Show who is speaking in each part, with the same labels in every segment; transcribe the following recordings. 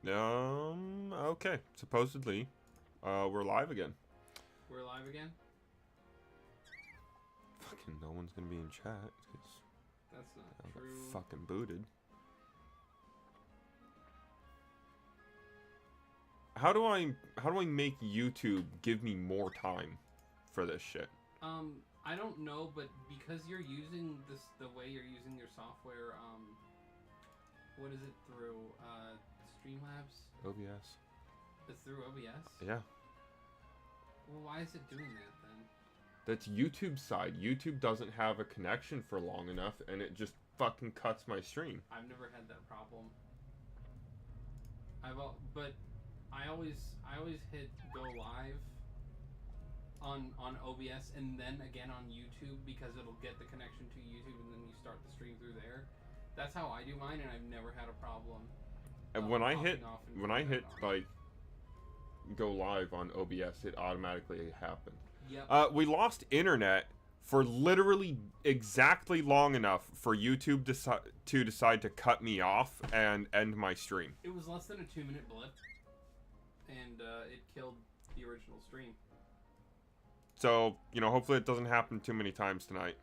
Speaker 1: Okay. Supposedly, we're live again.
Speaker 2: We're live again?
Speaker 1: Fucking no one's gonna be in chat, because
Speaker 2: That's not
Speaker 1: I got
Speaker 2: true.
Speaker 1: fucking booted. How do I make YouTube give me more time for this shit?
Speaker 2: I don't know, but because you're using this the way you're using your software, what is it through? Streamlabs?
Speaker 1: OBS.
Speaker 2: It's through OBS?
Speaker 1: Yeah.
Speaker 2: Well, why is it doing that then?
Speaker 1: That's YouTube's side. YouTube doesn't have a connection for long enough, and it just fucking cuts my stream.
Speaker 2: I've never had that problem. But I always hit go live on OBS and then again on YouTube because it'll get the connection to YouTube and then you start the stream through there. That's how I do mine, and I've never had a problem.
Speaker 1: And when I hit like go live on OBS, it automatically happened.
Speaker 2: Yep.
Speaker 1: We lost internet for literally exactly long enough for YouTube to decide to cut me off and end my stream.
Speaker 2: It was less than a 2-minute blip, and it killed the original stream.
Speaker 1: So, you know, hopefully it doesn't happen too many times tonight.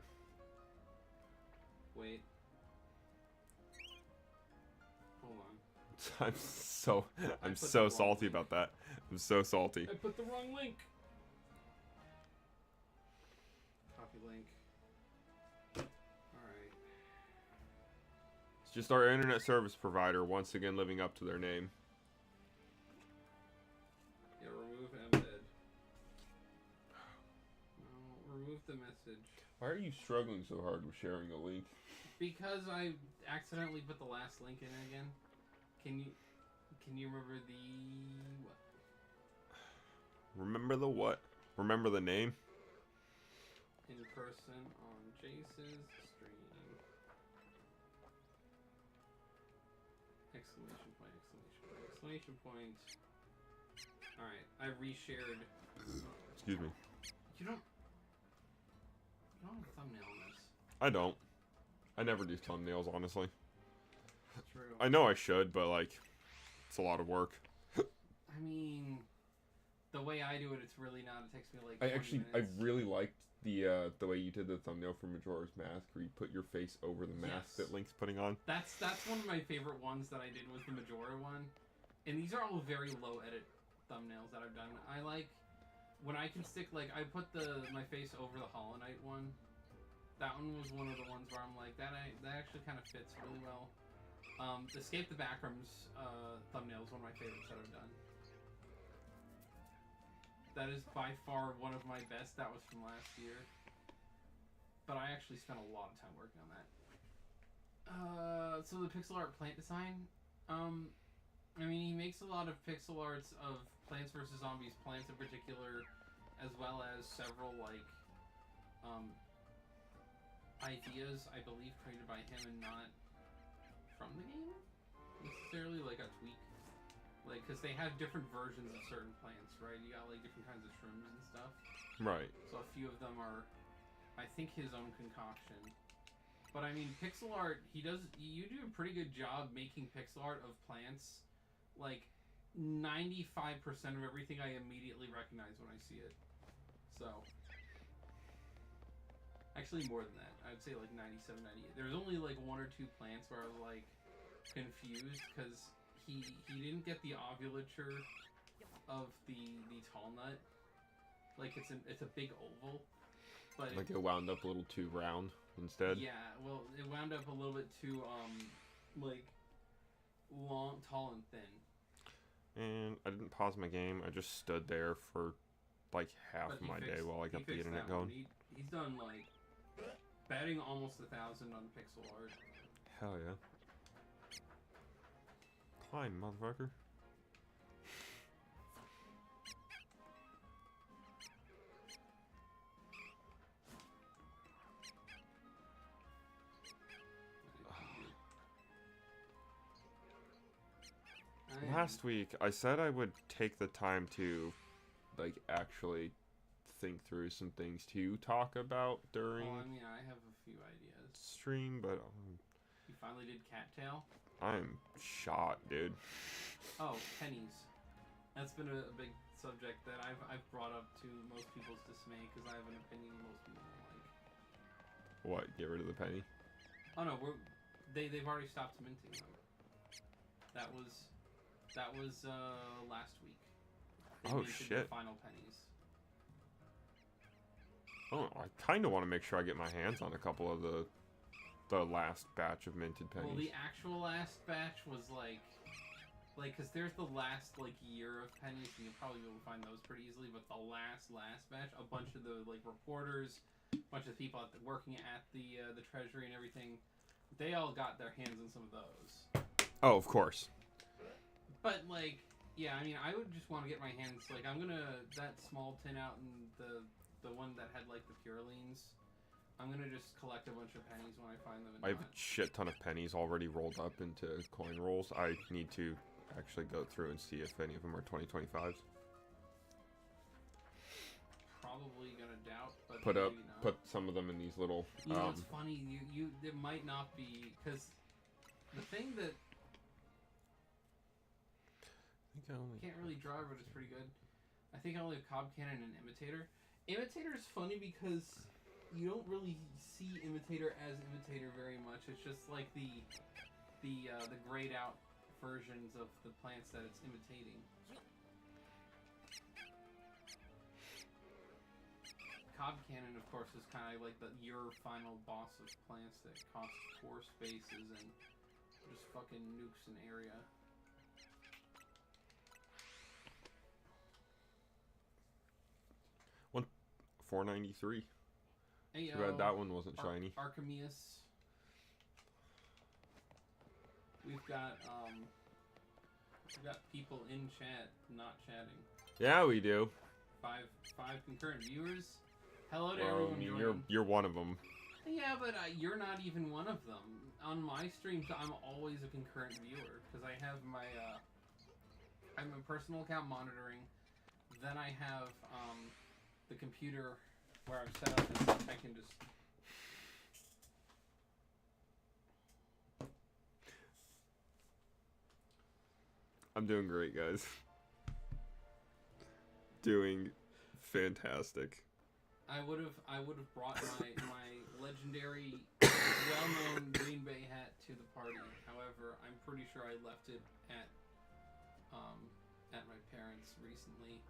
Speaker 2: Wait. Hold on.
Speaker 1: I'm so salty about that. I'm so salty.
Speaker 2: I put the wrong link. Copy link. Alright.
Speaker 1: It's just our internet service provider once again living up to their name.
Speaker 2: Yeah, remove embed. No, remove the message.
Speaker 1: Why are you struggling so hard with sharing a link?
Speaker 2: Because I accidentally put the last link in again. Can you remember the what?
Speaker 1: Remember the what? Remember the name?
Speaker 2: In person on Jace's stream. Exclamation point, exclamation point, exclamation point. Alright, I reshared.
Speaker 1: Excuse me.
Speaker 2: You don't have a thumbnail on this.
Speaker 1: I don't. I never do thumbnails, honestly.
Speaker 2: True.
Speaker 1: I know I should, but like, it's a lot of work.
Speaker 2: I mean, the way I do it, it's really not. It takes me like 20 minutes.
Speaker 1: I really liked the way you did the thumbnail for Majora's Mask, where you put your face over the mask that Link's putting on.
Speaker 2: That's one of my favorite ones that I did was the Majora one, and these are all very low edit thumbnails that I've done. I like when I can stick like I put my face over the Hollow Knight one. That one was one of the ones where I'm like that actually kind of fits really well. Escape the Backrooms thumbnail is one of my favorites that I've done. That is by far one of my best. That was from last year. But I actually spent a lot of time working on that. So the pixel art plant design. I mean, he makes a lot of pixel arts of Plants vs. Zombies, plants in particular, as well as several, like, ideas, I believe, created by him and not from the game, necessarily, like a tweak. Like, because they have different versions of certain plants, right? You got, like, different kinds of shrooms and stuff.
Speaker 1: Right.
Speaker 2: So a few of them are, I think, his own concoction. But, I mean, pixel art, you do a pretty good job making pixel art of plants. Like, 95% of everything I immediately recognize when I see it. So, actually more than that. I'd say like 97, 98. There's only like 1 or 2 plants where I was like confused because he didn't get the ovulature of the tall nut. Like it's a big oval, but
Speaker 1: like it wound up a little too round instead.
Speaker 2: Yeah, well, it wound up a little bit too like long, tall, and thin.
Speaker 1: And I didn't pause my game. I just stood there for like half of my day while I got the internet going.
Speaker 2: He's done like batting almost 1,000 on pixel art.
Speaker 1: Hell yeah. Climb, motherfucker. Last week, I said I would take the time to, like, actually think through some things to talk about during.
Speaker 2: Well, I mean, I have a few ideas.
Speaker 1: Stream, but
Speaker 2: you finally did Cattail.
Speaker 1: I'm shot, dude.
Speaker 2: Oh, pennies. That's been a big subject that I've brought up to most people's dismay because I have an opinion most people don't like.
Speaker 1: What? Get rid of the penny?
Speaker 2: Oh no, they've already stopped minting them. That was last week. They
Speaker 1: Oh
Speaker 2: minted
Speaker 1: shit!
Speaker 2: The final pennies.
Speaker 1: Oh, I kind of want to make sure I get my hands on a couple of the last batch of minted pennies.
Speaker 2: Well, the actual last batch was like, cause there's the last year of pennies, and you'll probably be able to find those pretty easily. But the last batch, a bunch of the reporters, a bunch of people working at the treasury and everything, they all got their hands on some of those.
Speaker 1: Oh, of course.
Speaker 2: But yeah, I mean, I would just want to get my hands I'm gonna that small tin out in the one that had the purelines. I'm gonna just collect a bunch of pennies when I find them.
Speaker 1: I have a shit ton of pennies already rolled up into coin rolls. I need to actually go through and see if any of them are 2025s.
Speaker 2: Probably gonna doubt, but
Speaker 1: Put
Speaker 2: maybe not.
Speaker 1: put some of them in these little.
Speaker 2: You know, it's funny. You it might not be because the thing that
Speaker 1: I
Speaker 2: can't really draw, but it's pretty good. I think I only have Cob Cannon and Imitator. Imitator is funny because you don't really see Imitator as Imitator very much. It's just the grayed out versions of the plants that it's imitating. Cob Cannon, of course, is kind of like your final boss of plants that cost 4 spaces and just fucking nukes an area.
Speaker 1: 493.
Speaker 2: Hey,
Speaker 1: Too bad that one wasn't shiny.
Speaker 2: Archemius. We've got people in chat not chatting.
Speaker 1: Yeah, we do.
Speaker 2: Five concurrent viewers. Hello to everyone joining.
Speaker 1: You're one of them.
Speaker 2: Yeah, but you're not even one of them. On my streams, I'm always a concurrent viewer because I have my I'm a personal account monitoring. Then I have the computer where I've set up this, I can just.
Speaker 1: I'm doing great, guys. Doing fantastic.
Speaker 2: I would have brought my legendary, well-known Green Bay hat to the party. However, I'm pretty sure I left it at my parents' recently,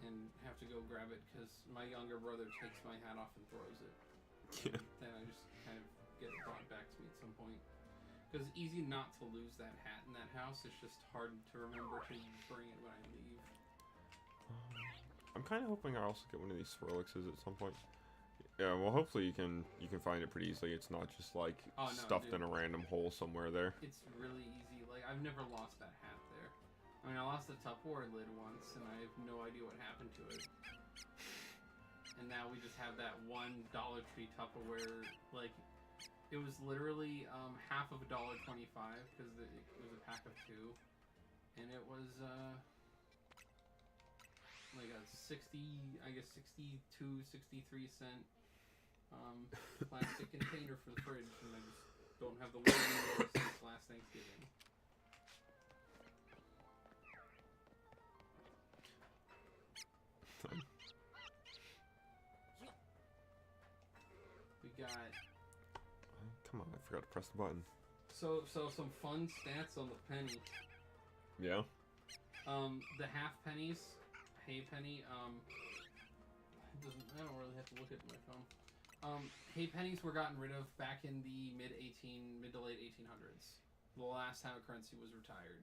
Speaker 2: and have to go grab it because my younger brother takes my hat off and throws it.
Speaker 1: Yeah.
Speaker 2: Then I just kind of get it brought back to me at some point. Because it's easy not to lose that hat in that house. It's just hard to remember to bring it when I leave.
Speaker 1: I'm kind of hoping I also get one of these Swirlixes at some point. Yeah, well, hopefully you can find it pretty easily. It's not just stuffed in a random hole somewhere there.
Speaker 2: It's really easy. I've never lost that hat there. I mean, I lost the Tupperware lid once, and I have no idea what happened to it. And now we just have that one Dollar Tree Tupperware. It was literally half of $1.25 because it was a pack of 2, and it was a 63 cent plastic container for the fridge, and I just don't have the one anymore since last Thanksgiving. We got.
Speaker 1: Come on, I forgot to press the button.
Speaker 2: So some fun stats on the penny.
Speaker 1: Yeah.
Speaker 2: The half pennies, hay penny. I don't really have to look at my phone. Hay pennies were gotten rid of back in the mid to late 1800s. The last time a currency was retired.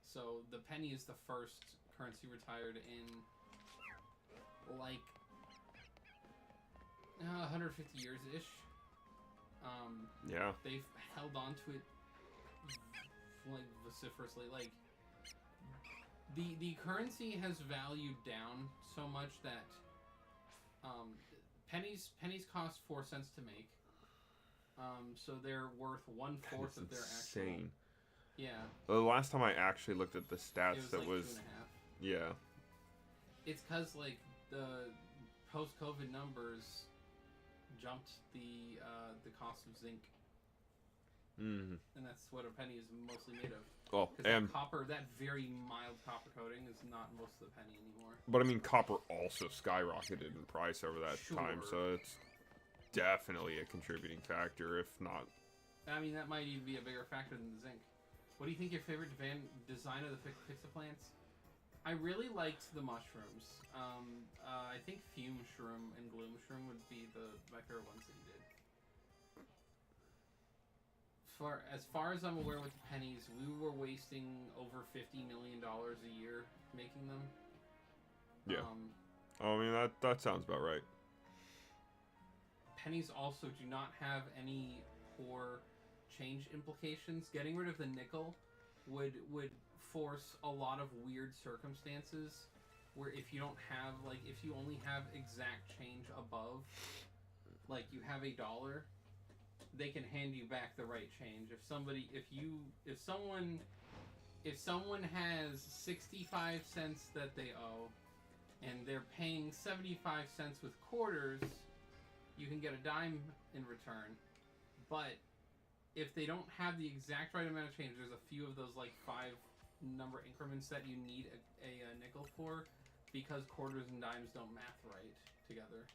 Speaker 2: So the penny is the first currency retired in 150 years ish.
Speaker 1: Yeah.
Speaker 2: They've held on to it vociferously. The currency has valued down so much that pennies cost 4 cents to make. So they're worth 1/4 of their actual.
Speaker 1: Insane.
Speaker 2: Yeah.
Speaker 1: The last time I actually looked at the stats,
Speaker 2: It was 2.5.
Speaker 1: Yeah.
Speaker 2: It's because the post-COVID numbers jumped the cost of zinc.
Speaker 1: Mm-hmm.
Speaker 2: And that's what a penny is mostly made of.
Speaker 1: Oh,
Speaker 2: and that very mild copper coating is not most of the penny anymore.
Speaker 1: But I mean, copper also skyrocketed in price over that time, so it's definitely a contributing factor, if not.
Speaker 2: I mean, that might even be a bigger factor than the zinc. What do you think your favorite design of the Pixaplants? I really liked the mushrooms. I think Fume Shroom and Gloom Shroom would be my favorite ones that you did. As far as I'm aware with the pennies, we were wasting over $50 million a year making them.
Speaker 1: Yeah. I mean, that sounds about right.
Speaker 2: Pennies also do not have any poor change implications. Getting rid of the nickel would force a lot of weird circumstances where if you don't have, like, if you only have exact change above, like you have $1, they can hand you back the right change. If someone has 65 cents that they owe and they're paying 75 cents with quarters, you can get a dime in return. But if they don't have the exact right amount of change, there's a few of those like 5 number increments that you need a nickel for, because quarters and dimes don't math right together.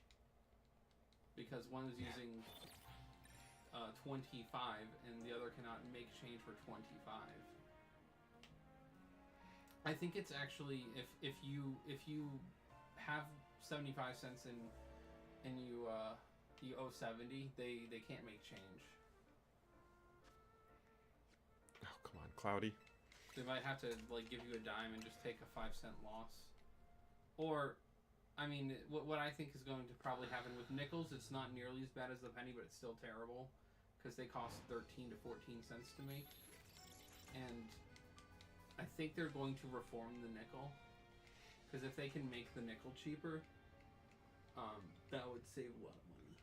Speaker 2: Because one is using 25 and the other cannot make change for 25. I think it's actually if you have 75 cents and you owe 70, they can't make change.
Speaker 1: Oh, come on, Cloudy.
Speaker 2: They might have to like give you a dime and just take a 5-cent loss. Or, I mean, what I think is going to probably happen with nickels, it's not nearly as bad as the penny, but it's still terrible because they cost 13 to 14 cents to make. And I think they're going to reform the nickel, because if they can make the nickel cheaper, that would save a lot of money.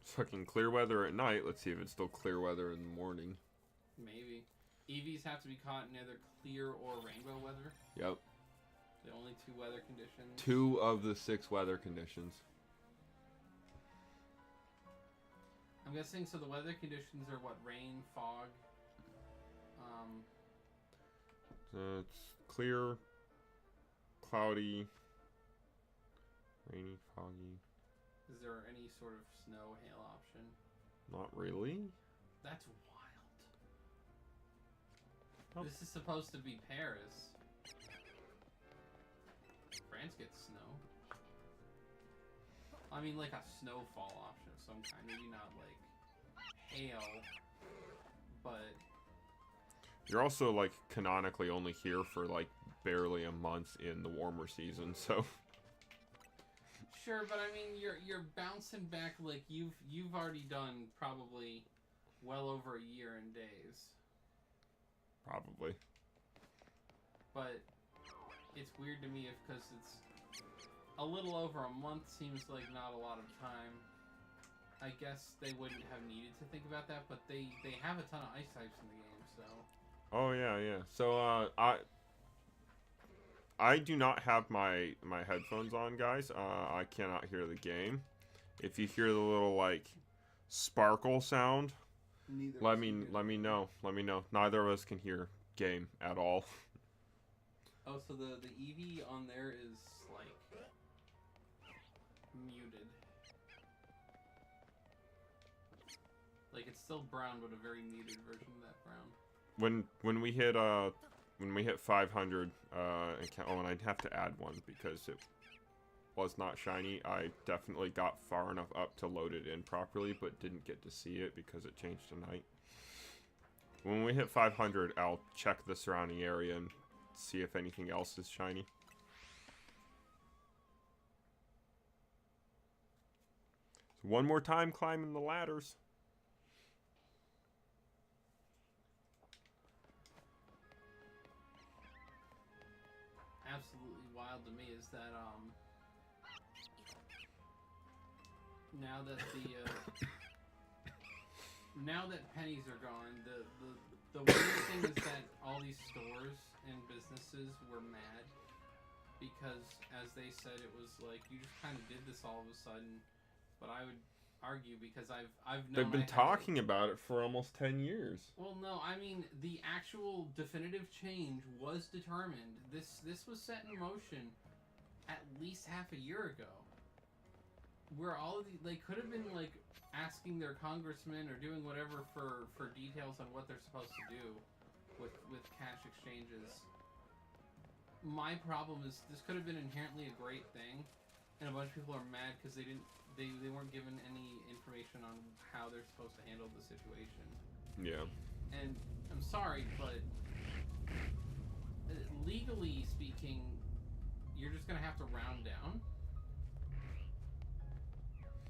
Speaker 1: Fucking clear weather at night. Let's see if it's still clear weather in the morning.
Speaker 2: Maybe. Eevees have to be caught in either clear or rainbow weather.
Speaker 1: Yep.
Speaker 2: The only 2 weather conditions.
Speaker 1: 2 of the 6 weather conditions.
Speaker 2: I'm guessing, so the weather conditions are what? Rain, fog?
Speaker 1: It's clear, cloudy, rainy, foggy.
Speaker 2: Is there any sort of snow, hail option?
Speaker 1: Not really.
Speaker 2: That's wild.
Speaker 1: Oh.
Speaker 2: This is supposed to be Paris. France gets snow. I mean, like a snowfall option of some kind. Maybe not like hail, but...
Speaker 1: You're also, like, canonically only here for, like, barely a month in the warmer season, so...
Speaker 2: Sure, but I mean, you're bouncing back, like, you've already done probably well over a year in days.
Speaker 1: Probably.
Speaker 2: But it's weird to me because it's a little over a month seems like not a lot of time. I guess they wouldn't have needed to think about that, but they have a ton of ice types in the game, so...
Speaker 1: Oh, yeah. So, I do not have my headphones on, guys. I cannot hear the game. If you hear the little, like, sparkle sound, let me know. Let me know. Neither of us can hear game at all.
Speaker 2: Oh, so the Eevee on there is, like, muted. Like, it's still brown, but a very muted version of that brown.
Speaker 1: When we hit 500, and I'd have to add one because it was not shiny. I definitely got far enough up to load it in properly, but didn't get to see it because it changed tonight. When we hit 500, I'll check the surrounding area and see if anything else is shiny. So one more time climbing the ladders.
Speaker 2: Absolutely wild to me is that now that now that pennies are gone, the weird thing is that all these stores and businesses were mad because, as they said, it was like you just kind of did this all of a sudden. But I would argue because I've known
Speaker 1: They've been talking about it for almost 10 years.
Speaker 2: Well, no, I mean the actual definitive change was determined. This was set in motion at least half a year ago. Where all of they could have been like asking their congressmen or doing whatever for details on what they're supposed to do with cash exchanges. My problem is this could have been inherently a great thing, and a bunch of people are mad because they weren't given any information on how they're supposed to handle the situation.
Speaker 1: Yeah.
Speaker 2: And I'm sorry, but legally speaking, you're just gonna have to round down,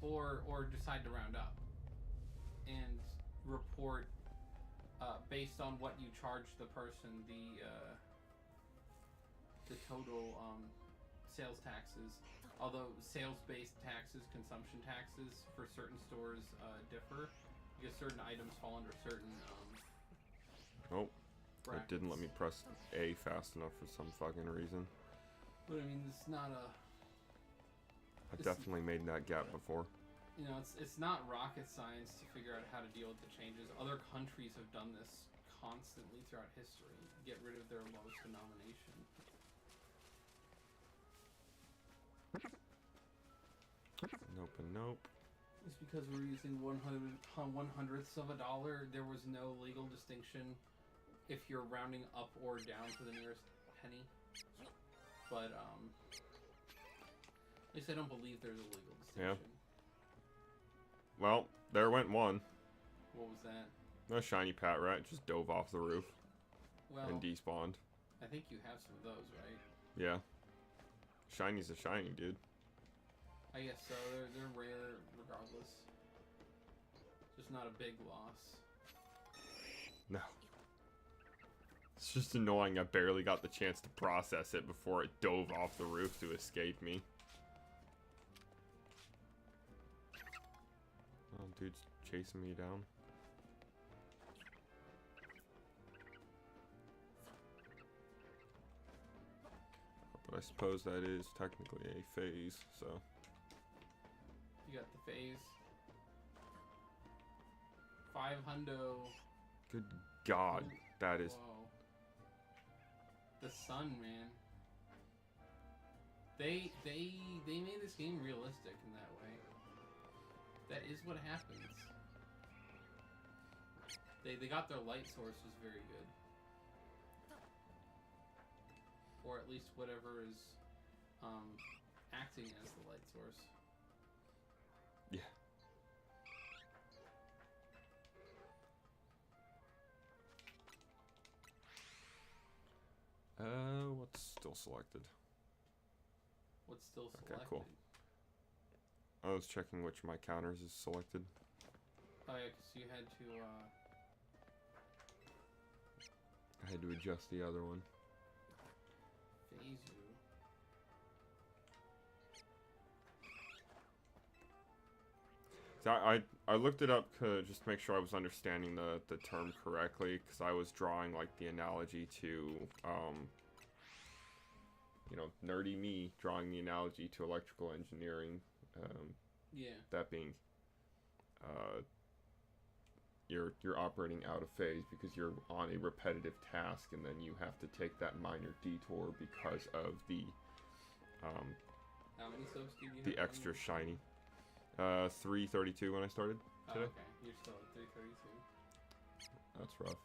Speaker 2: or decide to round up, and report based on what you charge the person the total sales taxes. Although sales-based taxes, consumption taxes for certain stores differ, because certain items fall under certain
Speaker 1: Oh,
Speaker 2: brackets.
Speaker 1: it didn't let me press A fast enough for some fucking reason.
Speaker 2: But I mean, it's not a.
Speaker 1: I definitely made that gap before.
Speaker 2: You know, it's not rocket science to figure out how to deal with the changes. Other countries have done this constantly throughout history. Get rid of their lowest denomination.
Speaker 1: Nope and nope.
Speaker 2: It's because we're using 1/100ths of a dollar. There was no legal distinction if you're rounding up or down to the nearest penny. But at least I don't believe there's a legal distinction.
Speaker 1: Yeah. Well, there went one.
Speaker 2: What was that?
Speaker 1: No shiny pat rat just dove off the roof
Speaker 2: Well,
Speaker 1: and despawned.
Speaker 2: I think you have some of those, right?
Speaker 1: Yeah. Shiny's a shiny, dude.
Speaker 2: I guess so. They're rare regardless. Just not a big loss.
Speaker 1: No. It's just annoying. I barely got the chance to process it before it dove off the roof to escape me. Oh, dude's chasing me down. But I suppose that is technically a phase, so.
Speaker 2: You got the phase. 500.
Speaker 1: Good God, that is.
Speaker 2: Whoa. The sun, man. They made this game realistic in that way. That is what happens. They got their light sources very good. Or at least whatever is acting as the light source.
Speaker 1: Yeah. What's still selected?
Speaker 2: What's still selected?
Speaker 1: Okay, cool. I was checking which of my counters is selected.
Speaker 2: Oh yeah, because you had to,
Speaker 1: I had to adjust the other one.
Speaker 2: phase you.
Speaker 1: So I looked it up just to make sure I was understanding the term correctly, because I was drawing like the analogy to you know, nerdy me drawing the analogy to electrical engineering.
Speaker 2: Yeah.
Speaker 1: That being you're operating out of phase because you're on a repetitive task, and then you have to take that minor detour because of the
Speaker 2: How many subs do you have?
Speaker 1: the extra shiny. 332 when I started today.
Speaker 2: Oh, okay. You're still at 332.
Speaker 1: That's rough.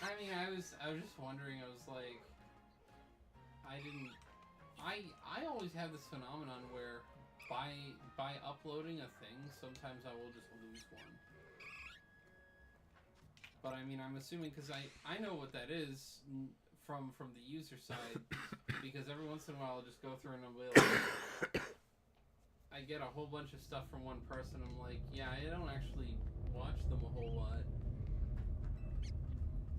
Speaker 2: I mean, I was just wondering. I was like, I always have this phenomenon where by uploading a thing, sometimes I will just lose one. But I mean, I'm assuming because I know what that is from the user side, because every once in a while I'll just go through and I'll be like, I get a whole bunch of stuff from one person. I'm like, yeah, I don't actually watch them a whole lot.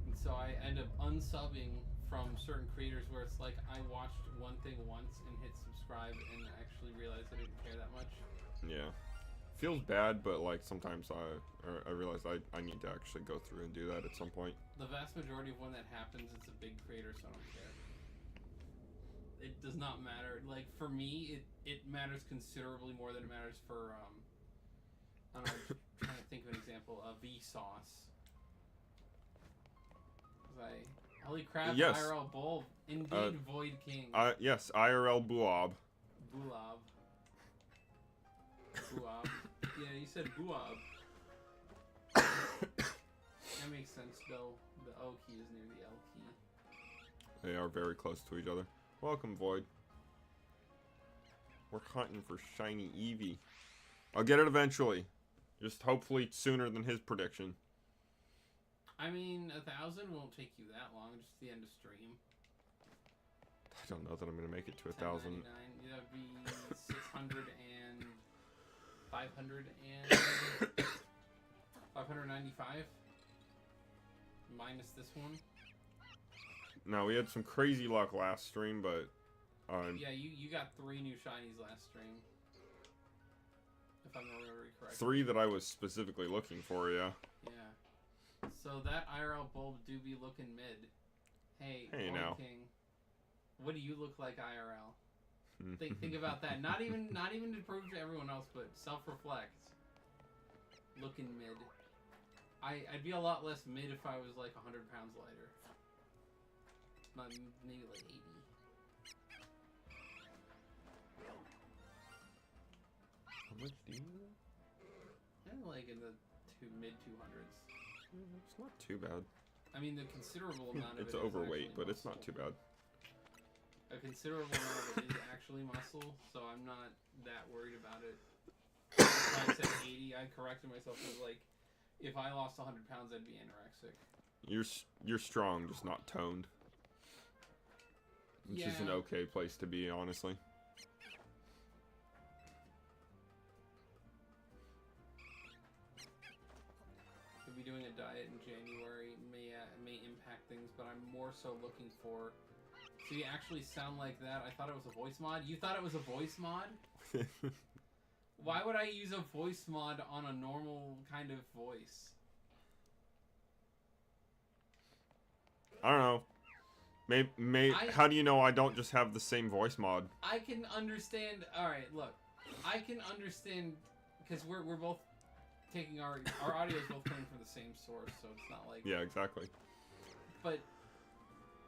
Speaker 2: And so I end up unsubbing from certain creators where it's like I watched one thing once and hit subscribe and actually realized I didn't care that much.
Speaker 1: Yeah. Feels bad, but like sometimes I realize I need to actually go through and do that at some point.
Speaker 2: The vast majority of when that happens, it's a big creator, so I don't care. it does not matter. Like, for me, it matters considerably more than it matters for, I don't know, I'm trying to think of an example. Vsauce. Holy crap,
Speaker 1: Yes.
Speaker 2: IRL Bulb. Indeed, Void King.
Speaker 1: Yes, IRL Buob.
Speaker 2: Buob. Buob. Yeah, you said Buob. That makes sense, though. The O key is near the L key.
Speaker 1: They are very close to each other. Welcome, Void. We're hunting for shiny Eevee. I'll get it eventually. Just hopefully sooner than his prediction.
Speaker 2: I mean, 1,000 won't take you that long. Just the end of stream.
Speaker 1: I don't know that I'm going to make it to 1,000.
Speaker 2: That would be 600 and 500 and 595 minus this one.
Speaker 1: Now, we had some crazy luck last stream, but...
Speaker 2: yeah, you got 3 new shinies last stream. If I'm remembering correctly.
Speaker 1: 3 that I was specifically looking for, yeah.
Speaker 2: Yeah. So that IRL Bulb do be looking mid. Hey
Speaker 1: now.
Speaker 2: King. What do you look like IRL? Think about that. Not even to prove to everyone else, but self-reflect. Looking mid. I'd be a lot less mid if I was like 100 pounds lighter. Maybe like 80.
Speaker 1: How much do you know?
Speaker 2: And like in the mid 200s.
Speaker 1: It's not too bad.
Speaker 2: I mean, the considerable amount of
Speaker 1: It's
Speaker 2: it is
Speaker 1: overweight, but
Speaker 2: muscle.
Speaker 1: it's not too bad.
Speaker 2: A considerable amount of it is actually muscle, so I'm not that worried about it. When I said 80, I corrected myself. I was like, if I lost 100 pounds, I'd be anorexic.
Speaker 1: You're strong, just not toned. Which is an okay place to be, honestly.
Speaker 2: Could be doing a diet in January may impact things, but I'm more so looking for. So you actually sound like that. I thought it was a voice mod. You thought it was a voice mod? Why would I use a voice mod on a normal kind of voice?
Speaker 1: I don't know. How do you know I don't just have the same voice mod?
Speaker 2: I can understand. All right, look, I can understand because we're both taking our audio is both coming from the same source, so it's not like.
Speaker 1: Yeah, exactly.
Speaker 2: But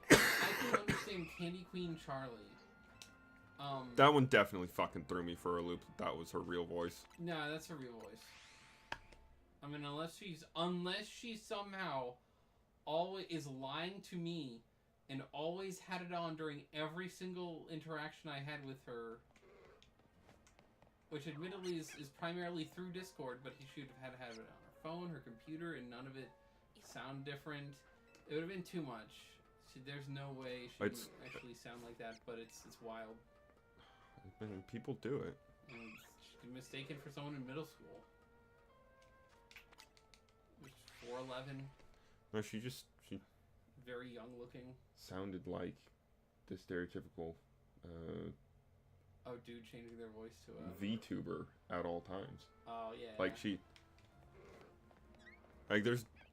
Speaker 2: I can understand Candy Queen Charlie.
Speaker 1: That one definitely fucking threw me for a loop. That was her real voice.
Speaker 2: No, that's her real voice. I mean, unless she somehow always is lying to me and always had it on during every single interaction I had with her, which admittedly is primarily through Discord, but she should have had it on her phone, her computer, and none of it sound different. It would have been too much. There's no way she would actually sound like that, but it's wild.
Speaker 1: Man, people do it.
Speaker 2: And she's mistaken for someone in middle school. Which 4'11".
Speaker 1: No, she
Speaker 2: Very young looking.
Speaker 1: sounded like the stereotypical
Speaker 2: dude changing their voice to a
Speaker 1: VTuber at all times.
Speaker 2: Oh yeah.
Speaker 1: Like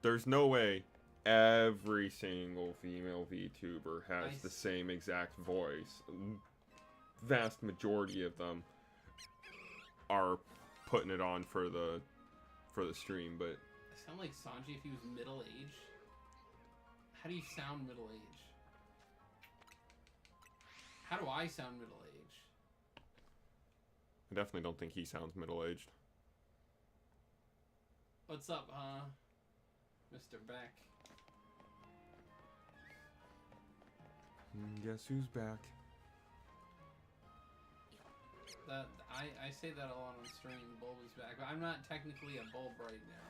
Speaker 1: there's no way every single female VTuber has the same exact voice. Vast majority of them are putting it on for the stream, but
Speaker 2: I sound like Sanji if he was middle-aged. How do you sound middle-aged? How do I sound middle-aged?
Speaker 1: I definitely don't think he sounds middle-aged.
Speaker 2: What's up, Mr. Beck?
Speaker 1: Guess who's back?
Speaker 2: I say that a lot on stream. Bulb is back, but I'm not technically a bulb right now.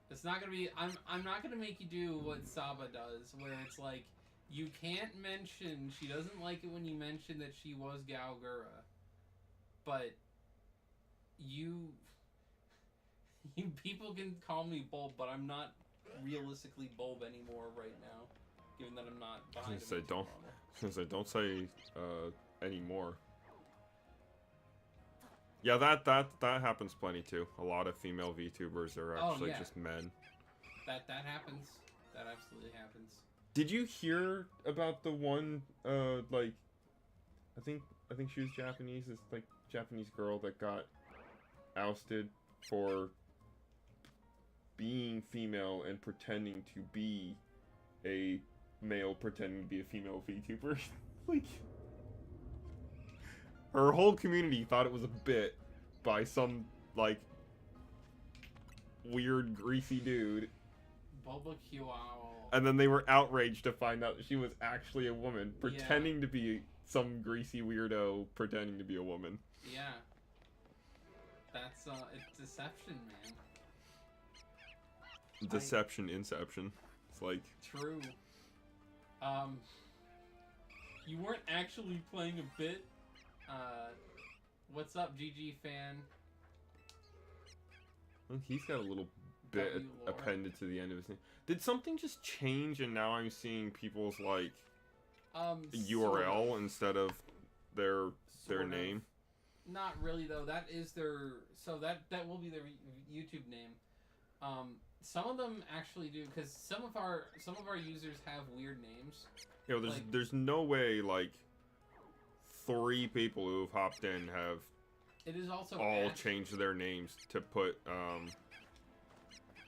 Speaker 2: It's not gonna be. I'm not gonna make you do what Saba does, where it's like you can't mention. She doesn't like it when you mention that she was Gaogura, but you people can call me Bulb, but I'm not realistically Bulb anymore right now, given that I'm not behind.
Speaker 1: Don't say anymore. Yeah, that happens plenty too. A lot of female VTubers are actually just men.
Speaker 2: That happens. That absolutely happens.
Speaker 1: Did you hear about the one, like, I think she was Japanese, this, like, Japanese girl that got ousted for being female and pretending to be a male pretending to be a female VTuber? Like, her whole community thought it was a bit by some, like, weird, greasy dude.
Speaker 2: Bulba Owl.
Speaker 1: And then they were outraged to find out that she was actually a woman, pretending to be some greasy weirdo pretending to be a woman.
Speaker 2: Yeah. That's, it's deception, man.
Speaker 1: Deception, inception. It's like...
Speaker 2: True. You weren't actually playing a bit. What's up, GG fan?
Speaker 1: Well, he's got a little bit appended to the end of his name. Did something just change and now I'm seeing people's, like, URL
Speaker 2: sort of.
Speaker 1: instead of their
Speaker 2: Sort
Speaker 1: name?
Speaker 2: Of. Not really, though. That is their... So that will be their YouTube name. Some of them actually do, because some of our users have weird names.
Speaker 1: You know, there's no way, like, 3 people who have hopped in have
Speaker 2: it is also
Speaker 1: all changed their names to put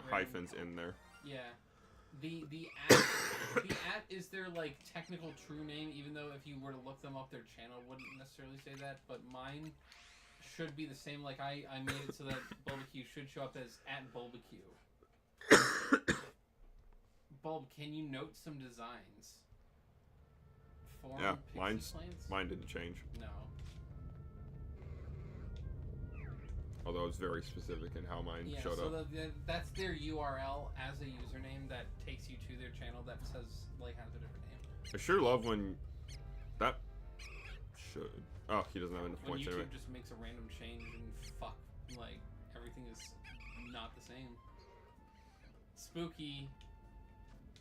Speaker 1: hyphens in there.
Speaker 2: Yeah. The at is their, like, technical true name, even though if you were to look them up, their channel wouldn't necessarily say that, but mine should be the same. Like, I made it so that Bulbaq should show up as @Bulbaq. Bulb, can you note some designs?
Speaker 1: Yeah, mine didn't change.
Speaker 2: No.
Speaker 1: Although it's very specific in how mine showed up.
Speaker 2: So that's their URL as a username that takes you to their channel that says, like, has a different name.
Speaker 1: I sure love when that should... Oh, he doesn't have enough
Speaker 2: when
Speaker 1: points
Speaker 2: YouTube
Speaker 1: anyway.
Speaker 2: just makes a random change and fuck, like, everything is not the same. Spooky.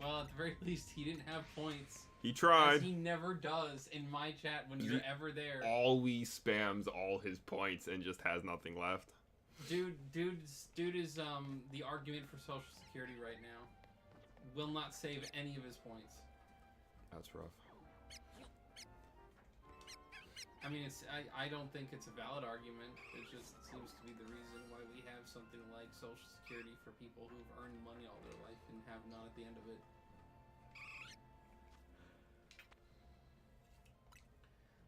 Speaker 2: Well, at the very least, he didn't have points.
Speaker 1: He tried.
Speaker 2: As he never does in my chat when you're ever there.
Speaker 1: Always spams all his points and just has nothing left.
Speaker 2: Dude is the argument for Social Security right now. Will not save any of his points.
Speaker 1: That's rough.
Speaker 2: I mean, I don't think it's a valid argument. It just seems to be the reason why we have something like Social Security for people who've earned money all their life and have none at the end of it.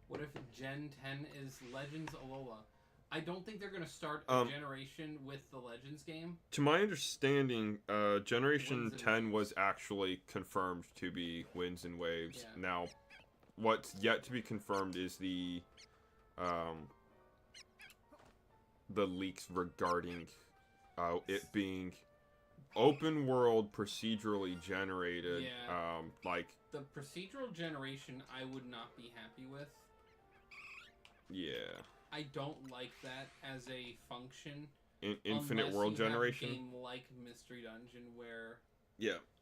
Speaker 2: What if Gen 10 is Legends Alola? I don't think they're going to start a generation with the Legends game.
Speaker 1: To my understanding, Generation 10 was actually confirmed to be Winds and Waves.
Speaker 2: Yeah.
Speaker 1: Now, what's yet to be confirmed is the leaks regarding it being open world procedurally generated.
Speaker 2: Yeah.
Speaker 1: Like
Speaker 2: the procedural generation, I would not be happy with.
Speaker 1: Yeah.
Speaker 2: I don't like that as a function.
Speaker 1: Infinite world generation.
Speaker 2: Have a game like Mystery Dungeon where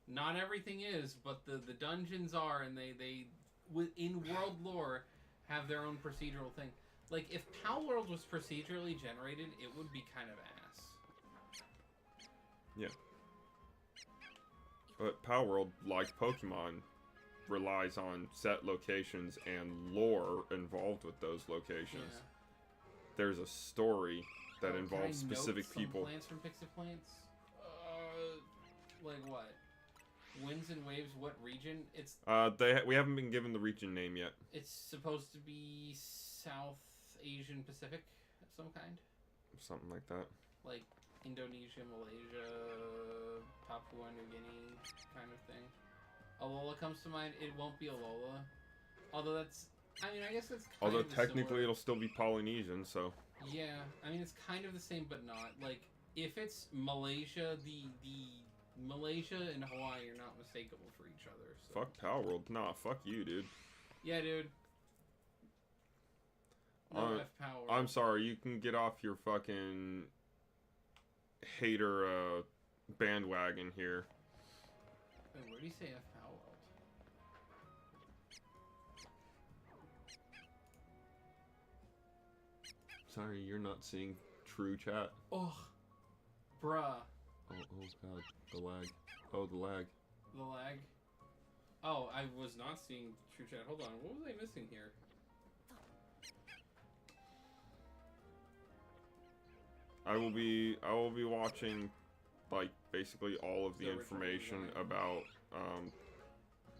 Speaker 2: not everything is, but the dungeons are, and they within world lore have their own procedural thing. Like if Pal World was procedurally generated, it would be kind of ass.
Speaker 1: Yeah. But Pal World, like Pokemon, relies on set locations and lore involved with those locations.
Speaker 2: Yeah.
Speaker 1: There's a story that involves specific people.
Speaker 2: Plants from Pixie Plants? Like what? Winds and Waves, what region? It's
Speaker 1: we haven't been given the region name yet.
Speaker 2: It's supposed to be South Asian Pacific of some kind.
Speaker 1: Something like that.
Speaker 2: Like Indonesia, Malaysia, Papua New Guinea kind of thing. Alola comes to mind. It won't be Alola. Although that's... I mean, I guess it's kind
Speaker 1: Although
Speaker 2: of
Speaker 1: technically
Speaker 2: similar.
Speaker 1: it'll still be Polynesian, so...
Speaker 2: Yeah, I mean, it's kind of the same, but not. Like, if it's Malaysia, the Malaysia and Hawaii are not mistakable for each other. So.
Speaker 1: Fuck Pal World. Nah, fuck you, dude.
Speaker 2: Yeah, dude. No F Power.
Speaker 1: I'm sorry, you can get off your fucking hater bandwagon here.
Speaker 2: Wait, where do you say F Power?
Speaker 1: Sorry, you're not seeing true chat.
Speaker 2: Oh, bruh.
Speaker 1: Oh god, the lag. Oh, the lag.
Speaker 2: The lag. Oh, I was not seeing True Chat. Hold on, what was I missing here?
Speaker 1: I will be watching, like, basically all of the information about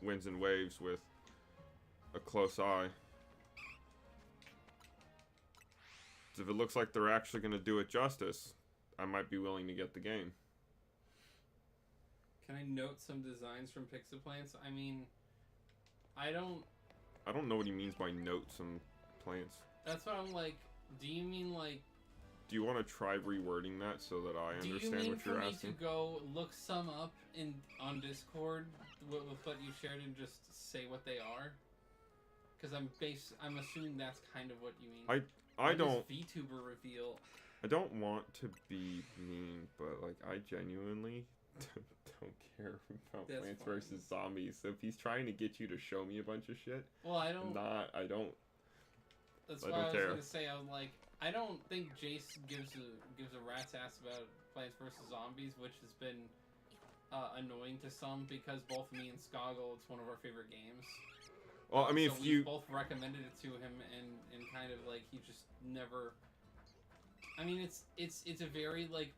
Speaker 1: Winds and Waves with a close eye. If it looks like they're actually going to do it justice, I might be willing to get the game.
Speaker 2: Can I note some designs from Pixaplants? I mean, I don't
Speaker 1: know what he means by note some plants.
Speaker 2: That's what I'm like. Do you mean like?
Speaker 1: Do you want to try rewording that so that I understand what you're asking?
Speaker 2: Do you mean for me to go look some up on Discord with what you shared and just say what they are? Because I'm assuming that's kind of what you mean.
Speaker 1: I don't.
Speaker 2: VTuber reveal.
Speaker 1: I don't want to be mean, but like I genuinely don't care about Plants vs Zombies. So if he's trying to get you to show me a bunch of shit,
Speaker 2: well, I don't.
Speaker 1: That's
Speaker 2: why I was gonna say. I was like, I don't think Jace gives a rat's ass about Plants vs Zombies, which has been annoying to some because both me and Skoggle, it's one of our favorite games.
Speaker 1: Well, I mean,
Speaker 2: so
Speaker 1: if you
Speaker 2: both recommended it to him, and kind of like he just never. I mean, it's a very like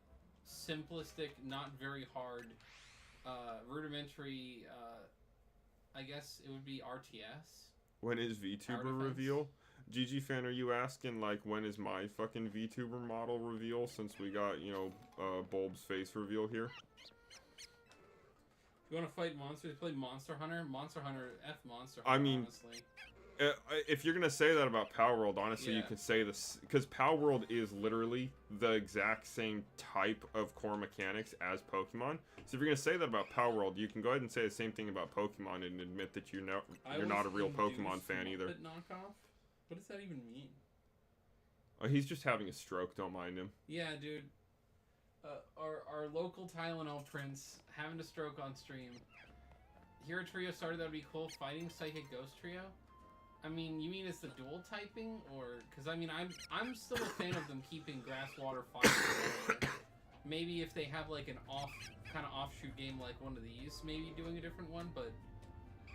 Speaker 2: simplistic, not very hard, rudimentary. I guess it would be RTS.
Speaker 1: When is VTuber reveal? GG fan, are you asking like when is my fucking VTuber model reveal? Since we got Bulb's face reveal here.
Speaker 2: You want to fight monsters? Play Monster Hunter. Monster Hunter. Monster Hunter.
Speaker 1: I mean,
Speaker 2: honestly.
Speaker 1: If you're gonna say that about Power World, honestly, you could say this because Power World is literally the exact same type of core mechanics as Pokemon. So if you're gonna say that about Power World, you can go ahead and say the same thing about Pokemon and admit that you're not a real Pokemon fan either.
Speaker 2: Knockoff? What does that even mean?
Speaker 1: He's just having a stroke. Don't mind him.
Speaker 2: Yeah, dude. Our local Tylenol prince having a stroke on stream. Hero Trio started, that would be cool. Fighting Psychic Ghost Trio? I mean, you mean it's the dual typing? Or... Because, I mean, I'm still a fan of them keeping Grass, Water, Fire. Maybe if they have, like, an kind of offshoot game like one of these, maybe doing a different one, but...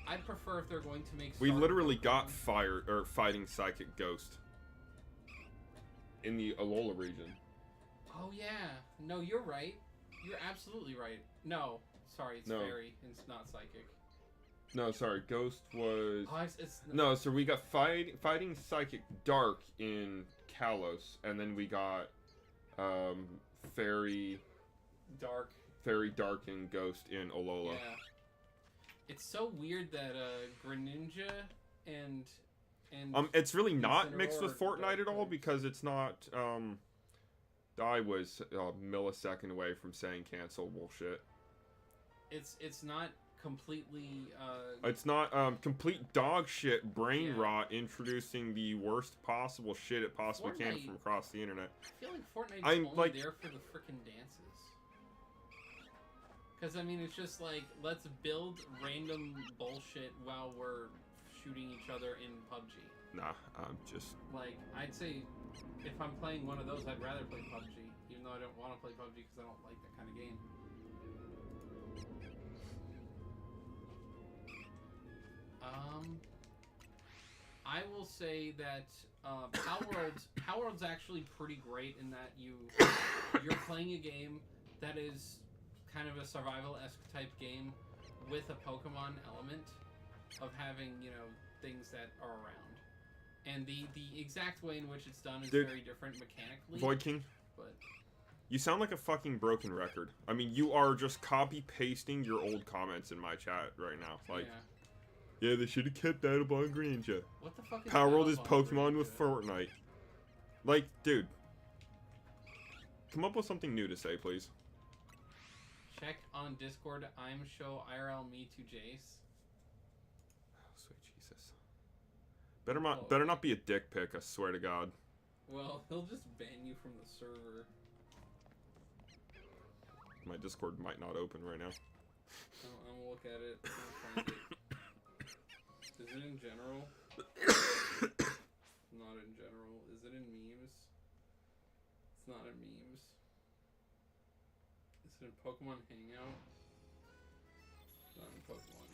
Speaker 2: I'd prefer if they're going to make...
Speaker 1: We literally got Fighting Psychic Ghost. In the Alola region.
Speaker 2: Oh, yeah. No, you're right. You're absolutely right. No. Sorry, it's Fairy. It's not Psychic.
Speaker 1: No, sorry. Ghost was...
Speaker 2: Oh,
Speaker 1: No, so we got Fighting Psychic Dark in Kalos, and then we got Fairy Dark and Ghost in Alola.
Speaker 2: Yeah. It's so weird that Greninja and
Speaker 1: it's really not mixed with Fortnite at all because it's not I was a millisecond away from saying cancel bullshit.
Speaker 2: It's not completely
Speaker 1: it's not complete dog shit brain rot introducing the worst possible shit it possibly can from across the internet.
Speaker 2: I feel like Fortnite's only there for the frickin' dances. Because, I mean, it's just like, let's build random bullshit while we're shooting each other in PUBG.
Speaker 1: Nah, I'm just...
Speaker 2: Like, I'd say, if I'm playing one of those, I'd rather play PUBG. Even though I don't want to play PUBG because I don't like that kind of game. I will say that Power World's actually pretty great in that you're playing a game that is kind of a survival-esque type game with a Pokemon element of having, things that are around. And the exact way in which it's done is very different mechanically.
Speaker 1: Void King,
Speaker 2: but
Speaker 1: you sound like a fucking broken record. I mean, you are just copy-pasting your old comments in my chat right now. Like, yeah they should have kept Battle on Greninja.
Speaker 2: What the fuck is
Speaker 1: Power World is Pokemon with Fortnite. Like, dude. Come up with something new to say, please.
Speaker 2: Check on Discord. I'm show IRL me to Jace.
Speaker 1: Oh, sweet Jesus. Better not be a dick pic, I swear to God.
Speaker 2: Well, he'll just ban you from the server.
Speaker 1: My Discord might not open right now.
Speaker 2: I'm gonna look at it. I'm gonna find it. Is it in general? Not in general. Is it in memes? It's not in memes. Is it in Pokemon Hangout? Not in Pokemon.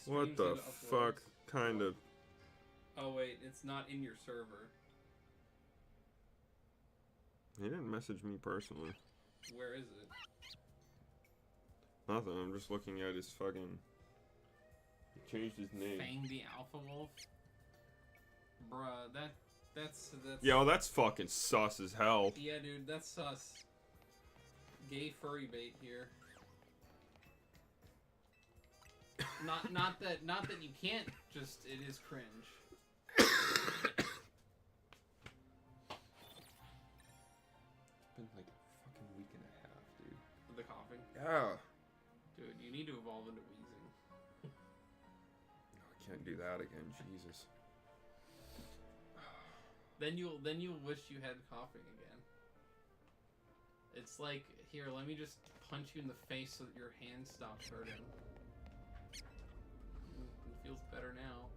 Speaker 1: What
Speaker 2: Streams
Speaker 1: the
Speaker 2: and
Speaker 1: fuck
Speaker 2: uploads.
Speaker 1: kind of...
Speaker 2: Oh wait, it's not in your server.
Speaker 1: He didn't message me personally.
Speaker 2: Where is it?
Speaker 1: Nothing, I'm just looking at his fucking... He changed his name.
Speaker 2: Fang the Alpha Wolf? Bruh, that's...
Speaker 1: Yo, that's fucking sus as hell.
Speaker 2: Yeah, dude, that's sus. Gay furry bait here. Not that you can't, just it is cringe.
Speaker 1: It's been like a fucking week and a half, dude.
Speaker 2: The coughing.
Speaker 1: Yeah.
Speaker 2: Dude, you need to evolve into wheezing.
Speaker 1: No, I can't do that again, Jesus.
Speaker 2: Then you'll wish you had coughing again. It's like, here, let me just punch you in the face so that your hand stops hurting. It feels better now.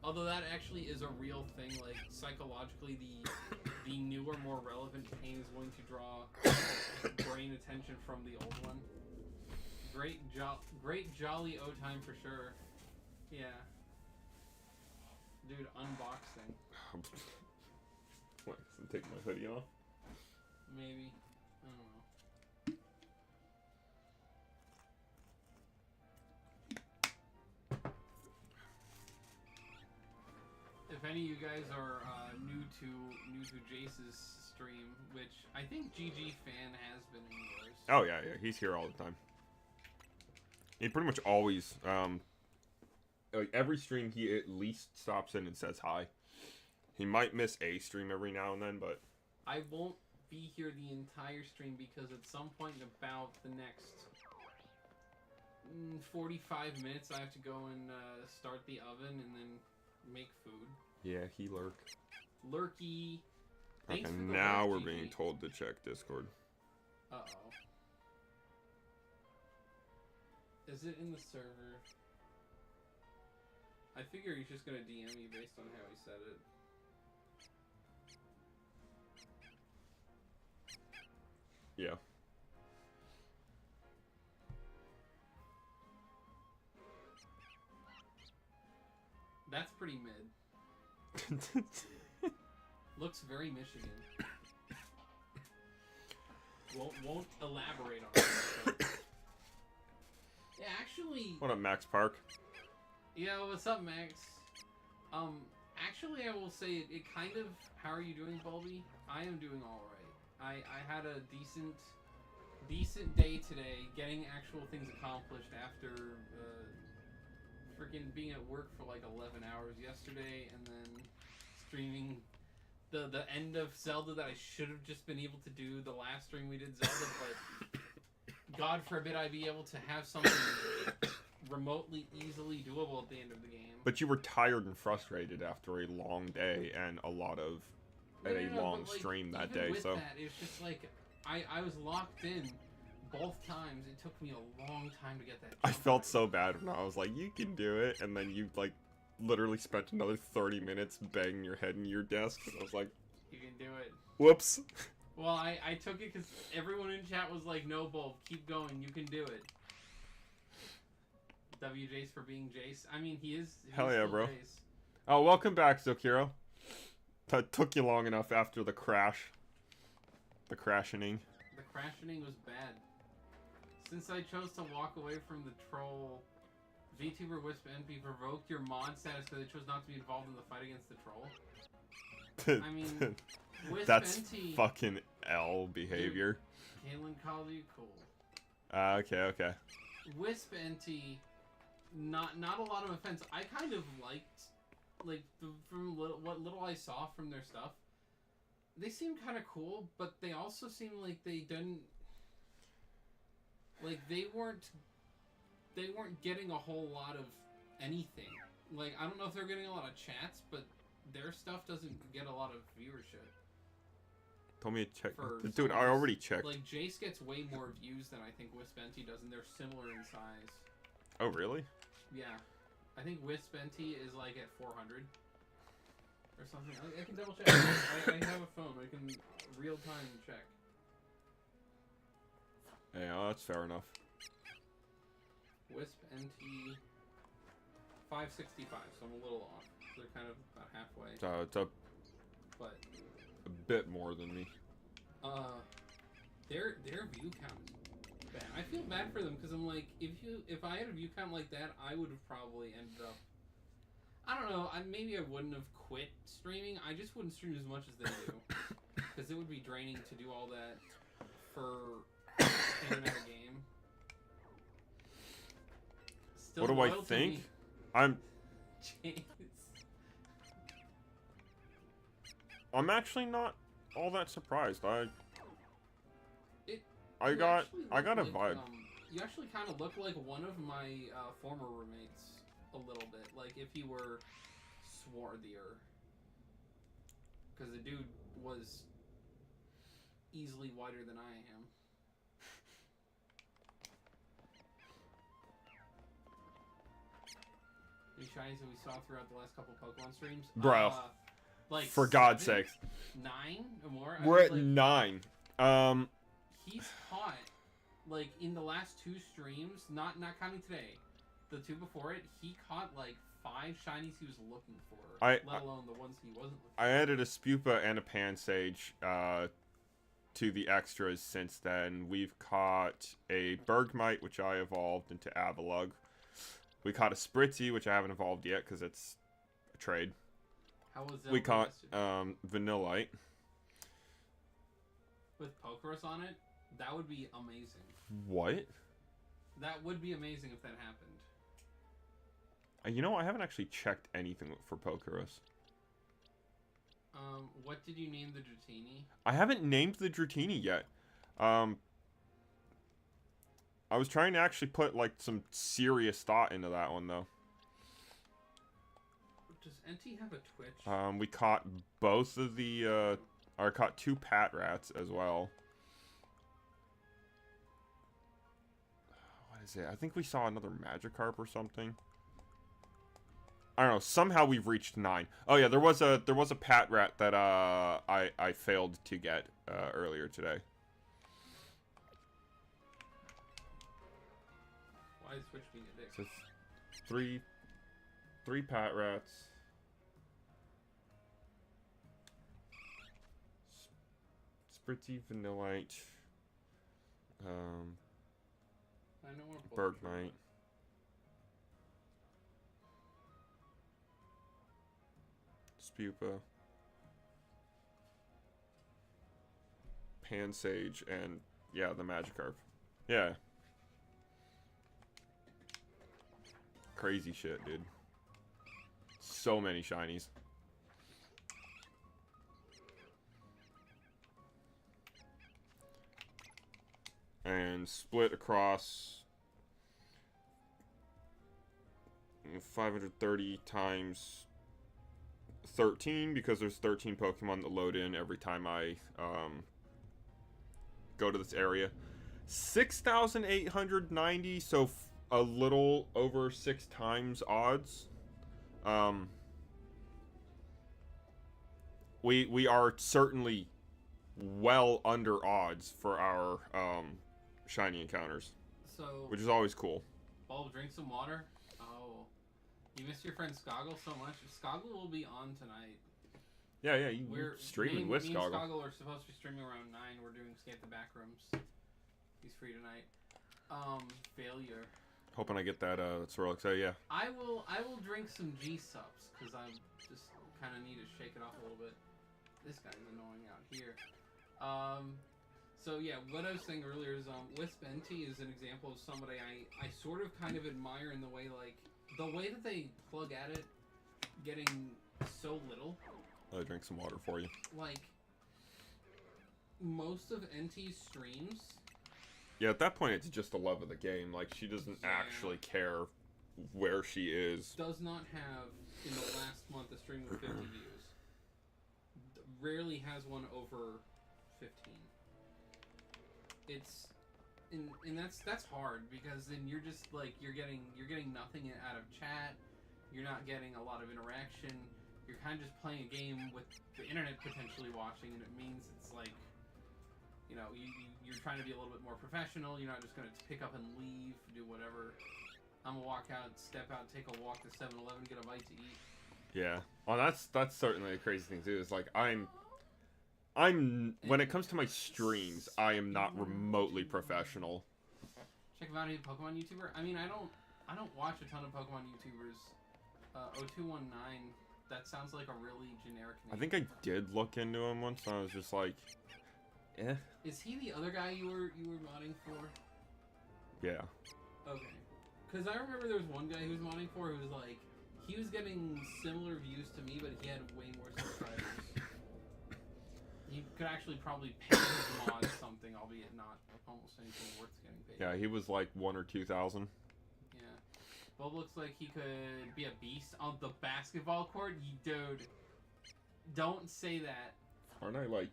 Speaker 2: Although that actually is a real thing, like, psychologically, the newer, more relevant pain is going to draw brain attention from the old one. Great jolly O-time for sure. Yeah. Dude, unboxing.
Speaker 1: What, I'm taking my hoodie off?
Speaker 2: Maybe. I don't know. If any of you guys are new to Jace's stream, which I think GG Fan has been in yours.
Speaker 1: Oh, yeah, he's here all the time. He pretty much always, like, every stream he at least stops in and says hi. He might miss a stream every now and then, but...
Speaker 2: I won't be here the entire stream because at some point in about the next 45 minutes I have to go and start the oven and then make food.
Speaker 1: Yeah, he lurk.
Speaker 2: Lurky. Thanks
Speaker 1: Okay,
Speaker 2: for the
Speaker 1: now
Speaker 2: lurk,
Speaker 1: we're
Speaker 2: GG.
Speaker 1: being told to check Discord.
Speaker 2: Uh-oh. Is it in the server? I figure he's just gonna DM me based on how he said it.
Speaker 1: Yeah.
Speaker 2: That's pretty mid. Looks very Michigan. Won't elaborate on it. But... Yeah, actually...
Speaker 1: What up, Max Park?
Speaker 2: Yo, what's up, Max? Actually, I will say it kind of... How are you doing, Bulby? I am doing alright. I had a decent day today, getting actual things accomplished after freaking being at work for like 11 hours yesterday, and then streaming the end of Zelda that I should have just been able to do the last stream we did Zelda, but God forbid I be able to have something remotely easily doable at the end of the game.
Speaker 1: But you were tired and frustrated after a long day and a lot of...
Speaker 2: No,
Speaker 1: long
Speaker 2: but, like,
Speaker 1: stream that
Speaker 2: even
Speaker 1: day,
Speaker 2: with
Speaker 1: so...
Speaker 2: that, it's just like, I was locked in both times. It took me a long time to get that
Speaker 1: I
Speaker 2: jump
Speaker 1: felt
Speaker 2: right.
Speaker 1: so bad when I was like, you can do it, and then you, like, literally spent another 30 minutes banging your head in your desk, and I was like...
Speaker 2: You can do it.
Speaker 1: Whoops!
Speaker 2: Well, I took it because everyone in chat was like, no, Bulb, keep going, you can do it. W Jace for being Jace. I mean, he is
Speaker 1: Hell yeah,
Speaker 2: still
Speaker 1: bro.
Speaker 2: Jace.
Speaker 1: Oh, welcome back, Zokiro. That took you long enough after the crash. The crashioning.
Speaker 2: The crashioning was bad. Since I chose to walk away from the troll, VTuber Wisp NP provoked your mod status because they chose not to be involved in the fight against the troll. I mean, Wisp
Speaker 1: That's
Speaker 2: NT,
Speaker 1: fucking L behavior.
Speaker 2: Caitlin called you cool.
Speaker 1: Okay.
Speaker 2: Wisp NT, not a lot of offense. I kind of liked, like, from what little I saw from their stuff. They seem kind of cool, but they also seem like they didn't, like, they weren't getting a whole lot of anything. Like, I don't know if they're getting a lot of chats, but their stuff doesn't get a lot of viewership.
Speaker 1: Told me to check.
Speaker 2: For
Speaker 1: Dude, I already checked.
Speaker 2: Like, Jace gets way more views than I think Wisp NT does, and they're similar in size.
Speaker 1: Oh, really?
Speaker 2: Yeah. I think Wisp NT is like at 400 or something. I can double check. I have a phone. I can real time check.
Speaker 1: Yeah, that's fair enough.
Speaker 2: Wisp NT 565, so I'm a little off. They're kind of about halfway.
Speaker 1: It's a
Speaker 2: But
Speaker 1: bit more than me.
Speaker 2: their view count is bad. I feel bad for them because I'm like, if I had a view count like that, I would have probably ended up. I don't know. Maybe I wouldn't have quit streaming. I just wouldn't stream as much as they do because it would be draining to do all that for internet a game. Still
Speaker 1: What do I think?
Speaker 2: me.
Speaker 1: I'm actually not all that surprised. I
Speaker 2: You
Speaker 1: got
Speaker 2: actually
Speaker 1: a
Speaker 2: look
Speaker 1: vibe.
Speaker 2: You actually kind of look like one of my former roommates a little bit. Like if he were swarthier. Because the dude was easily whiter than I am. Any shinies that we saw throughout the last couple Pokemon streams?
Speaker 1: Bro.
Speaker 2: Like
Speaker 1: For God's
Speaker 2: 7,
Speaker 1: sakes.
Speaker 2: 9 or more?
Speaker 1: We're at
Speaker 2: like,
Speaker 1: 9.
Speaker 2: He's caught, like, in the last 2 streams, not counting today, the 2 before it, he caught, like, 5 shinies he was looking for, let alone the ones he wasn't looking for.
Speaker 1: I added a Spupa and a Pansage to the extras since then. We've caught a Bergmite, which I evolved into Avalugg. We caught a Spritzy, which I haven't evolved yet because it's a trade.
Speaker 2: How was that?
Speaker 1: We caught Vanillite.
Speaker 2: With Pokeros on it? That would be amazing.
Speaker 1: What?
Speaker 2: That would be amazing if that happened.
Speaker 1: You know, I haven't actually checked anything for Pokeros.
Speaker 2: What did you name the Dratini?
Speaker 1: I haven't named the Dratini yet. I was trying to actually put, like, some serious thought into that one, though.
Speaker 2: Does NT have a Twitch?
Speaker 1: We caught both of the, or caught 2 Patrats as well. What is it? I think we saw another Magikarp or something. I don't know. Somehow we've reached 9. Oh yeah, there was a Patrat that I failed to get earlier today.
Speaker 2: Why is Twitch being a dick?
Speaker 1: So 3 Patrats. Spritzy, Vanillite.
Speaker 2: I know more
Speaker 1: Bergmite. Spupa. Pansage, and yeah, the Magikarp. Yeah. Crazy shit, dude. So many shinies. And split across 530 times 13 because there's 13 Pokemon that load in every time I go to this area. 6,890, so a little over 6 times odds. We are certainly well under odds for our shiny encounters,
Speaker 2: So,
Speaker 1: which is always cool.
Speaker 2: Bulb, drink some water. Oh, you miss your friend Skoggle so much. Skoggle will be on tonight.
Speaker 1: Yeah, you're streaming with
Speaker 2: me
Speaker 1: Skoggle.
Speaker 2: and Skoggle are supposed to be streaming around 9. We're doing Skate the Backrooms. He's free tonight. Failure.
Speaker 1: Hoping I get that Swirl XA, yeah.
Speaker 2: I will drink some G-Subs, because I just kind of need to shake it off a little bit. This guy's annoying out here. So yeah, what I was saying earlier is, Wisp NT is an example of somebody I sort of kind of admire in the way, like, the way that they plug at it, getting so little.
Speaker 1: I'll drink some water for you.
Speaker 2: Like, most of NT's streams...
Speaker 1: Yeah, at that point, it's just the love of the game. Like, she doesn't actually care where she is.
Speaker 2: Does not have, in the last month, a stream with 50 views. Rarely has one over 15. It's... And that's hard, because then you're just, like, you're getting nothing out of chat. You're not getting a lot of interaction. You're kind of just playing a game with the internet potentially watching, and it means it's like... You know, you're trying to be a little bit more professional. You're not just going to pick up and leave, do whatever. I'm gonna walk out, step out, take a walk to 7-Eleven, get a bite to eat.
Speaker 1: Yeah. Well, that's certainly a crazy thing too. Is like when it comes to my streams, I am not remotely professional.
Speaker 2: Check out any Pokemon YouTuber. I mean, I don't watch a ton of Pokemon YouTubers. 0219. That sounds like a really generic name.
Speaker 1: I think I did look into him once, and I was just like, eh.
Speaker 2: Is he the other guy you were modding for?
Speaker 1: Yeah.
Speaker 2: Okay. Because I remember there was one guy who was modding for who was like, he was getting similar views to me, but he had way more subscribers. He could actually probably pay his mod something, albeit not almost anything worth getting paid.
Speaker 1: Yeah, he was like 1,000 or 2,000.
Speaker 2: Yeah. Bob looks like he could be a beast on the basketball court. Dude, don't say that.
Speaker 1: Aren't I like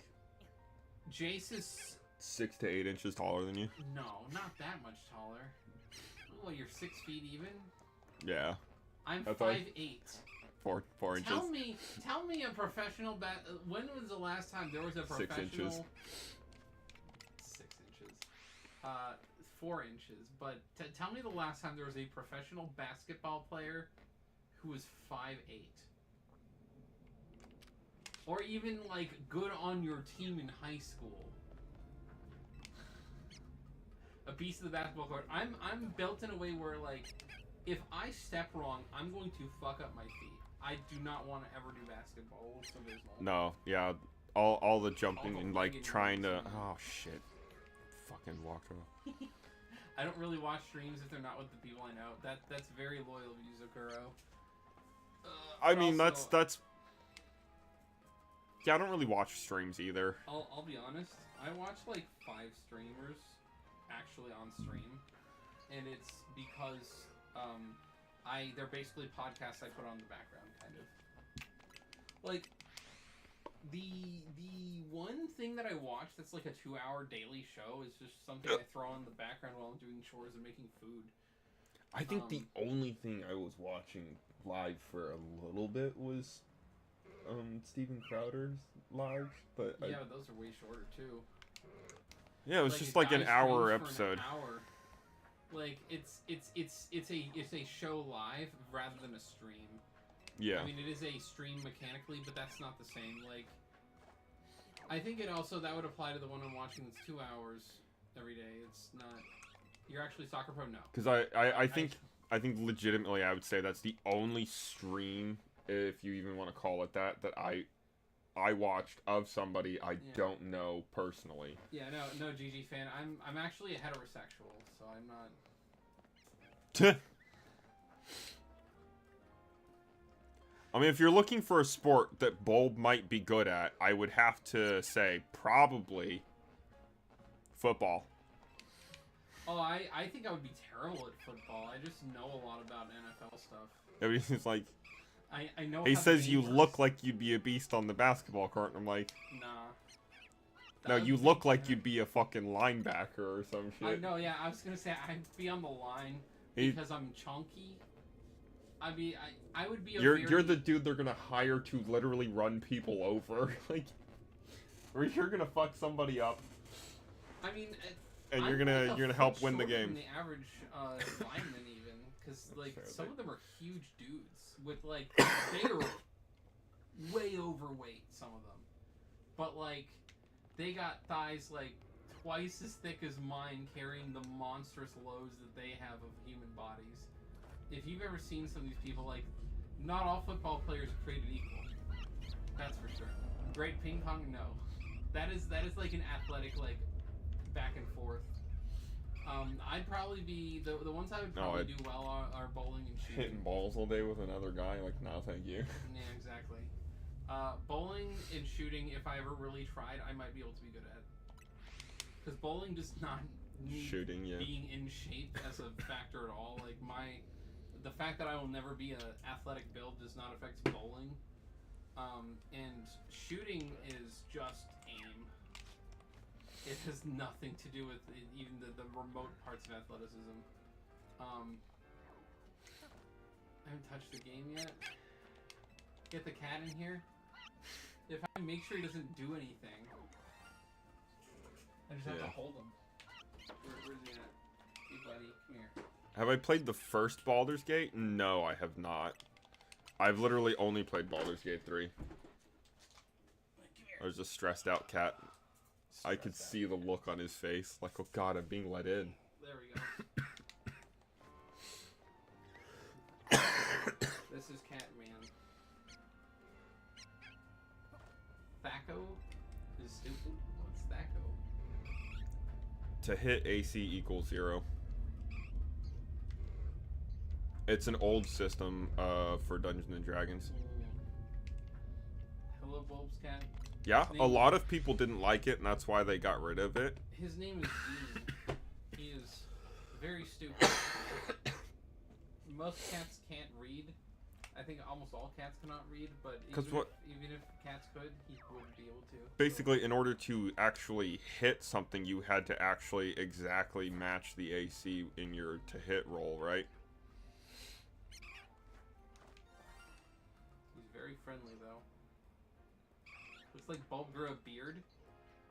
Speaker 2: Jace is
Speaker 1: 6 to 8 inches taller than you?
Speaker 2: no, not that much taller. What, you're 6 feet even?
Speaker 1: Yeah.
Speaker 2: I'm
Speaker 1: I thought-
Speaker 2: 5'8".
Speaker 1: 4 inches.
Speaker 2: Tell me a professional when was the last time there was a professional
Speaker 1: 6 inches.
Speaker 2: 6 inches. 4 inches. But tell me the last time there was a professional basketball player who was 5'8". Or even like good on your team in high school. A beast of the basketball court. I'm built in a way where like if I step wrong, I'm going to fuck up my feet. I do not want to ever do basketball. It looks abysmal.
Speaker 1: No, yeah. All the jumping
Speaker 2: All the
Speaker 1: and like
Speaker 2: friggin'
Speaker 1: trying to.
Speaker 2: jumping.
Speaker 1: Oh shit. Fucking walked off.
Speaker 2: I don't really watch streams if they're not with the people I know. That's very loyal of you, Zakuro.
Speaker 1: I mean,
Speaker 2: also,
Speaker 1: that's. Yeah, I don't really watch streams either.
Speaker 2: I'll be honest. I watch like 5 streamers actually on stream, and it's because they're basically podcasts I put on the background, kind of. Like the one thing that I watch that's like a 2-hour daily show is just something I throw on the background while I'm doing chores and making food.
Speaker 1: I think the only thing I was watching live for a little bit was Steven Crowder's live, but
Speaker 2: Yeah, but those are way shorter too.
Speaker 1: yeah, it was
Speaker 2: Like,
Speaker 1: just
Speaker 2: a
Speaker 1: like an
Speaker 2: guy
Speaker 1: hour
Speaker 2: streams for
Speaker 1: episode.
Speaker 2: An hour. Like it's a show live rather than a stream.
Speaker 1: Yeah.
Speaker 2: I mean, it is a stream mechanically, but that's not the same. Like, I think that would apply to the one I'm watching that's 2 hours every day. It's not. You're actually Soccer Pro? No.
Speaker 1: Because I think legitimately I would say that's the only stream, if you even want to call it that I watched of somebody I don't know personally.
Speaker 2: Yeah, no, GG fan. I'm actually a heterosexual, so I'm not.
Speaker 1: I mean, if you're looking for a sport that Bulb might be good at, I would have to say probably football.
Speaker 2: Oh, I think I would be terrible at football. I just know a lot about NFL stuff.
Speaker 1: I mean, it's like
Speaker 2: I know.
Speaker 1: he
Speaker 2: how
Speaker 1: says
Speaker 2: the
Speaker 1: you
Speaker 2: game
Speaker 1: look
Speaker 2: works.
Speaker 1: like you'd be a beast on the basketball court, and I'm like,
Speaker 2: Nah.
Speaker 1: no,
Speaker 2: That
Speaker 1: you
Speaker 2: would
Speaker 1: look
Speaker 2: be
Speaker 1: like
Speaker 2: terrible.
Speaker 1: you'd be a fucking linebacker or some shit.
Speaker 2: I know, yeah. I was gonna say I'd be on the line
Speaker 1: He-
Speaker 2: because I'm chunky. I would be.
Speaker 1: You're the dude they're gonna hire to literally run people over, like, or you're gonna fuck somebody up,
Speaker 2: I mean,
Speaker 1: and
Speaker 2: I'm
Speaker 1: you're
Speaker 2: like a
Speaker 1: gonna
Speaker 2: foot
Speaker 1: help win the
Speaker 2: shorter
Speaker 1: game.
Speaker 2: than the average lineman, even, because like
Speaker 1: fair,
Speaker 2: some
Speaker 1: they-
Speaker 2: of them are huge dudes with like they're way overweight. Some of them, but like they got thighs like twice as thick as mine, carrying the monstrous loads that they have of human bodies. If you've ever seen some of these people, like, not all football players are created equal. That's for sure. Great ping pong, no. That is like an athletic, like, back and forth. I'd probably be the ones I would probably do well are bowling and shooting.
Speaker 1: Hitting balls all day with another guy, like, no, thank you.
Speaker 2: Yeah, exactly. Bowling and shooting, if I ever really tried, I might be able to be good at. Because bowling does not need
Speaker 1: Shooting, yeah.
Speaker 2: being in shape as a factor at all. Like the fact that I will never be an athletic build does not affect bowling. And shooting is just aim. It has nothing to do with even the remote parts of athleticism. I haven't touched the game yet. Get the cat in here. If I make sure he doesn't do anything, I just have to hold him. Where's he at? Hey, buddy, come here.
Speaker 1: Have I played the first Baldur's Gate? No, I have not. I've literally only played Baldur's Gate 3. There's a stressed out cat. I could see the look on his face. Like, oh god, I'm being let in.
Speaker 2: There we go. This is Catman. Thaco is stupid? What's Thaco?
Speaker 1: To hit AC equals 0. It's an old system for Dungeons and Dragons.
Speaker 2: Hello, Bulb's cat.
Speaker 1: Yeah, a lot of people didn't like it, and that's why they got rid of it.
Speaker 2: His name is Dean. He is very stupid. Most cats can't read. I think almost all cats cannot read, but even if cats could, he wouldn't be able to.
Speaker 1: Basically, in order to actually hit something, you had to actually exactly match the AC in your to-hit roll, right?
Speaker 2: He's very friendly, though. Looks like Bulb grew a beard.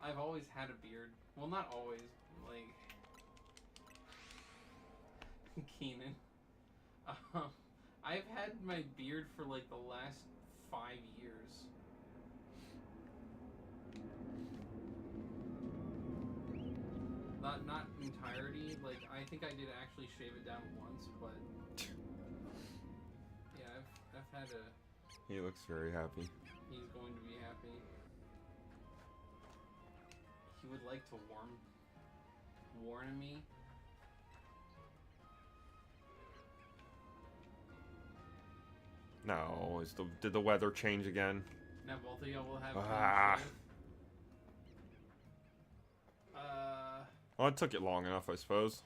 Speaker 2: I've always had a beard. Well, not always. Like... Keenan. I've had my beard for like the last 5 years. Not entirety. Like I think I did actually shave it down once, but yeah, I've had a.
Speaker 1: He looks very happy.
Speaker 2: He's going to be happy. He would like to warn me.
Speaker 1: No, did the weather change again?
Speaker 2: Now both of y'all will have
Speaker 1: Well, it took it long enough, I suppose.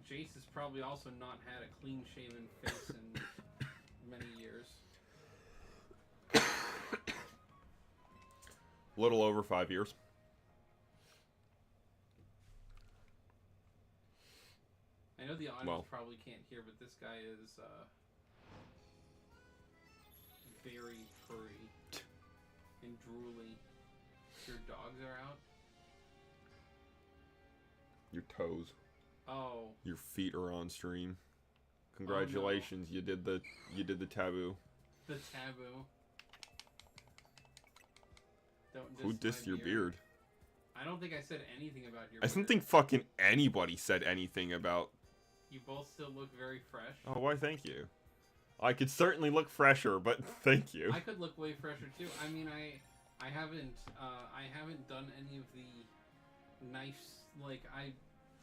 Speaker 2: Jace has probably also not had a clean-shaven face in many years.
Speaker 1: A little over 5 years.
Speaker 2: I know the audience probably can't hear, but this guy is very furry and drooly. Your dogs are out?
Speaker 1: Your toes.
Speaker 2: Oh.
Speaker 1: Your feet are on stream. Congratulations, you did the taboo.
Speaker 2: The taboo. Don't diss
Speaker 1: Who dissed your beard?
Speaker 2: I don't think I said anything about your
Speaker 1: I don't think fucking anybody said anything about...
Speaker 2: You both still look very fresh.
Speaker 1: Oh, why thank you. I could certainly look fresher, but thank you.
Speaker 2: I could look way fresher too. I mean, I haven't done any of the nice, like,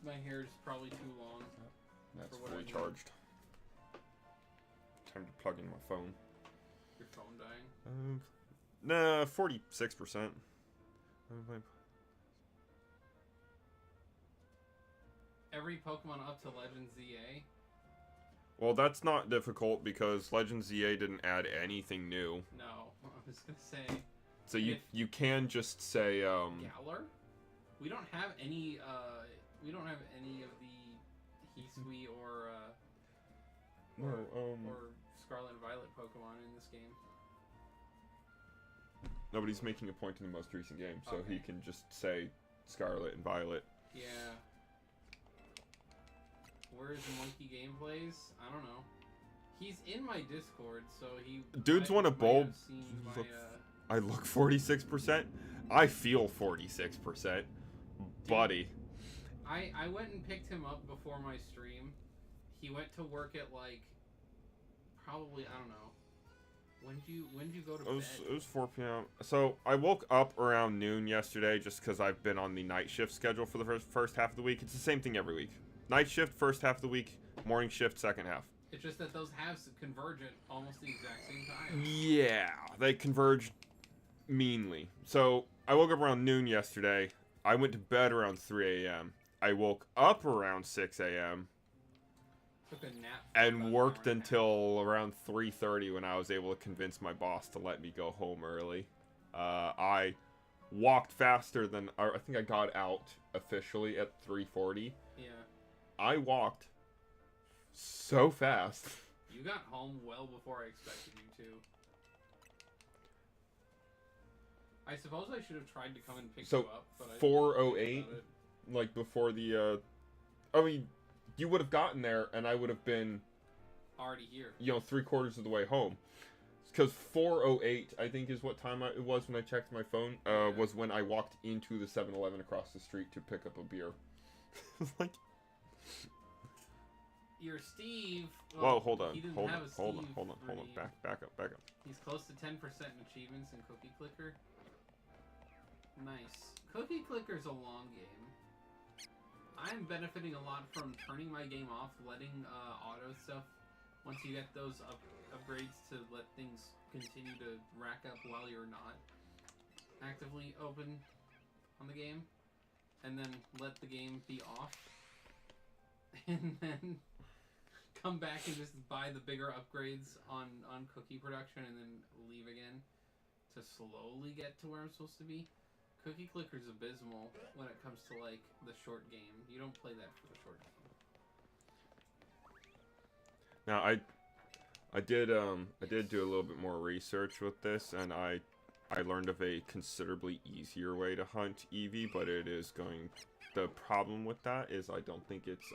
Speaker 2: my hair is probably too long.
Speaker 1: That's fully charged. Time to plug in my phone.
Speaker 2: Your phone dying?
Speaker 1: Nah, 46%.
Speaker 2: Every Pokemon up to Legend ZA?
Speaker 1: Well, that's not difficult because Legend ZA didn't add anything new.
Speaker 2: No, I was gonna say.
Speaker 1: So you can just say
Speaker 2: Galar? We don't have any of the Hisui or Scarlet and Violet Pokemon in this game.
Speaker 1: Nobody's making a point in the most recent game, so
Speaker 2: Okay.
Speaker 1: he can just say Scarlet and Violet.
Speaker 2: Yeah. Where's the Monkey Gameplays? I don't know. He's in my Discord, so he.
Speaker 1: Dude's one of Bulb.
Speaker 2: My,
Speaker 1: I look 46%. I feel 46%, buddy.
Speaker 2: I went and picked him up before my stream. He went to work at like probably I don't know. When did you go to bed?
Speaker 1: It was 4 p.m. So I woke up around noon yesterday just because I've been on the night shift schedule for the first half of the week. It's the same thing every week. Night shift first half of the week, morning shift second half.
Speaker 2: It's just that those halves converge at almost the exact same time.
Speaker 1: Yeah, they converge meanly. So I woke up around noon yesterday. I went to bed around 3 a.m. I woke up around 6 a.m.
Speaker 2: Took a nap
Speaker 1: and worked until around 3:30 when I was able to convince my boss to let me go home early. I walked faster than I think I got out officially at 3:40.
Speaker 2: Yeah.
Speaker 1: I walked so fast.
Speaker 2: You got home well before I expected you to. I suppose I should have tried to come and pick you up, but
Speaker 1: 4:08, like before the I mean you would have gotten there, and I would have been
Speaker 2: already here.
Speaker 1: You know, 3/4 of the way home. Because 4:08, I think, is what time it was when I checked my phone. Was when I walked into the 7-Eleven across the street to pick up a beer. Like,
Speaker 2: your Steve.
Speaker 1: Whoa, hold on,
Speaker 2: hold
Speaker 1: on, back up.
Speaker 2: He's close to 10% in achievements in Cookie Clicker. Nice. Cookie Clicker's a long game. I'm benefiting a lot from turning my game off, letting auto stuff. Once you get those upgrades to let things continue to rack up while you're not actively open on the game, and then let the game be off, and then come back and just buy the bigger upgrades on cookie production, and then leave again to slowly get to where I'm supposed to be. Cookie Clicker's abysmal when it comes to like the short game. You don't play that for the short game.
Speaker 1: Now I did do a little bit more research with this, and I learned of a considerably easier way to hunt Eevee, but it is going. The problem with that is I don't think it's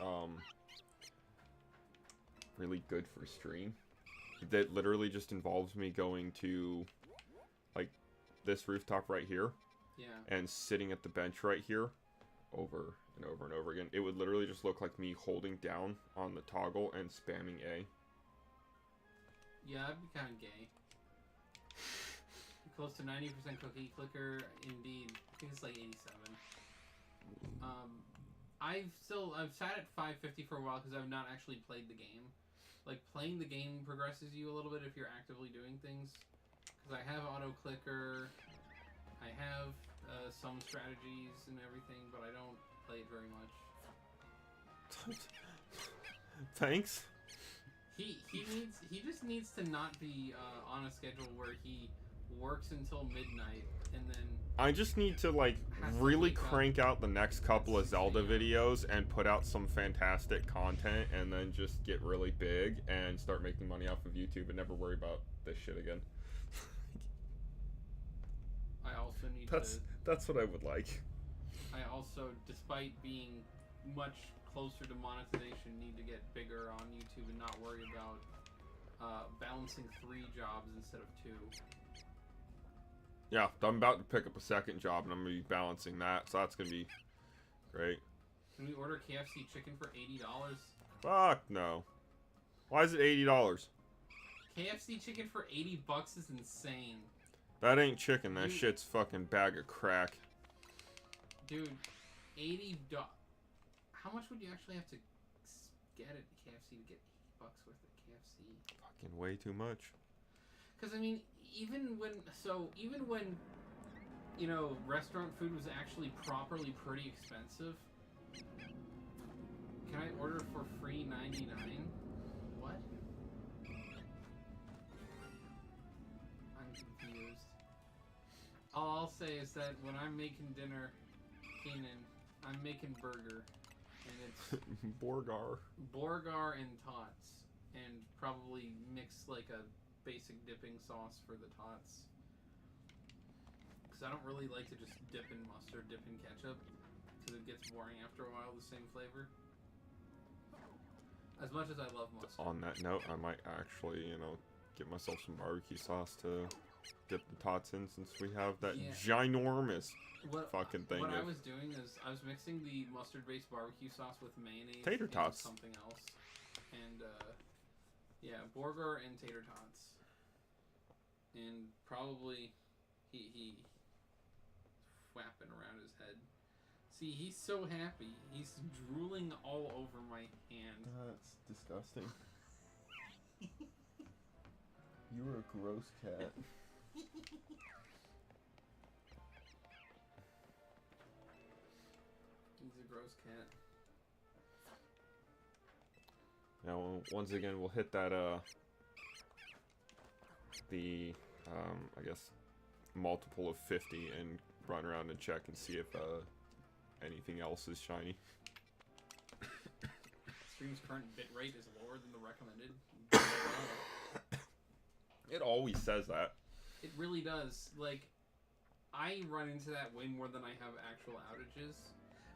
Speaker 1: really good for stream. That literally just involves me going to like this rooftop right here.
Speaker 2: Yeah.
Speaker 1: And sitting at the bench right here over and over and over again. It would literally just look like me holding down on the toggle and spamming A.
Speaker 2: Yeah, that'd be kind of gay. Close to 90% Cookie Clicker, indeed. I think it's like 87. I've sat at 550 for a while because I've not actually played the game. Like, playing the game progresses you a little bit if you're actively doing things. Because I have auto clicker, I have some strategies and everything, but I don't play it very much.
Speaker 1: Thanks.
Speaker 2: He just needs to not be on a schedule where he works until midnight and then
Speaker 1: I just need to like really crank out the next couple of Zelda videos and put out some fantastic content, and then just get really big and start making money off of YouTube and never worry about this shit again.
Speaker 2: I also need
Speaker 1: That's what I would like.
Speaker 2: I also, despite being much closer to monetization, need to get bigger on YouTube and not worry about balancing 3 jobs instead of 2.
Speaker 1: Yeah, I'm about to pick up a second job, and I'm going to be balancing that, so that's going to be great.
Speaker 2: Can we order KFC chicken for $80?
Speaker 1: Fuck no. Why is it $80?
Speaker 2: KFC chicken for $80 is insane.
Speaker 1: That ain't chicken, that shit's fucking bag of crack.
Speaker 2: Dude, $80. How much would you actually have to get at KFC to get $80 worth of KFC?
Speaker 1: Fucking way too much.
Speaker 2: Because, I mean, even when, you know, restaurant food was actually properly pretty expensive, can I order for free $99? What? I'm confused. All I'll say is that when I'm making dinner, Keenan, I'm making burger, and it's Borgar and tots, and probably mix like a basic dipping sauce for the tots. Because I don't really like to just dip in mustard, dip in ketchup, because it gets boring after a while, the same flavor. As much as I love mustard.
Speaker 1: On that note, I might actually, you know, get myself some barbecue sauce to dip the tots in, since we have that ginormous fucking thing.
Speaker 2: What I was doing is I was mixing the mustard-based barbecue sauce with mayonnaise,
Speaker 1: tater tots,
Speaker 2: and something else, and yeah, Borgar and tater tots, and probably he flapping around his head. See, he's so happy. He's drooling all over my hand.
Speaker 1: That's disgusting. You're a gross cat.
Speaker 2: He's a gross cat.
Speaker 1: Now, once again, we'll hit that, I guess, multiple of 50 and run around and check and see if, anything else is shiny.
Speaker 2: Stream's current bitrate is lower than the recommended.
Speaker 1: It always says that.
Speaker 2: It really does. Like, I run into that way more than I have actual outages.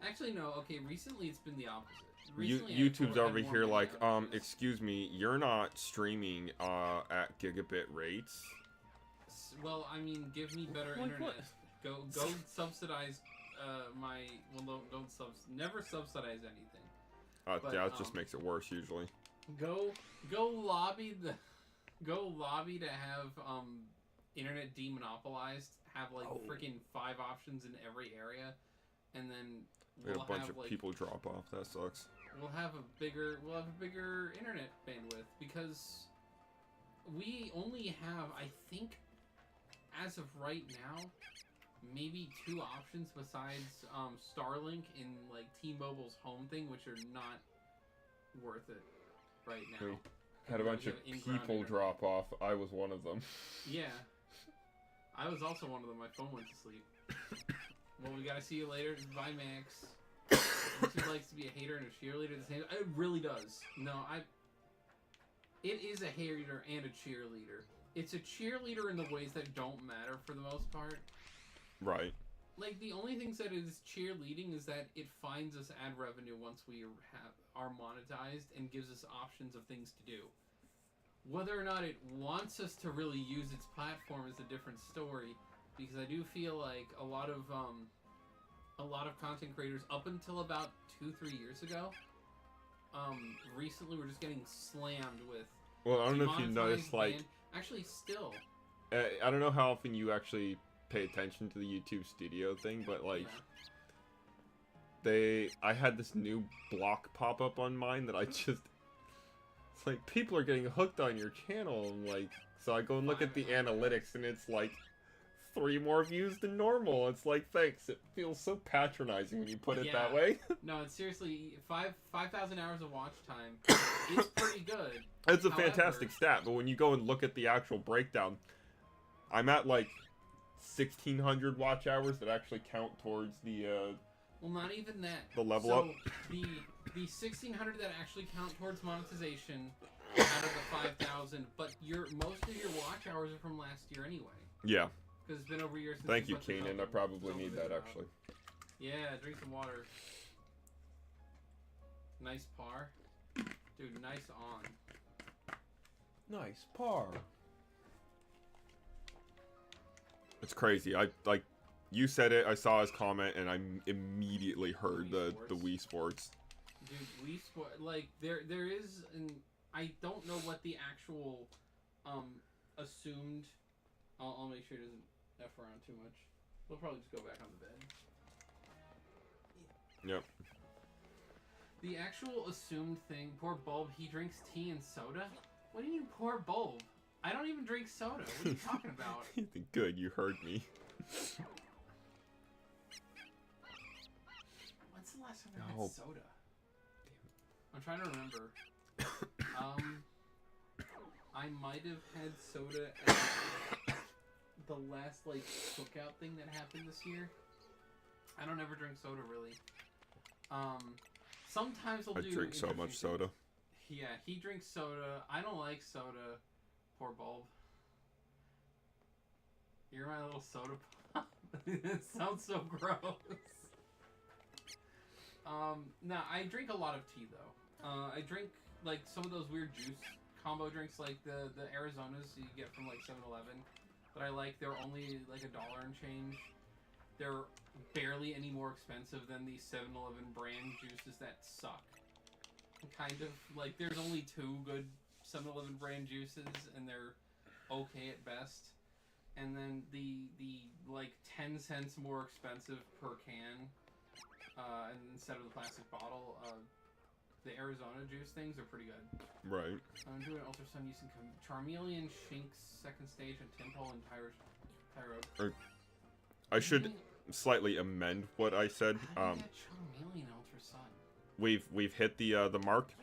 Speaker 2: Actually, no. Okay, recently it's been the opposite.
Speaker 1: YouTube's over here like,
Speaker 2: messages.
Speaker 1: excuse me, you're not streaming at gigabit rates.
Speaker 2: Well, I mean, give me better
Speaker 1: Like
Speaker 2: internet.
Speaker 1: what?
Speaker 2: Go subsidize my. Well, don't never subsidize anything.
Speaker 1: Yeah, that just makes it worse usually.
Speaker 2: Go lobby to have internet demonopolized. Have like freaking 5 options in every area, and then
Speaker 1: We have a bunch
Speaker 2: have,
Speaker 1: of
Speaker 2: like,
Speaker 1: people drop off. That sucks.
Speaker 2: We'll have a bigger internet bandwidth because we only have, I think, as of right now, maybe 2 options besides Starlink in like T-Mobile's home thing, which are not worth it right now.
Speaker 1: We had a bunch of people drop off. I was one of them.
Speaker 2: Yeah. I was also one of them. My phone went to sleep. Well, we gotta see you later. Bye, Max. YouTube likes to be a hater and a cheerleader at the same time. It really does. No, it is a hater and a cheerleader. It's a cheerleader in the ways that don't matter for the most part.
Speaker 1: Right.
Speaker 2: Like, the only things that is cheerleading is that it finds us ad revenue once we are monetized and gives us options of things to do. Whether or not it wants us to really use its platform is a different story, because I do feel like a lot of content creators up until about 2-3 years ago, recently were just getting slammed with.
Speaker 1: Well, I don't know if you noticed, like,
Speaker 2: actually, still,
Speaker 1: I don't know how often you actually pay attention to the YouTube Studio thing, but like, I had this new block pop up on mine that I just. It's like, people are getting hooked on your channel, and like, so I go and look at the analytics, and it's like 3 more views than normal. It's like, thanks. It feels so patronizing when you put it that way.
Speaker 2: No, it's seriously 5,000 hours of watch time. It's pretty good.
Speaker 1: It's a fantastic stat, but when you go and look at the actual breakdown, I'm at like 1,600 watch hours that actually count towards the.
Speaker 2: Well, not even that.
Speaker 1: The level up.
Speaker 2: The 1,600 that actually count towards monetization out of the 5,000, but most of your watch hours are from last year anyway.
Speaker 1: Yeah.
Speaker 2: Because it's been over a year since.
Speaker 1: Thank you, Keenan. I probably need that actually.
Speaker 2: Yeah, drink some water. Nice par, dude. Nice on.
Speaker 1: Nice par. It's crazy. You said it. I saw his comment, and I immediately heard the Wii Sports.
Speaker 2: Dude, Wii Sports, like there is I don't know what the actual assumed. I'll make sure it doesn't F around too much. We'll probably just go back on the bed.
Speaker 1: Yep.
Speaker 2: The actual assumed thing, poor Bulb, he drinks tea and soda? What do you mean, poor Bulb? I don't even drink soda. What are you talking about?
Speaker 1: Good, you heard me.
Speaker 2: When's the last time I had soda? I'm trying to remember. I might have had soda at the last, like, cookout thing that happened this year. I don't ever drink soda, really. Sometimes I'll do...
Speaker 1: I drink so much soda.
Speaker 2: Yeah, he drinks soda. I don't like soda. Poor Bulb. You're my little soda pop. It sounds so gross. No, I drink a lot of tea, though. I drink, like, some of those weird juice combo drinks, like the Arizonas you get from, like, 7-Eleven. That I like. They're only, like, $1 and change. They're barely any more expensive than the 7-Eleven brand juices that suck. Kind of. Like, there's only 2 good 7-Eleven brand juices, and they're okay at best. And then the like 10 cents more expensive per can, and instead of the plastic bottle, the Arizona juice things are pretty good.
Speaker 1: Right.
Speaker 2: I'm doing ultrasound using Charmeleon, Shinx, Second Stage, and Tempo and Tyro.
Speaker 1: I should slightly amend what I said.
Speaker 2: How did you get Charmeleon ultrasound?
Speaker 1: We've hit the mark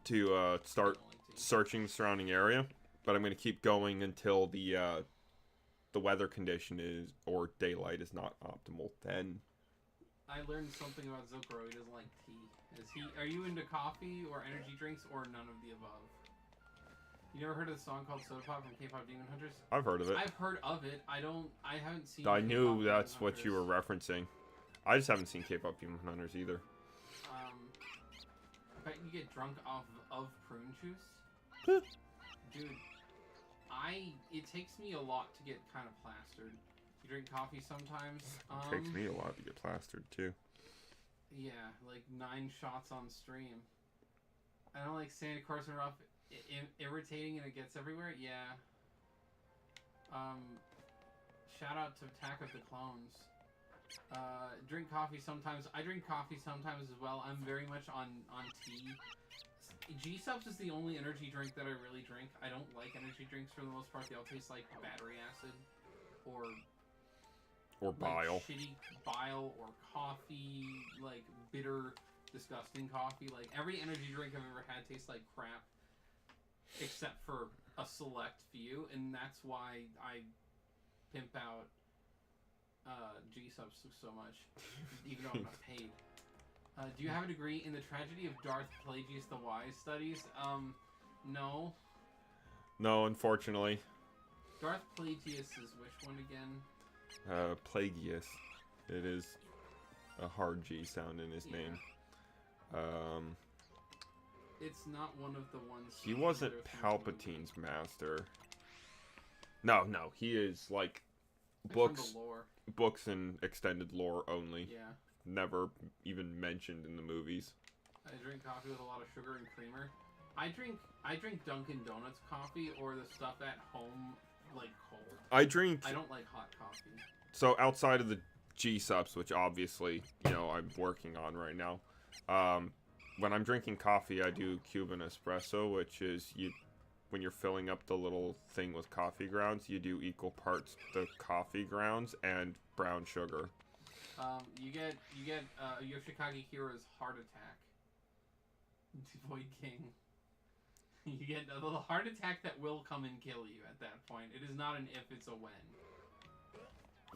Speaker 1: to start searching the surrounding area, but I'm going to keep going until the weather condition is, or daylight is not optimal. Then
Speaker 2: I learned something about Zokro. He doesn't like tea. Are you into coffee or energy drinks or none of the above? You never heard of the song called Soda Pop from K-Pop Demon Hunters?
Speaker 1: I've heard of it.
Speaker 2: I've heard of it. I haven't seen.
Speaker 1: I knew that's what you were referencing. I just haven't seen K-pop Demon Hunters either.
Speaker 2: I bet you get drunk off of prune juice. Dude, it takes me a lot to get kind of plastered. You drink coffee sometimes.
Speaker 1: It takes me a lot to get plastered too.
Speaker 2: Yeah, like 9 shots on stream. I don't like Santa Carson Rough irritating and it gets everywhere. Yeah. Shout out to Attack of the Clones. Drink coffee sometimes. I drink coffee sometimes as well. I'm very much on tea. G-Subs is the only energy drink that I really drink. I don't like energy drinks for the most part. They all taste like battery acid or
Speaker 1: bile.
Speaker 2: Like shitty bile or coffee, like bitter, disgusting coffee. Like every energy drink I've ever had tastes like crap, except for a select few, and that's why I pimp out G-Subs so much, even though I'm not paid. Do you have a degree in the tragedy of Darth Plagueis the Wise studies? No.
Speaker 1: No, unfortunately.
Speaker 2: Darth Plagueis is which one again?
Speaker 1: Plagueis. It is a hard G sound in his name.
Speaker 2: It's not one of the ones...
Speaker 1: He wasn't Palpatine's master. No, he is, like, books and extended lore only.
Speaker 2: Yeah.
Speaker 1: Never even mentioned in the movies.
Speaker 2: I drink coffee with a lot of sugar and creamer. I drink Dunkin' Donuts coffee or the stuff at home, like, cold. I don't like hot coffee.
Speaker 1: So outside of the G-Subs, which obviously, I'm working on right now, when I'm drinking coffee, I do Cuban espresso, which is when you're filling up the little thing with coffee grounds, you do equal parts the coffee grounds and brown sugar.
Speaker 2: You get Yoshikage Hira's heart attack. Void King. You get a little heart attack that will come and kill you at that point. It is not an if, it's a when.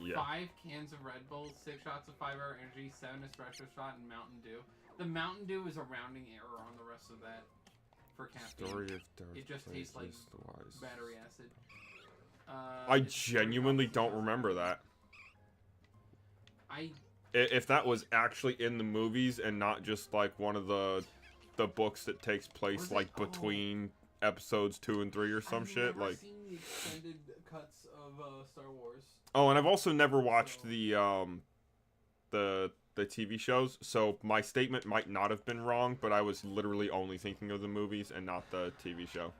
Speaker 1: Yeah.
Speaker 2: 5 cans of Red Bull, 6 shots of 5-hour energy, 7 espresso shot, and Mountain Dew. The Mountain Dew is a rounding error on the rest of that for caffeine.
Speaker 1: Story of Darth
Speaker 2: it just tastes like
Speaker 1: Plagueis
Speaker 2: battery acid.
Speaker 1: I genuinely don't remember that. If that was actually in the movies and not just like one of the books that takes place like between episodes 2 and 3 or some shit, like.
Speaker 2: I've seen the extended cuts of Star Wars.
Speaker 1: Oh, and I've also never watched the TV shows, so my statement might not have been wrong, but I was literally only thinking of the movies and not the TV show.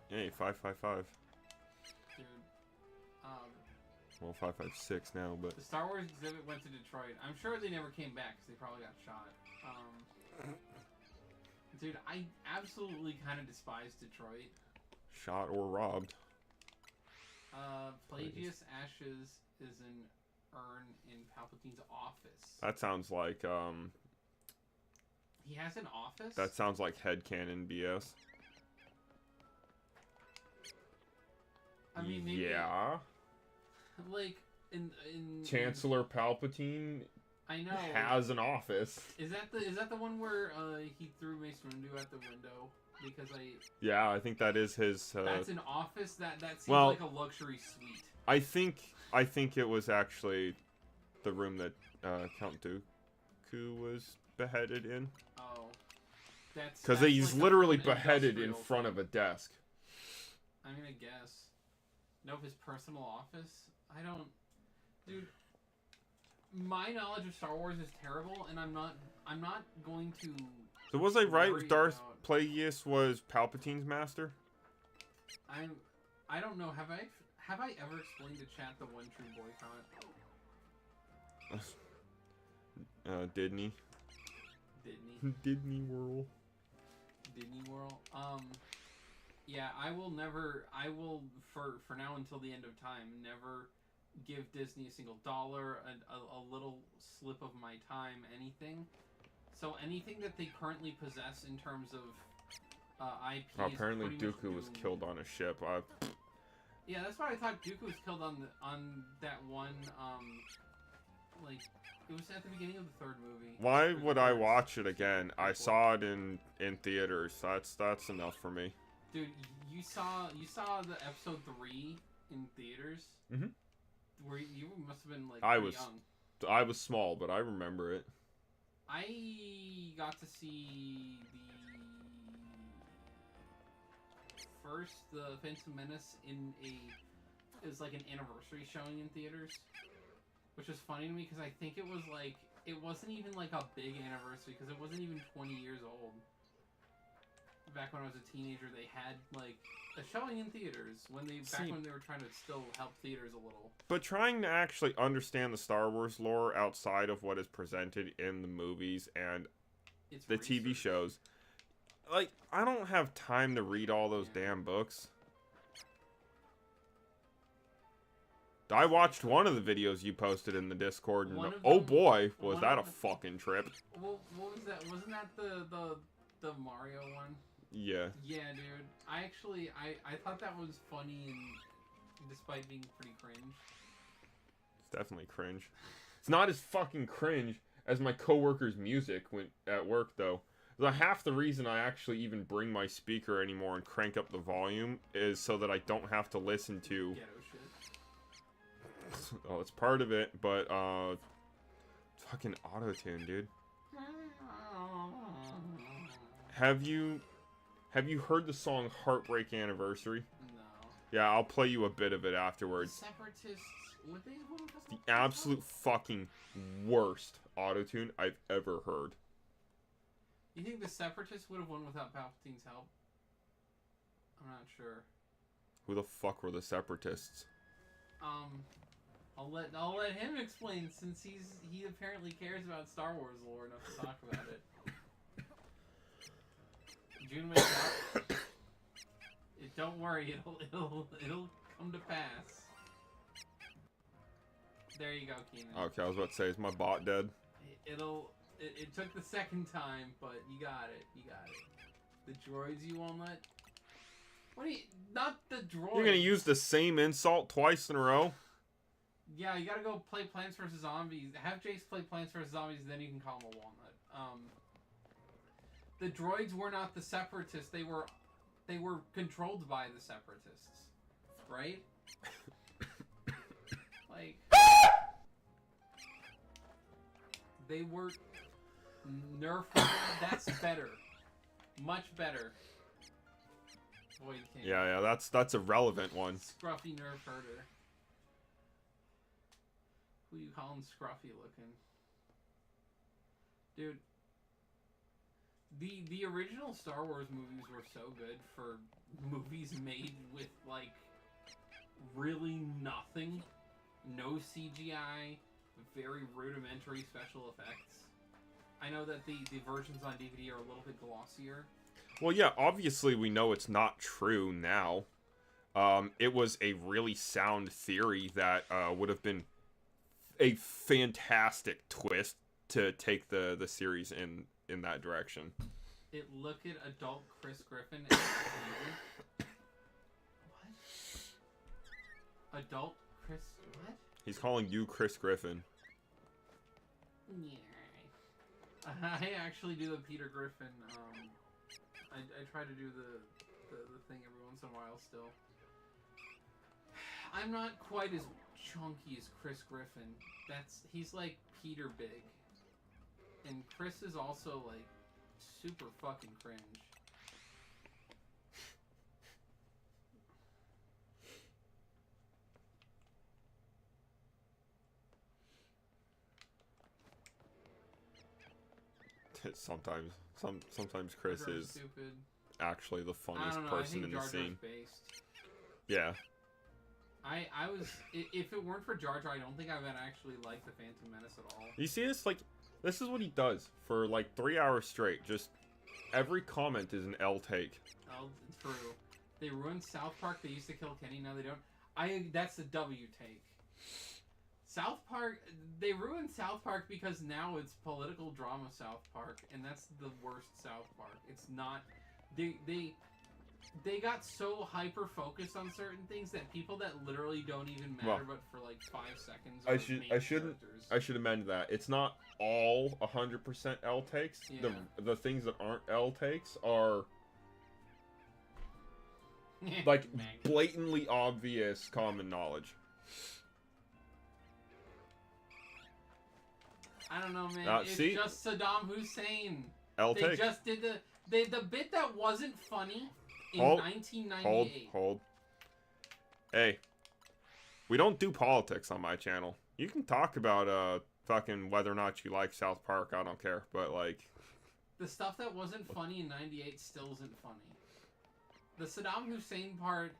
Speaker 1: Hey, 555.
Speaker 2: Dude,
Speaker 1: well, 556 now, but...
Speaker 2: The Star Wars exhibit went to Detroit. I'm sure they never came back, because they probably got shot. Dude, I absolutely kind of despise Detroit.
Speaker 1: Shot or robbed.
Speaker 2: Plagueis Ashes is an urn in Palpatine's office.
Speaker 1: That sounds like,
Speaker 2: He has an office?
Speaker 1: That sounds like headcanon BS.
Speaker 2: I mean, maybe...
Speaker 1: Yeah.
Speaker 2: Like, in
Speaker 1: Chancellor Palpatine...
Speaker 2: I know.
Speaker 1: Has an office.
Speaker 2: Is that the one where he threw Mace Windu out the window? Because
Speaker 1: Yeah, I think that is his.
Speaker 2: That's an office. That seems like a luxury suite.
Speaker 1: I think it was actually the room that Count Dooku was beheaded in.
Speaker 2: Oh, that's
Speaker 1: because he's like literally beheaded in front of a desk.
Speaker 2: I mean, I guess. No, his personal office. I don't, dude. My knowledge of Star Wars is terrible, and I'm not going to...
Speaker 1: So was I right? Darth Plagueis was Palpatine's master?
Speaker 2: I don't know. Have I ever explained to chat the one true boycott?
Speaker 1: Disney. Disney World.
Speaker 2: Disney World. Yeah, I will, for now until the end of time, never give Disney a single dollar, a little slip of my time, anything. So anything that they currently possess in terms of IP.
Speaker 1: Apparently, Dooku was killed on a ship.
Speaker 2: Yeah, that's why I thought Dooku was killed on that one. Like it was at the beginning of the 3rd movie.
Speaker 1: Why would I watch it again? I saw it in theaters. That's enough for me.
Speaker 2: Dude, you saw the episode 3 in theaters.
Speaker 1: Mm-hmm.
Speaker 2: You must have been like
Speaker 1: I
Speaker 2: pretty
Speaker 1: was
Speaker 2: young.
Speaker 1: I was small, but I remember it.
Speaker 2: I got to see the Phantom Menace it was like an anniversary showing in theaters, which was funny to me because I think it wasn't even like a big anniversary because it wasn't even 20 years old. Back when I was a teenager, they had like a showing in theaters when they were trying to still help theaters a little.
Speaker 1: But trying to actually understand the Star Wars lore outside of what is presented in the movies and the TV shows, like, I don't have time to read all those damn books. I watched one of the videos you posted in the Discord, and oh boy, was that a fucking trip.
Speaker 2: Well, what was that? Wasn't that the Mario one?
Speaker 1: Yeah.
Speaker 2: Yeah, dude. I thought that was funny, and despite being pretty cringe.
Speaker 1: It's definitely cringe. It's not as fucking cringe as my coworker's music at work, though. Half the reason I actually even bring my speaker anymore and crank up the volume is so that I don't have to listen to...
Speaker 2: Ghetto shit.
Speaker 1: Oh, it's part of it, but, fucking auto-tune, dude. Have you heard the song Heartbreak Anniversary?
Speaker 2: No.
Speaker 1: Yeah, I'll play you a bit of it afterwards.
Speaker 2: The Separatists, what they
Speaker 1: It's the absolute fucking worst auto-tune I've ever heard.
Speaker 2: You think the Separatists would have won without Palpatine's help? I'm not sure.
Speaker 1: Who the fuck were the Separatists?
Speaker 2: I'll let him explain since he apparently cares about Star Wars lore enough to talk about it. June makes out. Don't worry, it'll come to pass. There you go, Keenan.
Speaker 1: Okay, I was about to say, is my bot dead?
Speaker 2: It took the second time, but you got it. You got it. The droids you won't let? What do you... Not the droids.
Speaker 1: You're gonna use the same insult twice in a row?
Speaker 2: Yeah, you gotta go play Plants vs. Zombies. Have Jace play Plants vs. Zombies, then you can call him a walnut. The droids were not the Separatists. They were controlled by the Separatists. Right? Like... They were... Nerf... That's better. Much better. Void King.
Speaker 1: Yeah, that's a relevant one.
Speaker 2: Scruffy Nerf herder. Who you calling scruffy looking? Dude. The original Star Wars movies were so good for movies made with, like, really nothing. No CGI. Very rudimentary special effects. I know that the versions on DVD are a little bit glossier.
Speaker 1: Well, yeah, obviously we know it's not true now. It was a really sound theory that would have been a fantastic twist to take the series in that direction.
Speaker 2: Look at adult Chris Griffin. What? Adult Chris... What?
Speaker 1: He's calling you Chris Griffin.
Speaker 2: Yeah. I actually do the Peter Griffin. I try to do the thing every once in a while still. I'm not quite as chunky as Chris Griffin. He's like Peter Big. And Chris is also like super fucking cringe.
Speaker 1: Sometimes Chris is
Speaker 2: stupid.
Speaker 1: Actually the funniest person in the scene.
Speaker 2: Based.
Speaker 1: Yeah.
Speaker 2: I was... If it weren't for Jar Jar, I don't think I would actually like the Phantom Menace at all.
Speaker 1: You see this? Like, this is what he does for, like, 3 hours straight. Just, every comment is an L take.
Speaker 2: Oh, true. They ruined South Park. They used to kill Kenny, now they don't. That's the W take. South Park... They ruined South Park because now it's political drama South Park, and that's the worst South Park. It's not... They got so hyper-focused on certain things that people that literally don't even matter, but for like 5 seconds
Speaker 1: I should amend that. It's not all 100% L takes.
Speaker 2: Yeah.
Speaker 1: The things that aren't L takes are like blatantly obvious common knowledge.
Speaker 2: I don't know, man. It's
Speaker 1: see?
Speaker 2: just Saddam Hussein.
Speaker 1: L
Speaker 2: They
Speaker 1: take.
Speaker 2: just did the bit that wasn't funny in
Speaker 1: Hold,
Speaker 2: 1998.
Speaker 1: Hold. Hey, we don't do politics on my channel. You can talk about fucking whether or not you like South Park. I don't care, but like
Speaker 2: the stuff that wasn't funny in '98 still isn't funny. The Saddam Hussein part,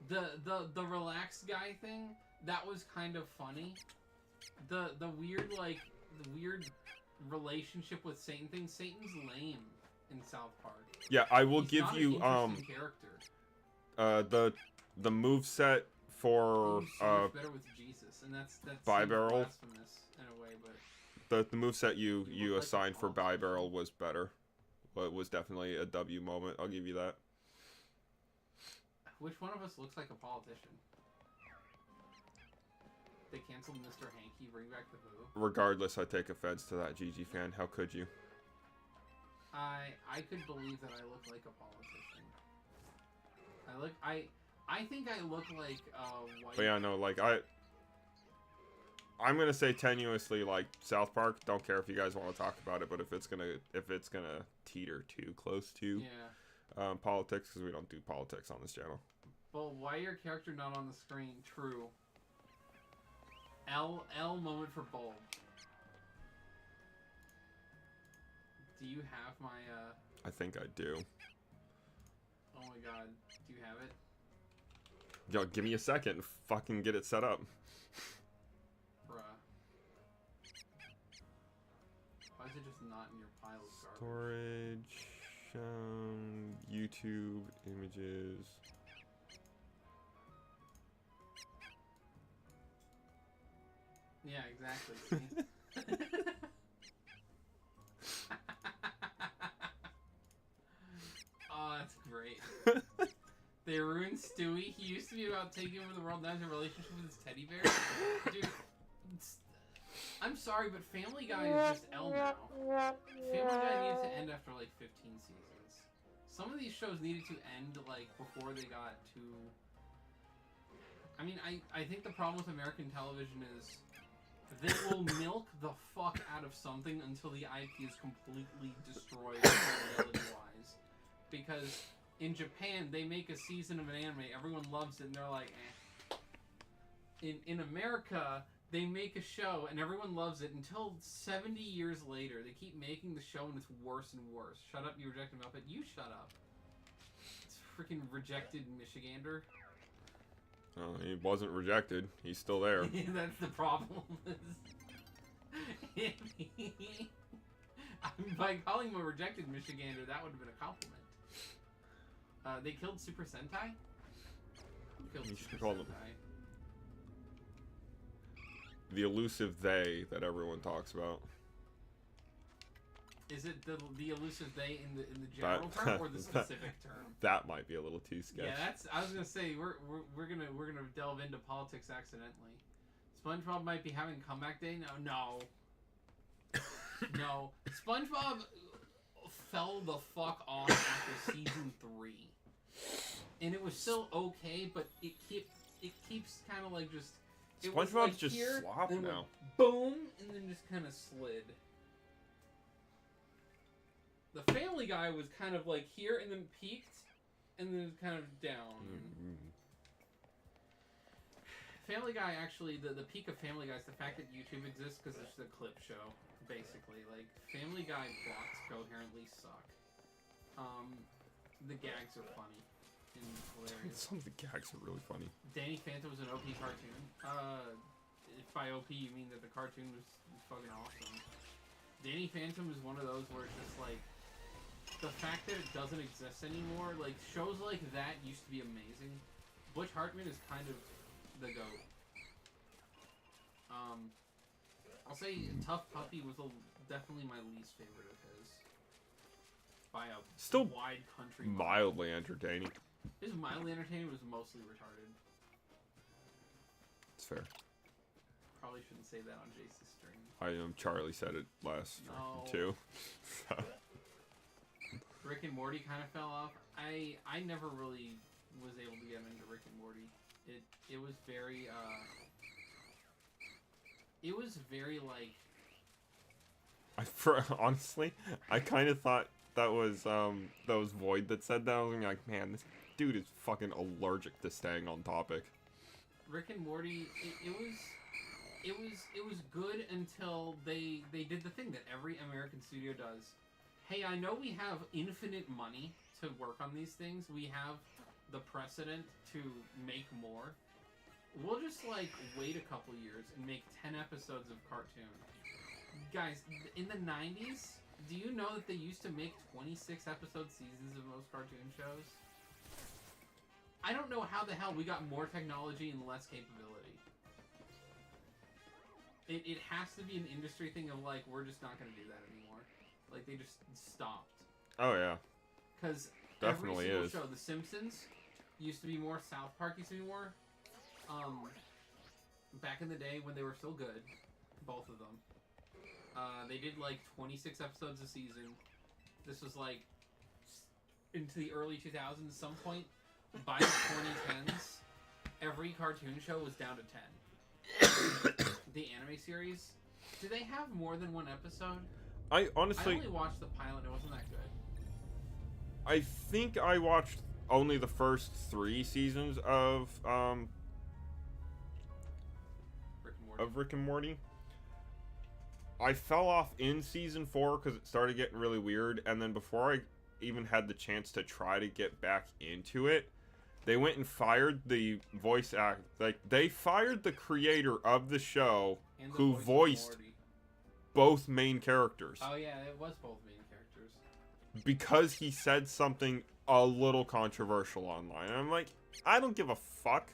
Speaker 2: the relaxed guy thing, that was kind of funny. The weird relationship with Satan thing. Satan's lame in South Park.
Speaker 1: yeah, I will
Speaker 2: He's
Speaker 1: give
Speaker 2: not
Speaker 1: you
Speaker 2: an interesting character.
Speaker 1: the move set for
Speaker 2: He's so much better with Jesus, and that's
Speaker 1: Bi-barrel.
Speaker 2: blasphemous in a way, but
Speaker 1: the move set you
Speaker 2: like
Speaker 1: assigned
Speaker 2: a
Speaker 1: for
Speaker 2: politician.
Speaker 1: Bi-barrel was better. But it was definitely a W moment. I'll give you that.
Speaker 2: which one of us looks like a politician? They canceled Mr. Hanky, bring back the Who.
Speaker 1: Regardless, I take offense to that, GG fan. How could you?
Speaker 2: I could believe that I look like a politician. I think I look like white.
Speaker 1: But yeah, no, like I'm gonna say tenuously like South Park. Don't care if you guys want to talk about it, but if it's gonna teeter too close to politics, because we don't do politics on this channel.
Speaker 2: Well, why your character not on the screen? True. L moment for Bulb. Do you have my
Speaker 1: I think I do.
Speaker 2: Oh my god, do you have it?
Speaker 1: Yo, give me a second. And fucking get it set up.
Speaker 2: Bruh. Why is it just not in your pile of garbage?
Speaker 1: Storage, YouTube images.
Speaker 2: Yeah, exactly. See? Oh, that's great. They ruined Stewie. He used to be about taking over the world. Now he's in a relationship with his teddy bear. Dude, I'm sorry, but Family Guy is just L now. Family Guy needed to end after like 15 seasons. Some of these shows needed to end like before they got too. I mean, I think the problem with American television is they will milk the fuck out of something until the IP is completely destroyed credibility-wise. Because in Japan, they make a season of an anime, everyone loves it, and they're like, eh. In America, they make a show, and everyone loves it until 70 years later. They keep making the show, and it's worse and worse. Shut up, you rejected Muppet. You shut up. It's freaking rejected Michigander.
Speaker 1: Oh, he wasn't rejected. He's still there.
Speaker 2: That's the problem. By calling him a rejected Michigander, that would have been a compliment. They killed Super Sentai?
Speaker 1: You should call them the elusive they that everyone talks about.
Speaker 2: Is it the elusive they in the general term or the specific term?
Speaker 1: That might be a little too sketchy.
Speaker 2: Yeah, that's. I was gonna say we're gonna delve into politics accidentally. SpongeBob might be having comeback day. No. No. SpongeBob fell the fuck off after season 3, and it was still okay, but it keeps kind of like just. It was
Speaker 1: SpongeBob's
Speaker 2: like
Speaker 1: just
Speaker 2: here,
Speaker 1: slop
Speaker 2: then
Speaker 1: now.
Speaker 2: Boom, and then just kind of slid. The Family Guy was kind of like here and then peaked, and then kind of down. Family Guy actually, the peak of Family Guy is the fact that YouTube exists because it's a clip show, basically. Like, Family Guy plots coherently suck. The gags are funny and hilarious.
Speaker 1: Some of the gags are really funny.
Speaker 2: Danny Phantom was an OP cartoon. If by OP you mean that the cartoon was fucking awesome. Danny Phantom is one of those where it's just like, the fact that it doesn't exist anymore, like, shows like that used to be amazing. Butch Hartman is kind of the GOAT. I'll say Tough Puppy was definitely my least favorite of his. By a
Speaker 1: Still
Speaker 2: wide country
Speaker 1: mildly entertaining.
Speaker 2: His mildly entertaining was mostly retarded.
Speaker 1: It's fair.
Speaker 2: Probably shouldn't say that on Jace's stream.
Speaker 1: Charlie said it last
Speaker 2: No.
Speaker 1: too.
Speaker 2: Rick and Morty kind of fell off. I never really was able to get into Rick and Morty. It was very like
Speaker 1: Honestly, I kind of thought that was Void that said that. I was like, man, this dude is fucking allergic to staying on topic.
Speaker 2: Rick and Morty, it was good until they did the thing that every American studio does. Hey, I know we have infinite money to work on these things. We have the precedent to make more. We'll just like wait a couple years and make 10 episodes of cartoon. Guys, in the 90s, do you know that they used to make 26 episode seasons of most cartoon shows? I don't know how the hell we got more technology and less capability. It has to be an industry thing of like, we're just not going to do that anymore. Like, they just stopped.
Speaker 1: Oh, yeah.
Speaker 2: Because
Speaker 1: Definitely
Speaker 2: every single
Speaker 1: is.
Speaker 2: show, The Simpsons used to be more, South Park used to be more. Back in the day when they were still good, both of them, they did like 26 episodes a season. This was like into the early 2000s at some point. By the 2010s, every cartoon show was down to 10. The anime series, do they have more than one episode?
Speaker 1: I honestly...
Speaker 2: I only watched the pilot, it wasn't that good.
Speaker 1: I think I watched only the first 3 seasons of Rick and Morty. I fell off in season 4 because it started getting really weird, and then before I even had the chance to try to get back into it, they went and fired the voice act. Like, they fired the creator of the show who voiced both main characters.
Speaker 2: Oh yeah, it was both main characters.
Speaker 1: Because he said something a little controversial online. And I'm like, I don't give a fuck.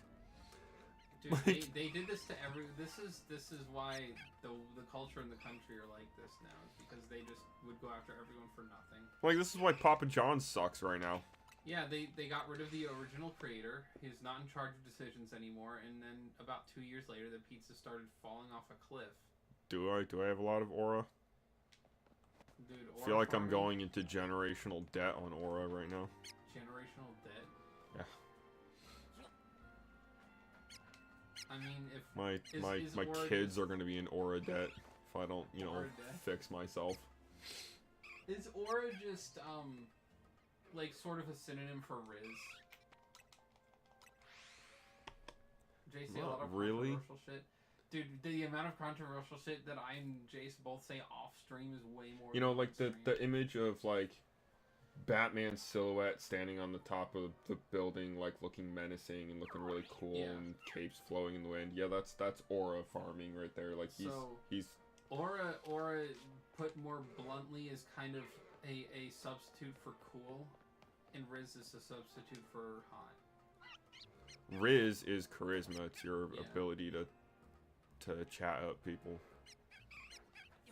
Speaker 2: Dude, like, they did this to every. This is why the culture in the country are like this now. It's because they just would go after everyone for nothing.
Speaker 1: Like, this is why Papa John's sucks right now.
Speaker 2: Yeah, they got rid of the original creator. He's not in charge of decisions anymore. And then about 2 years later, the pizza started falling off a cliff.
Speaker 1: Do I have a lot of aura?
Speaker 2: Dude,
Speaker 1: I feel like I'm going into generational debt on aura right now.
Speaker 2: Generational debt?
Speaker 1: Yeah.
Speaker 2: I mean, if
Speaker 1: my kids are gonna be in aura debt if I don't, you know, fix myself.
Speaker 2: Is aura just like sort of a synonym for Riz? JC, a lot of
Speaker 1: really
Speaker 2: controversial shit. Dude, the amount of controversial shit that I and Jace both say off stream is way more.
Speaker 1: You know, like the image of like Batman's silhouette standing on the top of the building, like looking menacing and looking really cool, and capes flowing in the wind. Yeah, that's aura farming right there. Like he's
Speaker 2: aura put more bluntly is kind of a substitute for cool, and Riz is a substitute for hot.
Speaker 1: Riz is charisma. It's your ability to chat up people.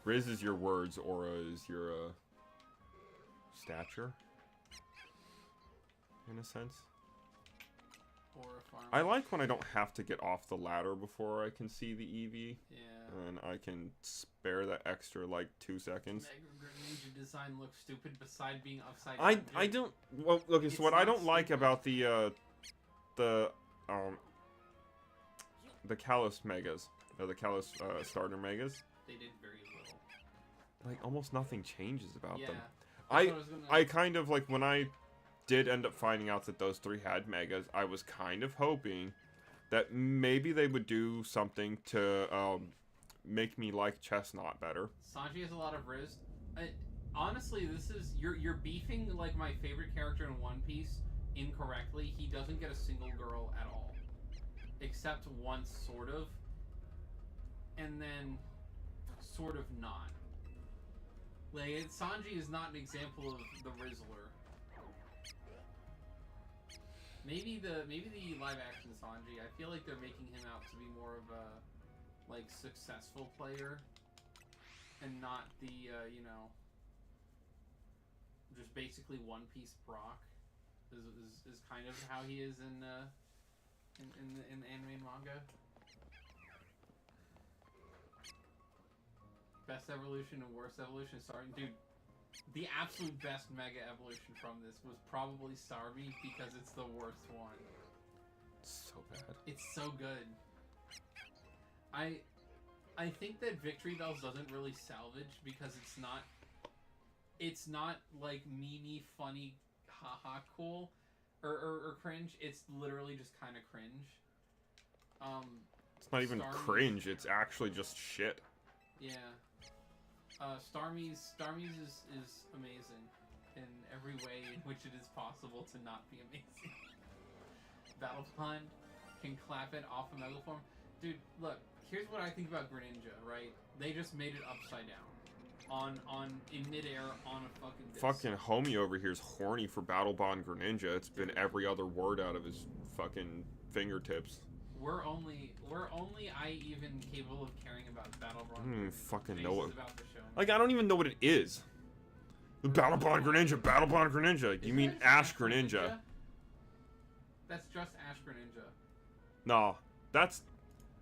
Speaker 1: Riz is your words. Aura is your stature, in a sense.
Speaker 2: Aura farming.
Speaker 1: I like when I don't have to get off the ladder before I can see the Eevee.
Speaker 2: Yeah.
Speaker 1: And I can spare that extra like 2 seconds.
Speaker 2: Mega Ninja design looks stupid beside being upside down.
Speaker 1: I don't. Well, okay. So what I don't like about the Kalos Megas, the Kalos starter Megas.
Speaker 2: They did very little.
Speaker 1: Like almost nothing changes about them.
Speaker 2: I
Speaker 1: I kind of like when I did end up finding out that those 3 had Megas, I was kind of hoping that maybe they would do something to make me like Chestnut better.
Speaker 2: Sanji has a lot of Riz. Honestly, this is you're beefing like my favorite character in One Piece incorrectly. He doesn't get a single girl at all, except once, sort of, and then sort of not. Like, Sanji is not an example of the Rizzler. Maybe the live action Sanji, I feel like they're making him out to be more of a like successful player and not the you know, just basically One Piece Brock is kind of how he is in the anime and manga. Best evolution and worst evolution. Sorry, dude. The absolute best mega evolution from this was probably Starmie because it's the worst one.
Speaker 1: It's so bad.
Speaker 2: It's so good. I think that Victory Bells doesn't really salvage because it's not like meme funny, haha, cool, or cringe. It's literally just kind of cringe.
Speaker 1: It's not even cringe. It's actually just shit.
Speaker 2: Yeah. Starmie's is amazing in every way in which it is possible to not be amazing. Battle Pond can clap it off a megaform. Dude, look, here's what I think about Greninja, right? They just made it upside down. In midair on a fucking disc.
Speaker 1: Fucking homie over here is horny for Battle Bond Greninja. It's been every other word out of his fucking fingertips.
Speaker 2: We're only I even capable of caring about Battle Bond.
Speaker 1: I don't even fucking know what.
Speaker 2: About the show,
Speaker 1: like, I don't even know what it is. The Battle Bond Greninja, Battle Bond Greninja. You mean Ash Greninja?
Speaker 2: That's just Ash Greninja.
Speaker 1: No, that's.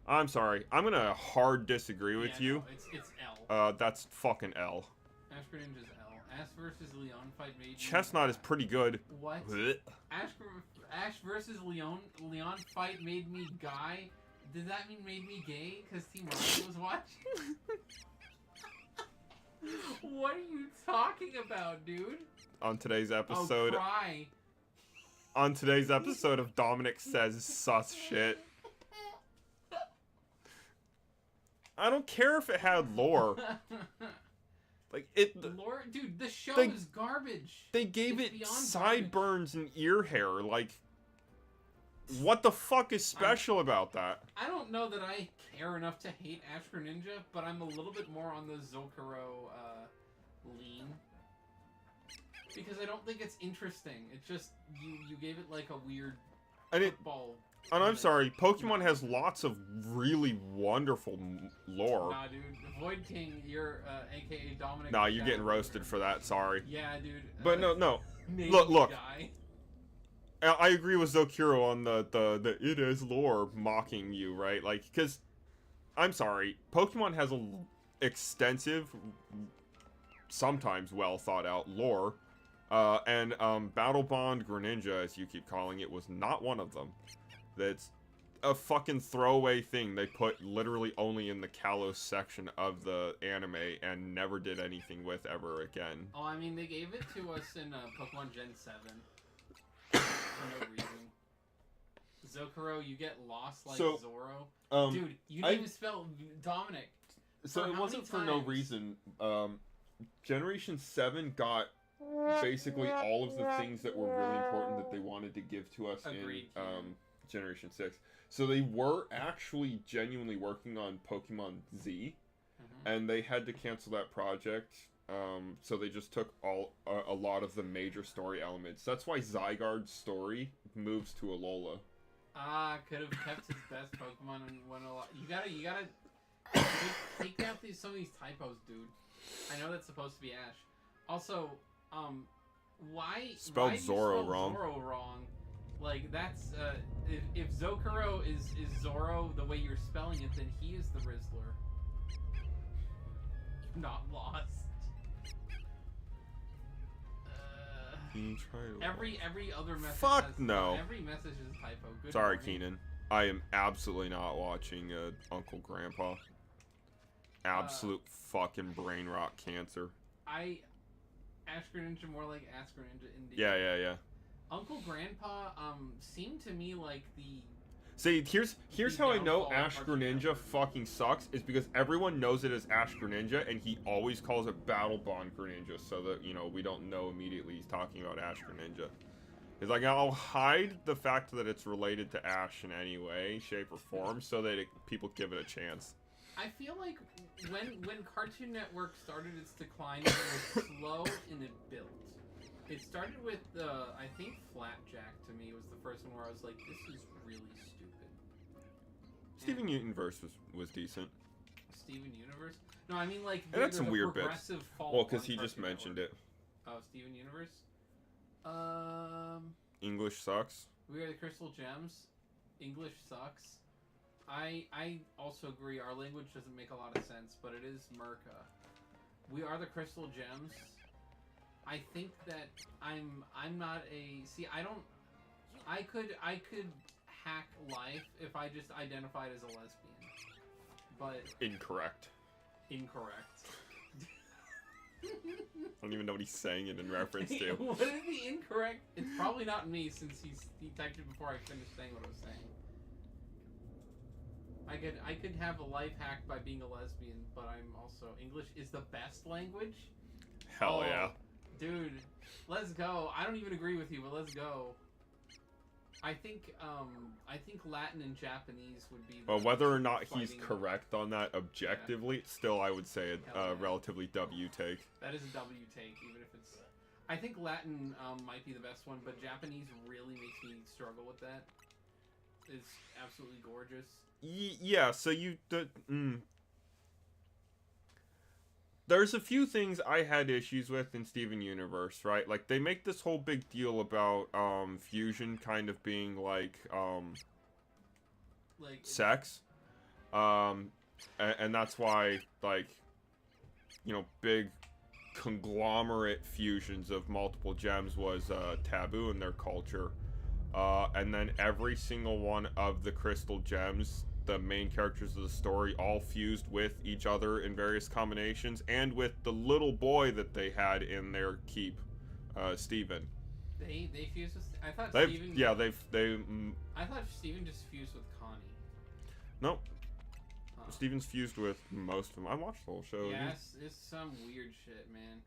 Speaker 1: I'm sorry. I'm gonna hard disagree with you.
Speaker 2: No, it's L.
Speaker 1: That's fucking L.
Speaker 2: Ash Greninja's L. Ash versus Leon fight made.
Speaker 1: Chestnut is pretty good.
Speaker 2: What? Ash versus Leon fight made me guy. Did that mean made me gay? Because Team Rocket was watching? What are you talking about, dude?
Speaker 1: On today's episode.
Speaker 2: Oh, cry.
Speaker 1: On today's episode of Dominic Says Sus Shit. I don't care if it had lore. Like,
Speaker 2: lore? Dude, the show is garbage.
Speaker 1: They gave it sideburns and ear hair. Like, what the fuck is special about that?
Speaker 2: I don't know that I care enough to hate Ash Greninja, but I'm a little bit more on the Zokuro lean. Because I don't think it's interesting. It's just, you gave it like a weird football.
Speaker 1: And I'm sorry, Pokemon has lots of really wonderful lore.
Speaker 2: Nah, dude. Void King, you're aka Dominic.
Speaker 1: Nah, you're getting roasted for that, sorry.
Speaker 2: Yeah, dude.
Speaker 1: But no. Look. I agree with Zokuro on the it is lore mocking you, right? Like, because, I'm sorry, Pokemon has a extensive, sometimes well thought out lore. And Battle Bond Greninja, as you keep calling it, was not one of them. That's a fucking throwaway thing they put literally only in the Kalos section of the anime and never did anything with ever again.
Speaker 2: Oh, I mean, they gave it to us in Pokemon Gen 7. For no reason. Zokuro, you get lost like Zoro. Dude, you didn't even spell Dominic.
Speaker 1: So it wasn't for no reason. Generation 7 got basically all of the things that were really important that they wanted to give to us in Generation 6. So they were actually genuinely working on Pokemon Z, and they had to cancel that project. So they just took a lot of the major story elements. That's why Zygarde's story moves to Alola.
Speaker 2: Could have kept his best Pokemon and went a lot. You gotta take out some of these typos, dude. I know that's supposed to be Ash. Also, why
Speaker 1: spelled Zoro wrong?
Speaker 2: Zoro wrong. Like, that's if Zokuro is Zoro the way you're spelling it, then he is the Rizzler. You're not lost. Every other message.
Speaker 1: Fuck no.
Speaker 2: Every message is a typo. Good
Speaker 1: Sorry,
Speaker 2: morning.
Speaker 1: Keenan. I am absolutely not watching Uncle Grandpa. Absolute fucking brain rot cancer.
Speaker 2: Ash Greninja more like Ash Greninja indeed.
Speaker 1: Yeah.
Speaker 2: Uncle Grandpa seemed to me like the.
Speaker 1: See, here's how I know Ash Greninja fucking sucks, is because everyone knows it as Ash Greninja, and he always calls it Battle Bond Greninja, so that, you know, we don't know immediately he's talking about Ash Greninja. He's like, I'll hide the fact that it's related to Ash in any way, shape, or form, so that people give it a chance.
Speaker 2: I feel like when Cartoon Network started its decline, it was slow and it built. It started with I think Flapjack to me was the first one where I was like, this is really stupid.
Speaker 1: Steven Universe was decent.
Speaker 2: Steven Universe? No, I mean like
Speaker 1: and that's some weird bits. Well, because he just mentioned it.
Speaker 2: Oh, Steven Universe?
Speaker 1: English sucks.
Speaker 2: We Are the Crystal Gems. English sucks. I also agree. Our language doesn't make a lot of sense, but it is Merca. We Are the Crystal Gems. I think that I'm not a I could hack life if I just identified as a lesbian. but
Speaker 1: Incorrect.
Speaker 2: incorrect.
Speaker 1: I don't even know what he's saying it in reference to.
Speaker 2: What is the incorrect? It's probably not me since he typed it before I finished saying what I was saying. I could have a life hack by being a lesbian, but I'm also English is the best language.
Speaker 1: Hell yeah.
Speaker 2: Dude, let's go. I don't even agree with you, but let's go. I think Latin and Japanese would be.
Speaker 1: Well, whether or not he's correct on that objectively, still I would say a relatively W take.
Speaker 2: That is a W take, even if it's. I think Latin might be the best one, but Japanese really makes me struggle with that. It's absolutely gorgeous.
Speaker 1: Yeah, so there's a few things I had issues with in Steven Universe, right? Like, they make this whole big deal about, fusion kind of being, like sex. And that's why, like, you know, big conglomerate fusions of multiple gems was, taboo in their culture. And then every single one of the crystal gems, the main characters of the story, all fused with each other in various combinations, and with the little boy that they had in their keep, Steven.
Speaker 2: They fused with. I thought Steven.
Speaker 1: Yeah,
Speaker 2: I thought Steven just fused with Connie.
Speaker 1: Nope. Steven's fused with most of them. I watched the whole show.
Speaker 2: Yes, it's some weird shit, man.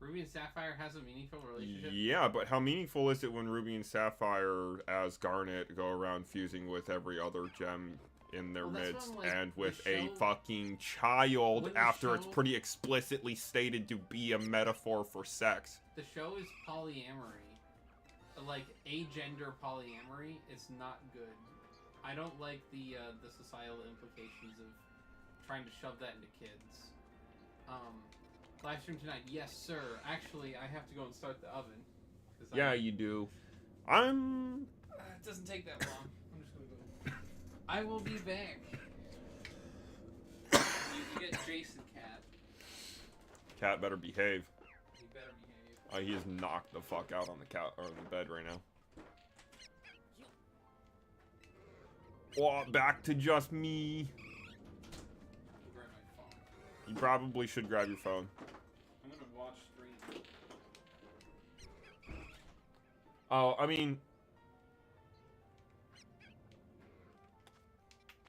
Speaker 2: Ruby and Sapphire has a meaningful relationship?
Speaker 1: Yeah, but how meaningful is it when Ruby and Sapphire as Garnet go around fusing with every other gem in their midst,
Speaker 2: like,
Speaker 1: and with a fucking child after it's pretty explicitly stated to be a metaphor for sex?
Speaker 2: The show is polyamory. Like, agender polyamory. It's not good. I don't like the societal implications of trying to shove that into kids. Live stream tonight, yes sir. Actually, I have to go and start the oven.
Speaker 1: Yeah, you do.
Speaker 2: It doesn't take that long. I'm just gonna go. I will be back. You can get Jason Cat.
Speaker 1: Cat better behave.
Speaker 2: He better behave.
Speaker 1: He is knocked the fuck out on the couch or on the bed right now. Oh, back to just me.
Speaker 2: Grab my phone.
Speaker 1: You probably should grab your phone.
Speaker 2: I'm gonna watch stream.
Speaker 1: Oh, I mean,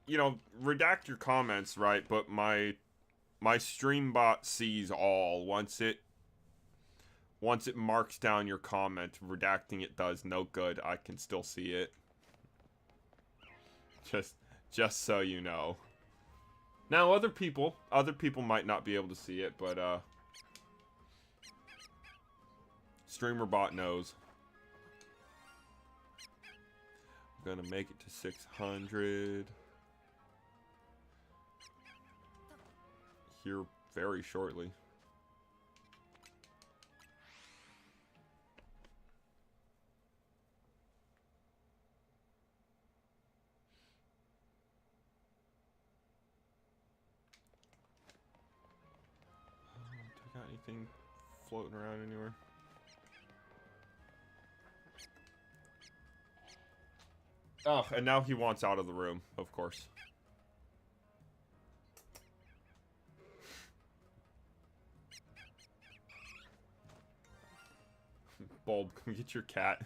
Speaker 1: you know, redact your comments, right? But my stream bot sees all. Once it marks down your comment, redacting it does no good. I can still see it. Just so you know. Now, other people might not be able to see it, but streamer bot knows. I'm gonna make it to 600 here very shortly. Got anything floating around anywhere? Oh, and now he wants out of the room, of course. Bulb, come get your cat.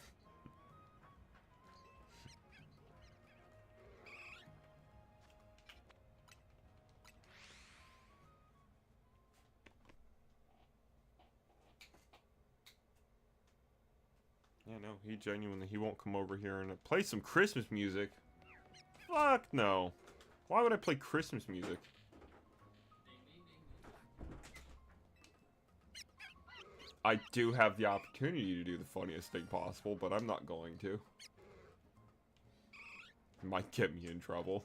Speaker 1: Yeah, no, he won't come over here and play some Christmas music. Fuck no. Why would I play Christmas music? I do have the opportunity to do the funniest thing possible, but I'm not going to. It might get me in trouble.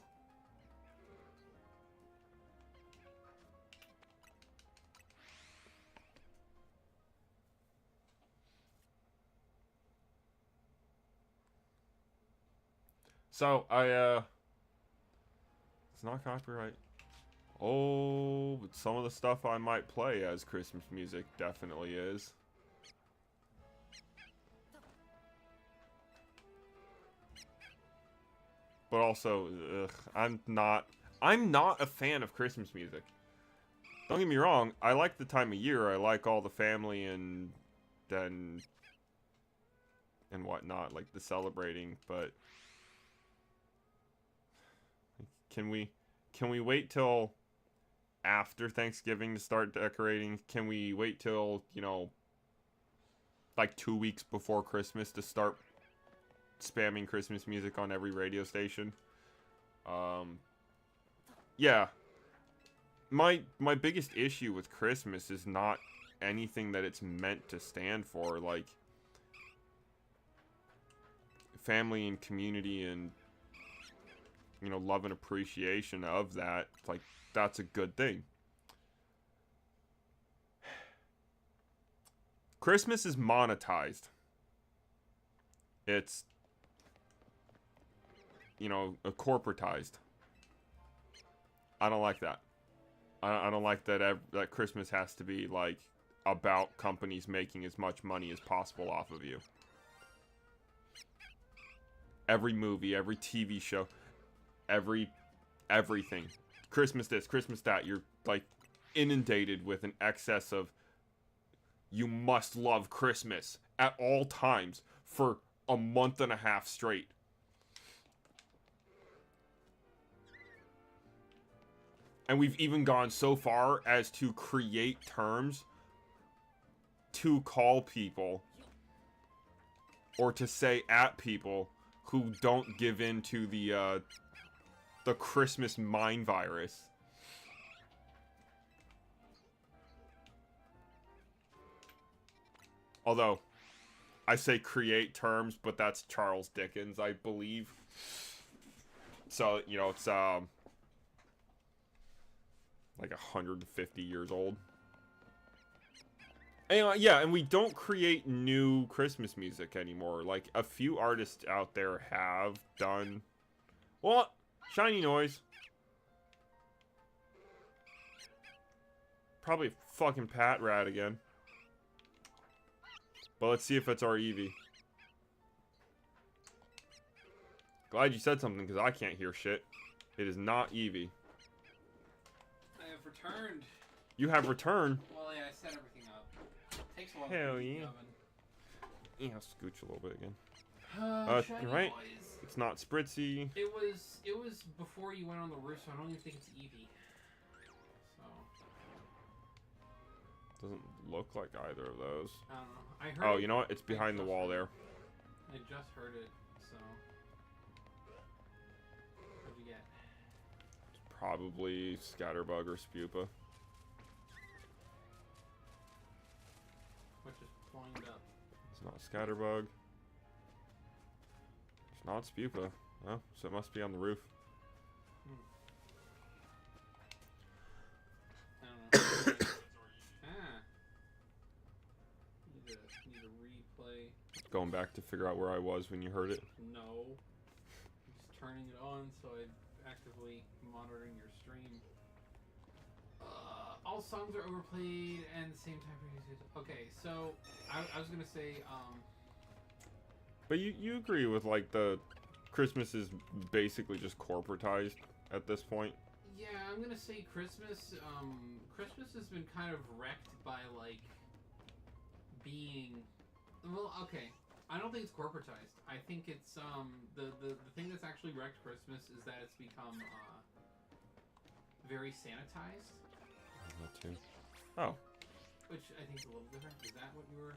Speaker 1: So, it's not copyright. Oh, but some of the stuff I might play as Christmas music definitely is. But also, I'm not I'm not a fan of Christmas music. Don't get me wrong, I like the time of year. I like all the family and whatnot, like the celebrating, but can we wait till after Thanksgiving to start decorating? Can we wait till, you know, like 2 weeks before Christmas to start spamming Christmas music on every radio station? Yeah. My biggest issue with Christmas is not anything that it's meant to stand for, like family and community and, you know, love and appreciation of that. Like, that's a good thing. Christmas is monetized. It's, you know, corporatized. I don't like that. I don't like that that Christmas has to be, like, about companies making as much money as possible off of you. Every movie, every TV show, everything. Christmas this, Christmas that. You're, like, inundated with an excess of you must love Christmas at all times for a month and a half straight. And we've even gone so far as to create terms to call people or to say at people who don't give in to the Christmas mind virus. Although, I say create terms, but that's Charles Dickens, I believe. So, you know, it's like 150 years old. Anyway, yeah, and we don't create new Christmas music anymore. Like, a few artists out there have done... What? Shiny noise. Probably a fucking Pat Rat again. But let's see if it's our Eevee. Glad you said something, because I can't hear shit. It is not Eevee.
Speaker 2: I have returned.
Speaker 1: You have returned?
Speaker 2: Well, yeah, I set everything up. Takes a while
Speaker 1: Hell
Speaker 2: to
Speaker 1: yeah.
Speaker 2: the oven.
Speaker 1: Yeah, scooch a little bit again.
Speaker 2: Shiny
Speaker 1: you're right.
Speaker 2: noise.
Speaker 1: It's not Spritzy.
Speaker 2: It was before you went on the roof, so I don't even think it's Eevee. So
Speaker 1: Doesn't look like either of those.
Speaker 2: I don't know. I heard.
Speaker 1: Oh, you know what? It's behind the wall there.
Speaker 2: I just heard it. So what'd you get?
Speaker 1: It's probably Scatterbug or Spupa.
Speaker 2: What just pointed up?
Speaker 1: It's not Scatterbug. It's not Spupa. Oh, so it must be on the roof.
Speaker 2: I don't know. Need a replay.
Speaker 1: Going back to figure out where I was when you heard it.
Speaker 2: No. Just turning it on so I'm actively monitoring your stream. All songs are overplayed and the same time. Okay, so I was gonna say,
Speaker 1: But you agree with, like, the Christmas is basically just corporatized at this point?
Speaker 2: yeah, I'm gonna say Christmas has been kind of wrecked by, like, being, well, okay, I don't think it's corporatized. I think it's, the thing that's actually wrecked Christmas is that it's become, very sanitized.
Speaker 1: That too. Oh.
Speaker 2: Which I think is a little different. Is that what you were...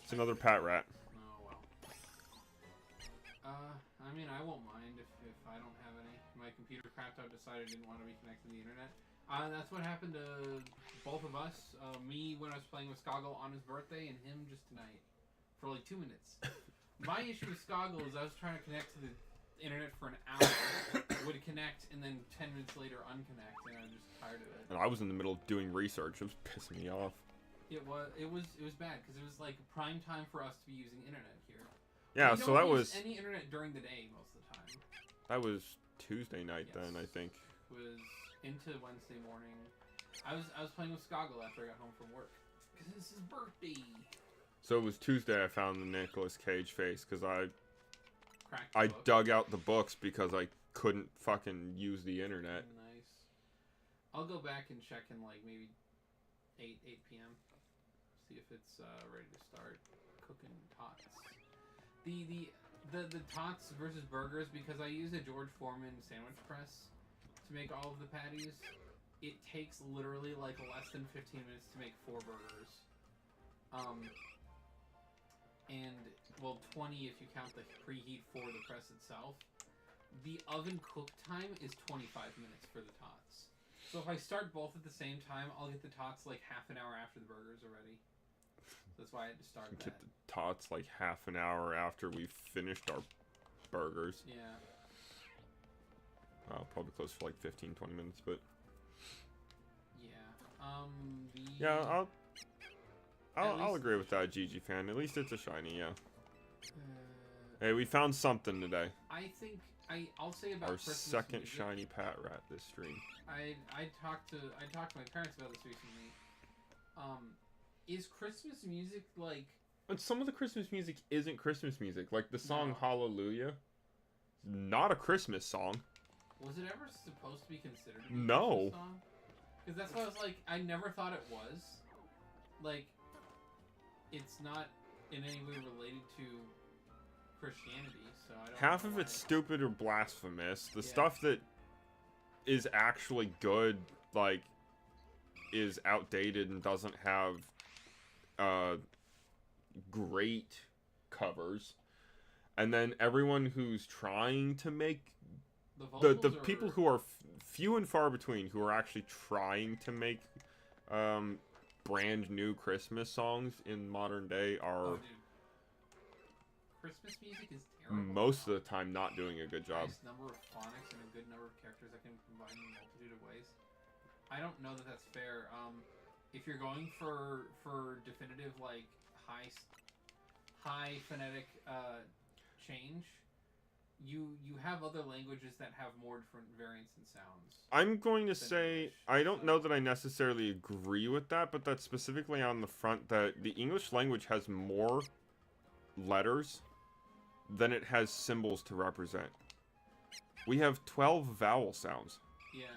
Speaker 1: It's another Pat Rat.
Speaker 2: Oh, well. I mean, I won't mind if I don't have any. My computer crapped out, decided I didn't want to be connected to the internet. That's what happened to both of us. Me when I was playing with Skoggle on his birthday, and him just tonight. For like 2 minutes. My issue with Skoggle is I was trying to connect to the internet for an hour, would connect, and then 10 minutes later unconnect, and I'm just tired of it.
Speaker 1: And I was in the middle of doing research. It was pissing me off.
Speaker 2: It was bad, because it was like prime time for us to be using internet here.
Speaker 1: Yeah,
Speaker 2: We
Speaker 1: so
Speaker 2: don't
Speaker 1: that
Speaker 2: use
Speaker 1: was...
Speaker 2: any internet during the day most of the time.
Speaker 1: That was Tuesday night
Speaker 2: Yes.
Speaker 1: then, I think.
Speaker 2: It was into Wednesday morning. I was playing with Skoggle after I got home from work, because it's his birthday.
Speaker 1: So it was Tuesday I found the Nicolas Cage face, because I
Speaker 2: Cracked the book.
Speaker 1: dug out the books because I couldn't fucking use the internet.
Speaker 2: Nice. I'll go back and check in like maybe 8 p.m. See if it's ready to start cooking tots. The tots versus burgers, because I use a George Foreman sandwich press to make all of the patties. It takes literally like less than 15 minutes to make 4 burgers. And well, 20 if you count the preheat for the press itself. The oven cook time is 25 minutes for the tots. So if I start both at the same time, I'll get the tots like half an hour after the burgers are ready. That's why I had to start that.
Speaker 1: Get the tots like half an hour after we've finished our burgers.
Speaker 2: Yeah.
Speaker 1: Probably close for like 15-20 minutes, but
Speaker 2: Yeah.
Speaker 1: yeah, I'll agree with that, GG fan. At least it's a shiny, yeah. Hey, we found something today.
Speaker 2: I think I'll say about
Speaker 1: our
Speaker 2: Christmas
Speaker 1: second
Speaker 2: music,
Speaker 1: shiny Pat Rat this stream.
Speaker 2: I talked to my parents about this recently. Is Christmas music like?
Speaker 1: And some of the Christmas music isn't Christmas music, like the song
Speaker 2: No.
Speaker 1: Hallelujah. Not a Christmas song.
Speaker 2: Was it ever supposed to be considered a
Speaker 1: No.
Speaker 2: Christmas song? Because that's why I was like, I never thought it was. Like, it's not in any way related to Christianity, so I don't
Speaker 1: Half
Speaker 2: know
Speaker 1: of
Speaker 2: why.
Speaker 1: it's stupid or blasphemous. The
Speaker 2: Yeah.
Speaker 1: stuff that is actually good, like, is outdated and doesn't have great covers. And then everyone who's trying to make the
Speaker 2: vocals
Speaker 1: people who are few and far between who are actually trying to make brand new Christmas songs in modern day are
Speaker 2: Oh, dude. Christmas music is terrible.
Speaker 1: most of the time not doing a good job.
Speaker 2: Nice number of phonics and a good number of characters that can combine in a multitude of ways. I don't know that that's fair. If you're going for definitive like high phonetic change, you have other languages that have more different variants and sounds.
Speaker 1: I'm going to
Speaker 2: than
Speaker 1: say
Speaker 2: English,
Speaker 1: I don't
Speaker 2: so-
Speaker 1: know that I necessarily agree with that, but that's specifically on the front that the English language has more letters than it has symbols to represent. We have 12 vowel sounds.
Speaker 2: Yeah.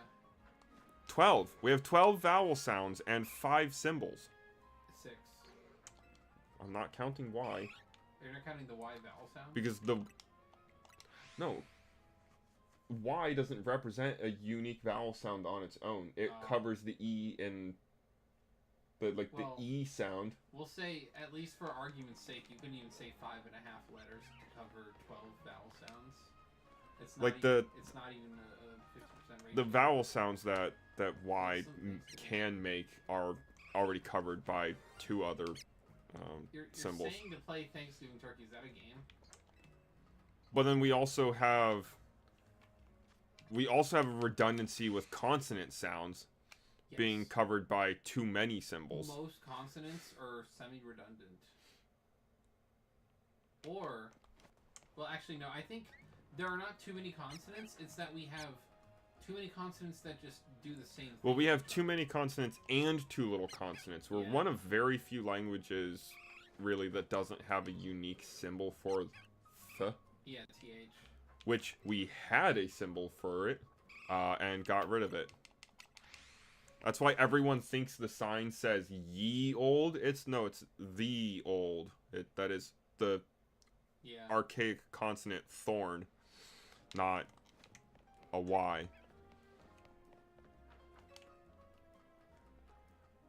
Speaker 1: 12. We have 12 vowel sounds and 5 symbols.
Speaker 2: 6.
Speaker 1: I'm not counting Y
Speaker 2: You're not counting the Y vowel sound?
Speaker 1: because no. Y doesn't represent a unique vowel sound on its own. It
Speaker 2: Oh.
Speaker 1: covers the E and the
Speaker 2: Well,
Speaker 1: the E sound.
Speaker 2: We'll say, at least for argument's sake, you couldn't even say 5.5 letters to cover 12 vowel sounds. It's not
Speaker 1: Like
Speaker 2: even, it's not even a 50% ratio.
Speaker 1: The vowel sounds that Y
Speaker 2: Some things.
Speaker 1: can make are already covered by 2 other
Speaker 2: You're
Speaker 1: symbols.
Speaker 2: saying to play Thanksgiving Turkey, is that a game?
Speaker 1: But then we also have a redundancy with consonant sounds
Speaker 2: Yes.
Speaker 1: being covered by too many symbols.
Speaker 2: Most consonants are semi-redundant. Or, well, actually, no. I think there are not too many consonants. It's that we have too many consonants that just do the same thing.
Speaker 1: Well, we have too many consonants and too little consonants. We're
Speaker 2: Yeah.
Speaker 1: one of very few languages, really, that doesn't have a unique symbol for th,
Speaker 2: Yeah, TH.
Speaker 1: which we had a symbol for it, and got rid of it. That's why everyone thinks the sign says ye old. It's the old. That is the
Speaker 2: Yeah.
Speaker 1: archaic consonant thorn, not a Y.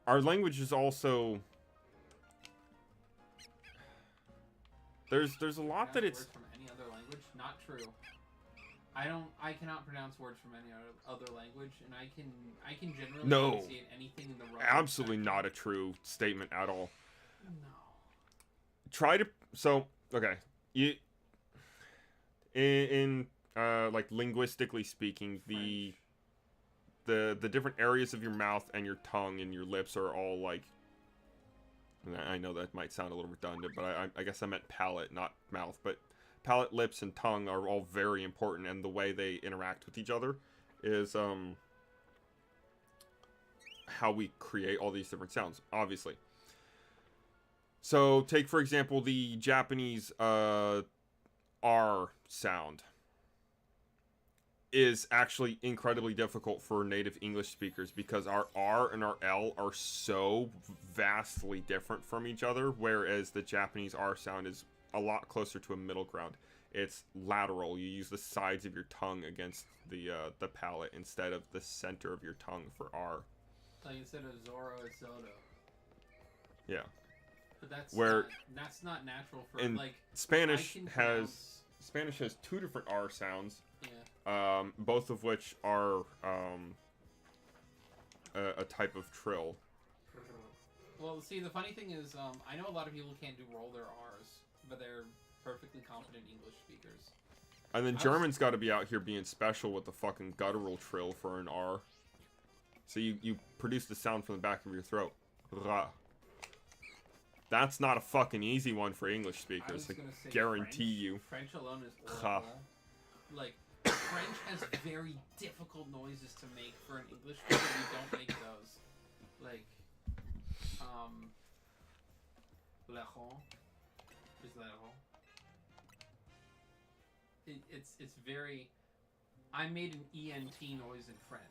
Speaker 1: Our language is also there's a lot that
Speaker 2: Pronounce
Speaker 1: it's
Speaker 2: words from any other language? Not true. I cannot pronounce words from any other language, and I can generally
Speaker 1: No.
Speaker 2: pronunciate anything in the Roman
Speaker 1: absolutely
Speaker 2: spectrum.
Speaker 1: not a true statement at all.
Speaker 2: No.
Speaker 1: Okay, you in like linguistically speaking,
Speaker 2: French.
Speaker 1: the different areas of your mouth and your tongue and your lips are all like, I know that might sound a little redundant, but I guess I meant palate, not mouth, but palate, lips, and tongue are all very important, and the way they interact with each other is how we create all these different sounds, obviously. So take, for example, the Japanese R sound. is actually incredibly difficult for native English speakers because our R and our L are so vastly different from each other, whereas the Japanese R sound is a lot closer to a middle ground. It's lateral. You use the sides of your tongue against the palate instead of the center of your tongue for R.
Speaker 2: Like instead of Zoro, it's Zodo.
Speaker 1: Yeah.
Speaker 2: But
Speaker 1: Where
Speaker 2: that's not natural for
Speaker 1: in
Speaker 2: like
Speaker 1: Spanish has two different R sounds.
Speaker 2: Yeah.
Speaker 1: Both of which are a type of trill.
Speaker 2: Well, see, the funny thing is, I know a lot of people can't roll their R's, but they're perfectly competent English speakers.
Speaker 1: And then German's got to be out here being special with the fucking guttural trill for an R. So you produce the sound from the back of your throat. Ra. That's not a fucking easy one for English speakers. I guarantee you.
Speaker 2: French alone is horrible. Like, French has very difficult noises to make for an English speaker. You don't make those. Like, Leron. Is Leron. It's very... I made an ENT noise in French.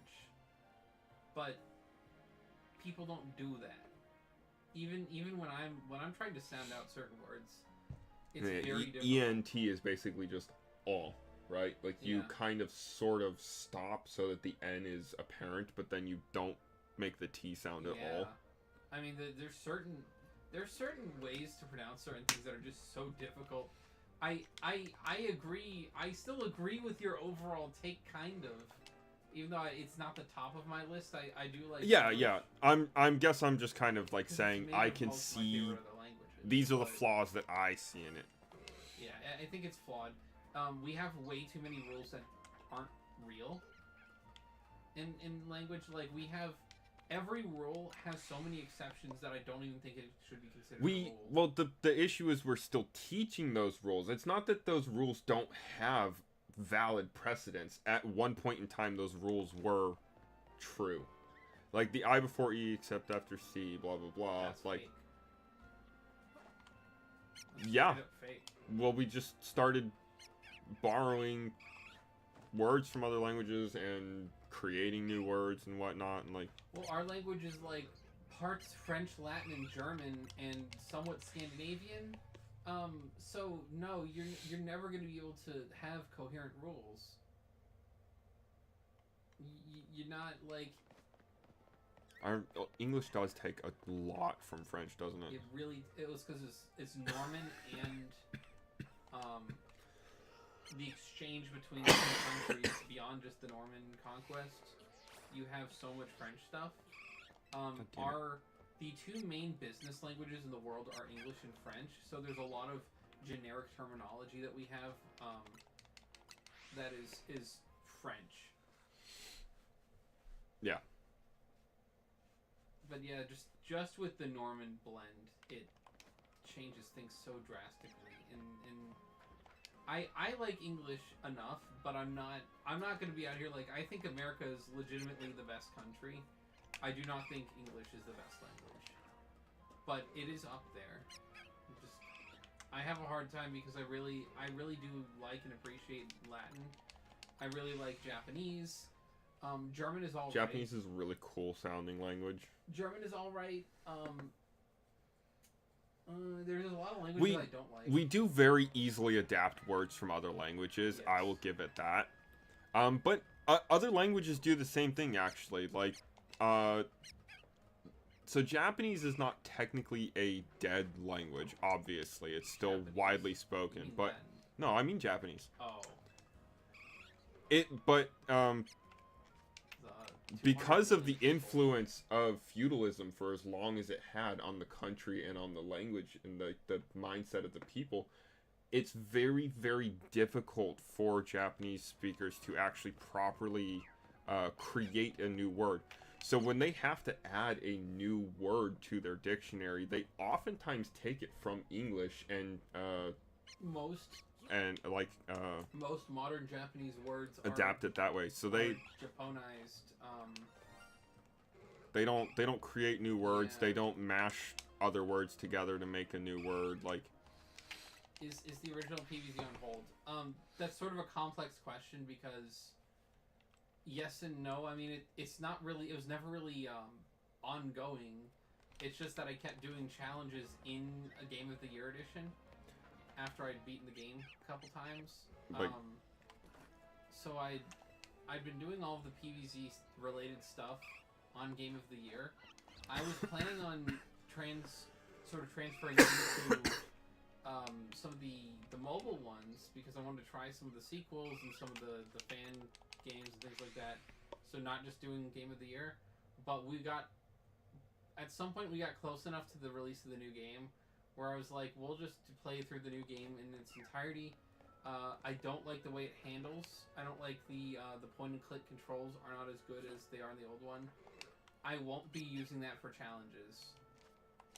Speaker 2: But people don't do that. Even when I'm trying to sound out certain words, it's very difficult.
Speaker 1: ENT is basically just all, right? Like you kind of sort of stop so that the N is apparent, but then you don't make the T sound at all.
Speaker 2: I mean, there's certain ways to pronounce certain things that are just so difficult. I agree. I still agree with your overall take, kind of. Even though it's not the top of my list, I do like.
Speaker 1: Yeah. I'm just kind of like saying I can see these are the flaws that I see in it.
Speaker 2: Yeah, I think it's flawed. We have way too many rules that aren't real. In language, like we have every rule has so many exceptions that I don't even think it should be considered a rule.
Speaker 1: Well, the issue is we're still teaching those rules. It's not that those rules don't have valid precedents. At one point in time, those rules were true, like the I before E except after C, blah blah blah.
Speaker 2: That's
Speaker 1: like
Speaker 2: fake.
Speaker 1: Yeah,
Speaker 2: fake.
Speaker 1: Well, we just started borrowing words from other languages and creating new words and whatnot, and like,
Speaker 2: well, our language is like parts French, Latin, and German, and somewhat Scandinavian. So no, you're never going to be able to have coherent rules. You're not like.
Speaker 1: Our English does take a lot from French, doesn't it?
Speaker 2: It was because it's Norman and the exchange between the two countries beyond just the Norman conquest. You have so much French stuff. The two main business languages in the world are English and French, so there's a lot of generic terminology that we have that is French.
Speaker 1: Yeah.
Speaker 2: But yeah, just with the Norman blend, it changes things so drastically. And I like English enough, but I'm not going to be out here like I think America is legitimately the best country. I do not think English is the best language, but it is up there. I have a hard time because I really do like and appreciate Latin. I really like Japanese. German is all right.
Speaker 1: Japanese is a really cool sounding language.
Speaker 2: German is all right. There's a lot of languages I don't like.
Speaker 1: We do very easily adapt words from other languages. Yes. I will give it that. But other languages do the same thing, actually. Like, so Japanese is not technically a dead language, obviously. It's still widely spoken. But no, I mean Japanese.
Speaker 2: Oh.
Speaker 1: Because of the influence of feudalism for as long as it had on the country and on the language and the mindset of the people, it's very, very difficult for Japanese speakers to actually properly create a new word. So when they have to add a new word to their dictionary, they oftentimes take it from English and most
Speaker 2: modern Japanese words
Speaker 1: adapt it that way. So they
Speaker 2: Japanized.
Speaker 1: They don't create new words. Yeah. They don't mash other words together to make a new word. Like,
Speaker 2: is the original PVZ on hold? That's sort of a complex question because yes and no. I mean, it's not really. It was never really ongoing. It's just that I kept doing challenges in a Game of the Year edition after I'd beaten the game a couple times.
Speaker 1: But
Speaker 2: So I'd been doing all of the PvZ related stuff on Game of the Year. I was planning on sort of transferring into some of the mobile ones because I wanted to try some of the sequels and some of the fan games and things like that. So not just doing Game of the Year, but at some point we got close enough to the release of the new game where I was like, we'll just play through the new game in its entirety. I don't like the way it handles. I don't like the point and click controls are not as good as they are in the old one. I won't be using that for challenges,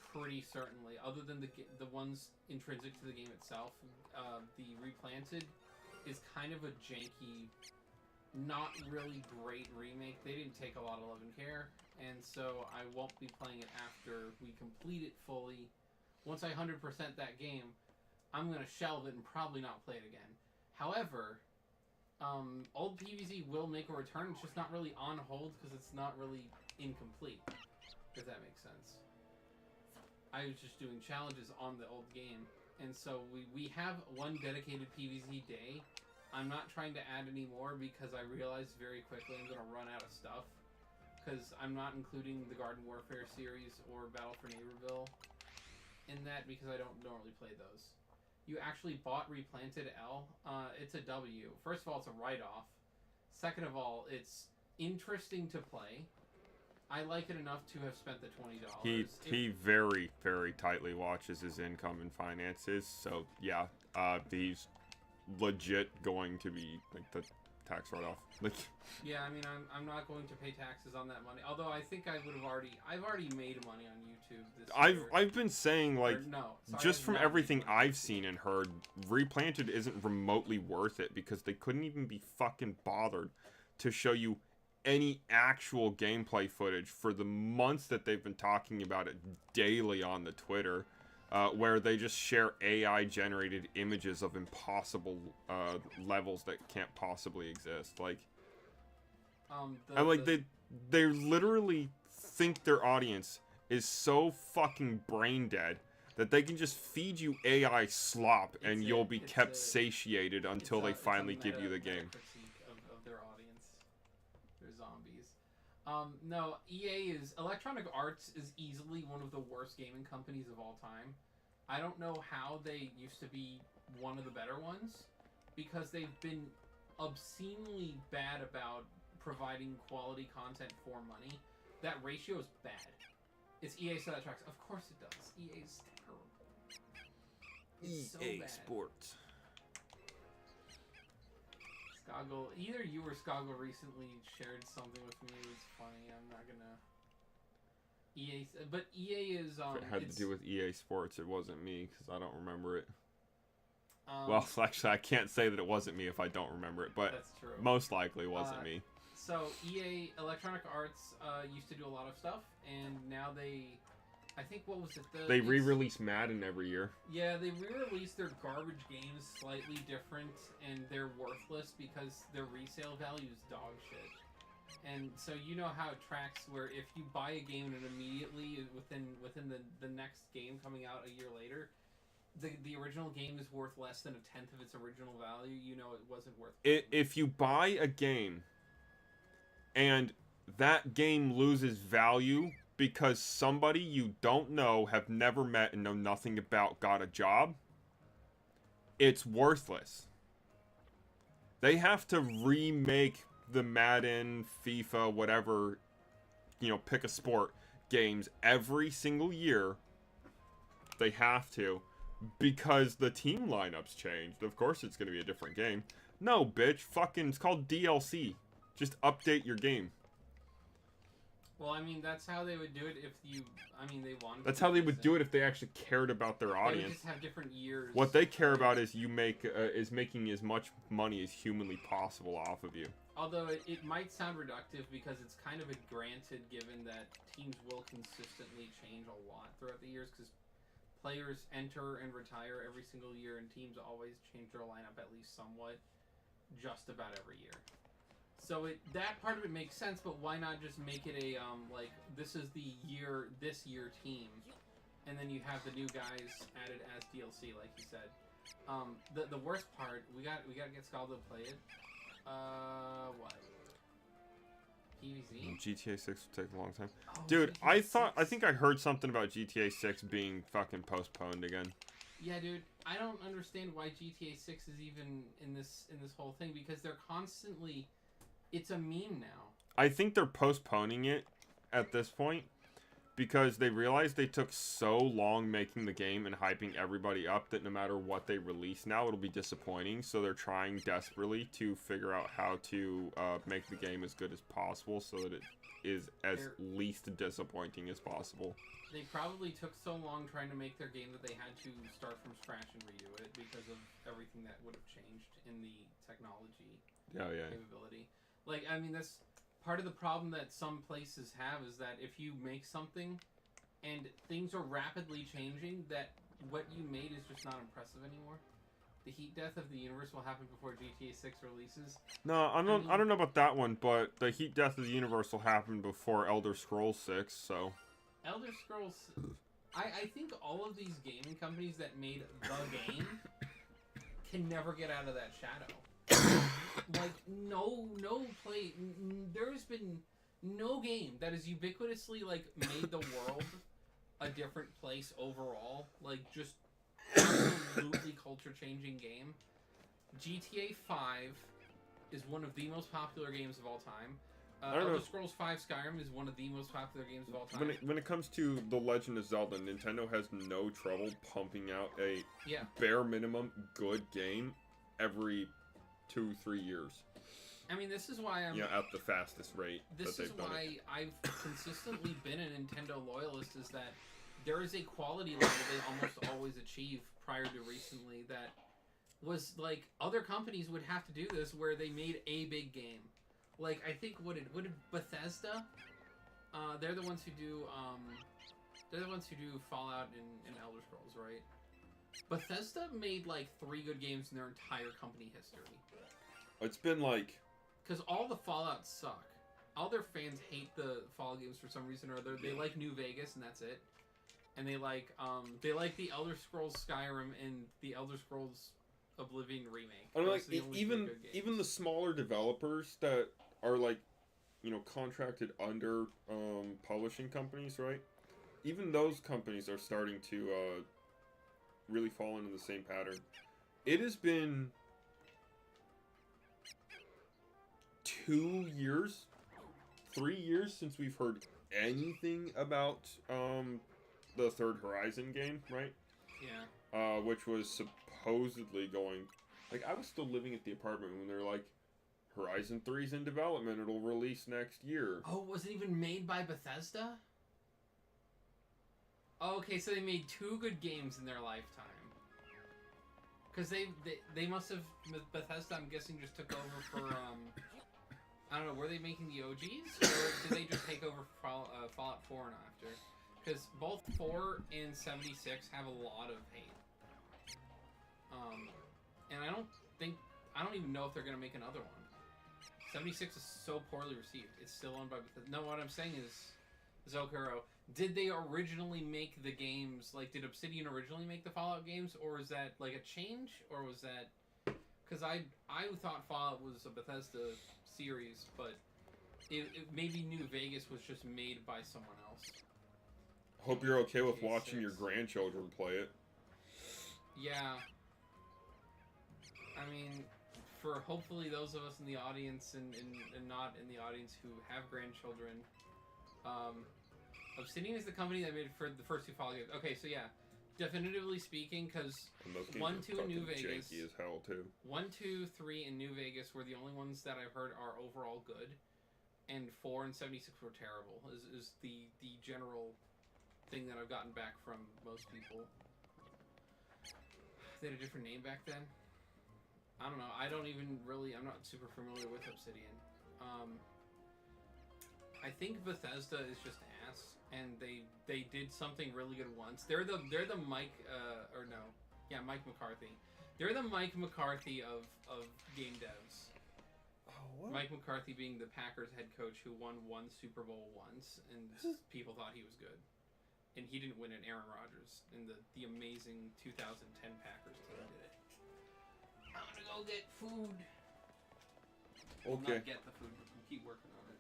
Speaker 2: pretty certainly. Other than the ones intrinsic to the game itself, the Replanted is kind of a janky, not really great remake. They didn't take a lot of love and care, and so I won't be playing it after we complete it fully. Once I 100% that game, I'm going to shelve it and probably not play it again. However, old PvZ will make a return. It's just not really on hold because it's not really incomplete, if that makes sense. I was just doing challenges on the old game, and so we have one dedicated PvZ day. I'm not trying to add any more because I realized very quickly I'm going to run out of stuff because I'm not including the Garden Warfare series or Battle for Neighborville in that because I don't normally play those. You actually bought Replanted L. It's a W. First of all, it's a write-off. Second of all, it's interesting to play. I like it enough to have spent the $20.
Speaker 1: He very, very tightly watches his income and finances, so yeah, he's legit going to be like the tax write-off. Like,
Speaker 2: yeah, I mean, I'm not going to pay taxes on that money. Although I think I've already made money on YouTube this year.
Speaker 1: I've been saying like just from everything I've seen and heard, Replanted isn't remotely worth it because they couldn't even be fucking bothered to show you any actual gameplay footage for the months that they've been talking about it daily on the Twitter, where they just share AI-generated images of impossible levels that can't possibly exist. Like, they literally think their audience is so fucking brain dead that they can just feed you AI slop and you'll be kept satiated until they finally give you the game.
Speaker 2: Of their audience. They're zombies. No, Electronic Arts is easily one of the worst gaming companies of all time. I don't know how they used to be one of the better ones, because they've been obscenely bad about providing quality content for money. That ratio is bad. It's EA, so that tracks. Of course it does. EA's terrible. It's so bad.
Speaker 1: Sports.
Speaker 2: Skoggle, either you or Skoggle recently shared something with me. It was funny. I'm not gonna. EA, but EA is
Speaker 1: If it had to do with EA Sports, it wasn't me because I don't remember it. Well, actually, I can't say that it wasn't me if I don't remember it, but
Speaker 2: that's true.
Speaker 1: Most likely wasn't me.
Speaker 2: So EA Electronic Arts used to do a lot of stuff, and now I think what was it?
Speaker 1: They re-release Madden every year.
Speaker 2: Yeah, they re-release their garbage games slightly different, and they're worthless because their resale value is dog shit. And so you know how it tracks, where if you buy a game and immediately within the next game coming out a year later, the original game is worth less than a tenth of its original value, you know it wasn't worth it.
Speaker 1: If you buy a game and that game loses value because somebody you don't know, have never met, and know nothing about got a job, it's worthless. They have to remake the Madden, FIFA, whatever, pick a sport games every single year. They have to, because the team lineups changed. Of course it's going to be a different game. No, bitch, it's called DLC. Just update your game.
Speaker 2: Well, I mean, that's how they would do it if they wanted.
Speaker 1: That's how they would do it if they actually cared about their audience.
Speaker 2: They would just have different years.
Speaker 1: What they care about is is making as much money as humanly possible off of you.
Speaker 2: Although it might sound reductive because it's kind of a granted given that teams will consistently change a lot throughout the years because players enter and retire every single year and teams always change their lineup at least somewhat just about every year. So that part of it makes sense, but why not just make it a like this is this year team, and then you have the new guys added as DLC, like you said. The worst part, we gotta get Scaldo to play it. What? PvZ?
Speaker 1: GTA 6 will take a long time.
Speaker 2: Oh,
Speaker 1: Dude,
Speaker 2: GTA
Speaker 1: I think I heard something about GTA 6 being fucking postponed again.
Speaker 2: Yeah, dude, I don't understand why GTA 6 is even in this whole thing, because they're constantly, it's a meme now.
Speaker 1: I think they're postponing it at this point because they realized they took so long making the game and hyping everybody up that no matter what they release now, it'll be disappointing. So they're trying desperately to figure out how to make the game as good as possible so that it is as least disappointing as possible.
Speaker 2: They probably took so long trying to make their game that they had to start from scratch and redo it because of everything that would have changed in the technology capability. Like, I mean, that's part of the problem that some places have, is that if you make something and things are rapidly changing, that what you made is just not impressive anymore. The heat death of the universe will happen before GTA 6 releases.
Speaker 1: No, I don't know about that one, but the heat death of the universe will happen before Elder Scrolls 6, so...
Speaker 2: Elder Scrolls... I think all of these gaming companies that made the game can never get out of that shadow. Like, there's been no game that has ubiquitously, like, made the world a different place overall. Like, just absolutely culture-changing game. GTA 5 is one of the most popular games of all time. Elder Scrolls 5 Skyrim is one of the most popular games of all time.
Speaker 1: When it comes to The Legend of Zelda, Nintendo has no trouble pumping out a bare minimum good game every 2-3 years.
Speaker 2: I mean, this is why I'm...
Speaker 1: at the fastest rate
Speaker 2: This
Speaker 1: that
Speaker 2: is
Speaker 1: they've done
Speaker 2: why
Speaker 1: it.
Speaker 2: I've consistently been a Nintendo loyalist, is that there is a quality level they almost always achieve prior to recently that was, like, other companies would have to do this where they made a big game. Like, I think, what did Bethesda? They're the ones who do, Fallout and Elder Scrolls, right? Bethesda made, like, 3 good games in their entire company history.
Speaker 1: It's been, like...
Speaker 2: Because all the Fallouts suck. All their fans hate the Fallout games for some reason or other. They like New Vegas, and that's it. And they like the Elder Scrolls Skyrim and the Elder Scrolls Oblivion remake.
Speaker 1: I mean, like, even the smaller developers that are, like, contracted under publishing companies, right? Even those companies are starting to really fall into the same pattern. It has been 2 years, 3 years since we've heard anything about the third Horizon game, right?
Speaker 2: Yeah.
Speaker 1: Which was supposedly going... Like, I was still living at the apartment when they're like, Horizon 3's in development, it'll release next year.
Speaker 2: Oh, was it even made by Bethesda? Oh, okay, so they made 2 good games in their lifetime. Because they must have... Bethesda, I'm guessing, just took over for... I don't know, were they making the OGs? Or did they just take over Fallout 4 and after? Because both 4 and 76 have a lot of hate. And I don't even know if they're going to make another one. 76 is so poorly received. It's still owned by Bethesda. No, what I'm saying is, Zokuro, did they originally make the games, like, did Obsidian originally make the Fallout games, or is that, like, a change, or was that... Because I thought Fallout was a Bethesda series, but maybe New Vegas was just made by someone else.
Speaker 1: Hope you're okay with watching your grandchildren play it.
Speaker 2: Yeah. I mean, for hopefully those of us in the audience and not in the audience who have grandchildren, Obsidian is the company that made for the first 2 Fallout games. Okay, so yeah, definitively speaking, because 1, 2 in New Vegas,
Speaker 1: janky as hell too.
Speaker 2: 1, 2, 3 in New Vegas were the only ones that I've heard are overall good, and 4 and 76 were terrible. Is the general thing that I've gotten back from most people. They had a different name back then. I don't know. I don't even really... I'm not super familiar with Obsidian. I think Bethesda is just ass, and they did something really good once. They're the Mike... Mike McCarthy. They're the Mike McCarthy of game devs.
Speaker 1: Oh, what?
Speaker 2: Mike McCarthy being the Packers head coach who won one Super Bowl once, and people thought he was good. And he didn't win it. Aaron Rodgers and the amazing 2010 Packers team did it. I'm gonna go get food. We'll
Speaker 1: Okay.
Speaker 2: not get the food, but we'll keep working on it.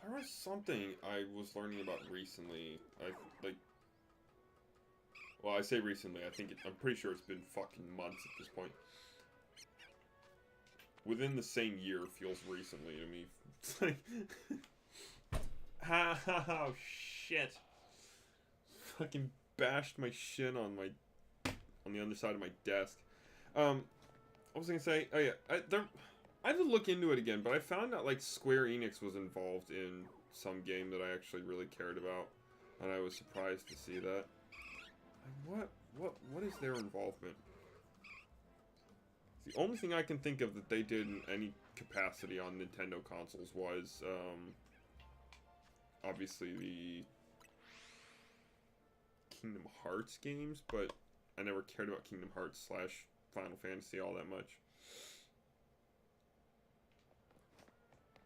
Speaker 1: There was something I was learning about recently. Well, I say recently. I'm pretty sure it's been fucking months at this point. Within the same year feels recently to me. It's like, oh shit! Fucking bashed my shin on the underside of my desk. What was I gonna say? Oh yeah, I had to look into it again, but I found out like Square Enix was involved in some game that I actually really cared about, and I was surprised to see that. What is their involvement? The only thing I can think of that they did in any capacity on Nintendo consoles was obviously the Kingdom Hearts games, but I never cared about Kingdom Hearts / Final Fantasy all that much.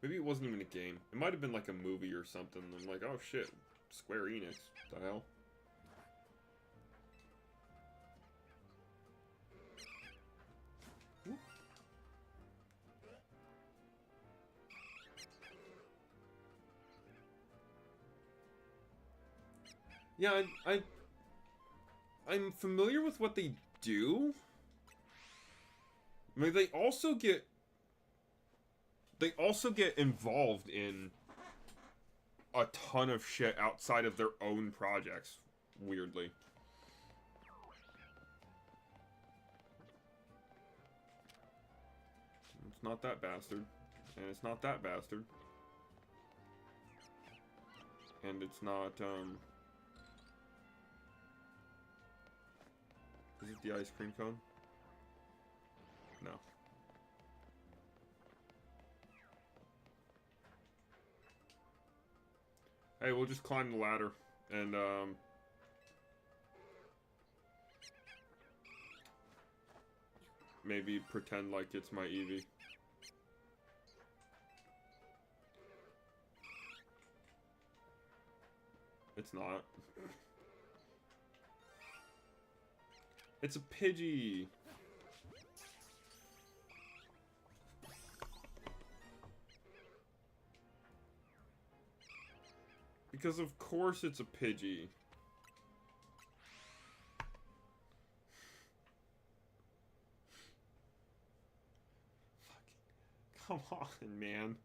Speaker 1: Maybe it wasn't even a game. It might have been like a movie or something. I'm like, oh shit, Square Enix. What the hell? Yeah, I'm familiar with what they do. I mean, they also get involved in a ton of shit outside of their own projects, weirdly. It's not that bastard. And it's not that bastard. And it's not, is it the ice cream cone? No. Hey, we'll just climb the ladder and maybe pretend like it's my Eevee. It's not. It's a Pidgey. Because of course it's a Pidgey. Fucking, come on, man.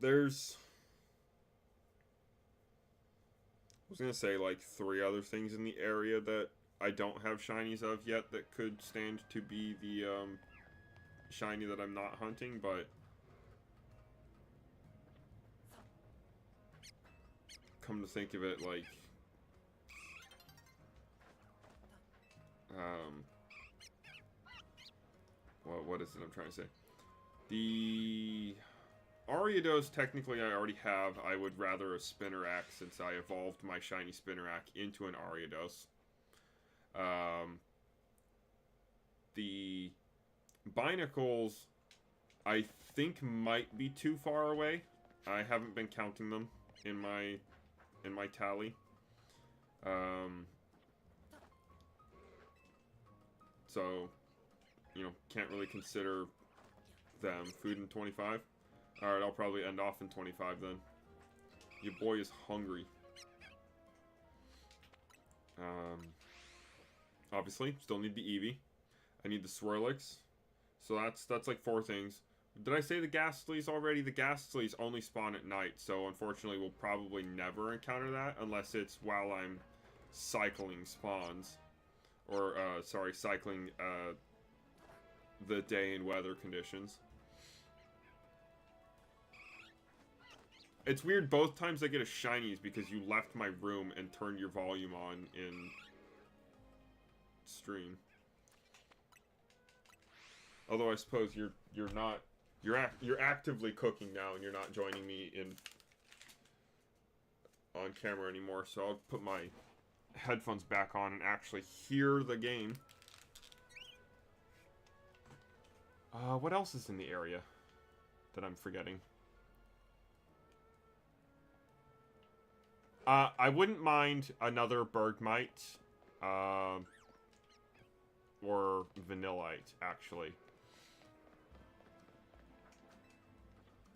Speaker 1: There's... I was gonna say like 3 other things in the area that I don't have shinies of yet that could stand to be the shiny that I'm not hunting, but come to think of it, like what is it I'm trying to say? The Ariados, technically I already have. I would rather a Spinnerack since I evolved my shiny Spinnerack into an Ariados. The Binacles, I think might be too far away. I haven't been counting them in my tally. So, you know, can't really consider them. Food in 25. Alright, I'll probably end off in 25 then. Your boy is hungry. Obviously, still need the Eevee. I need the Swirlix. So that's like 4 things. Did I say the Ghastlies already? The Ghastlies only spawn at night, so unfortunately we'll probably never encounter that unless it's while I'm cycling spawns. Or, sorry, cycling, the day and weather conditions. It's weird, both times I get a shiny is because you left my room and turned your volume on in stream. Although I suppose you're not you're actively cooking now and you're not joining me in on camera anymore, so I'll put my headphones back on and actually hear the game. What else is in the area that I'm forgetting? I wouldn't mind another Bergmite, or Vanillite, actually.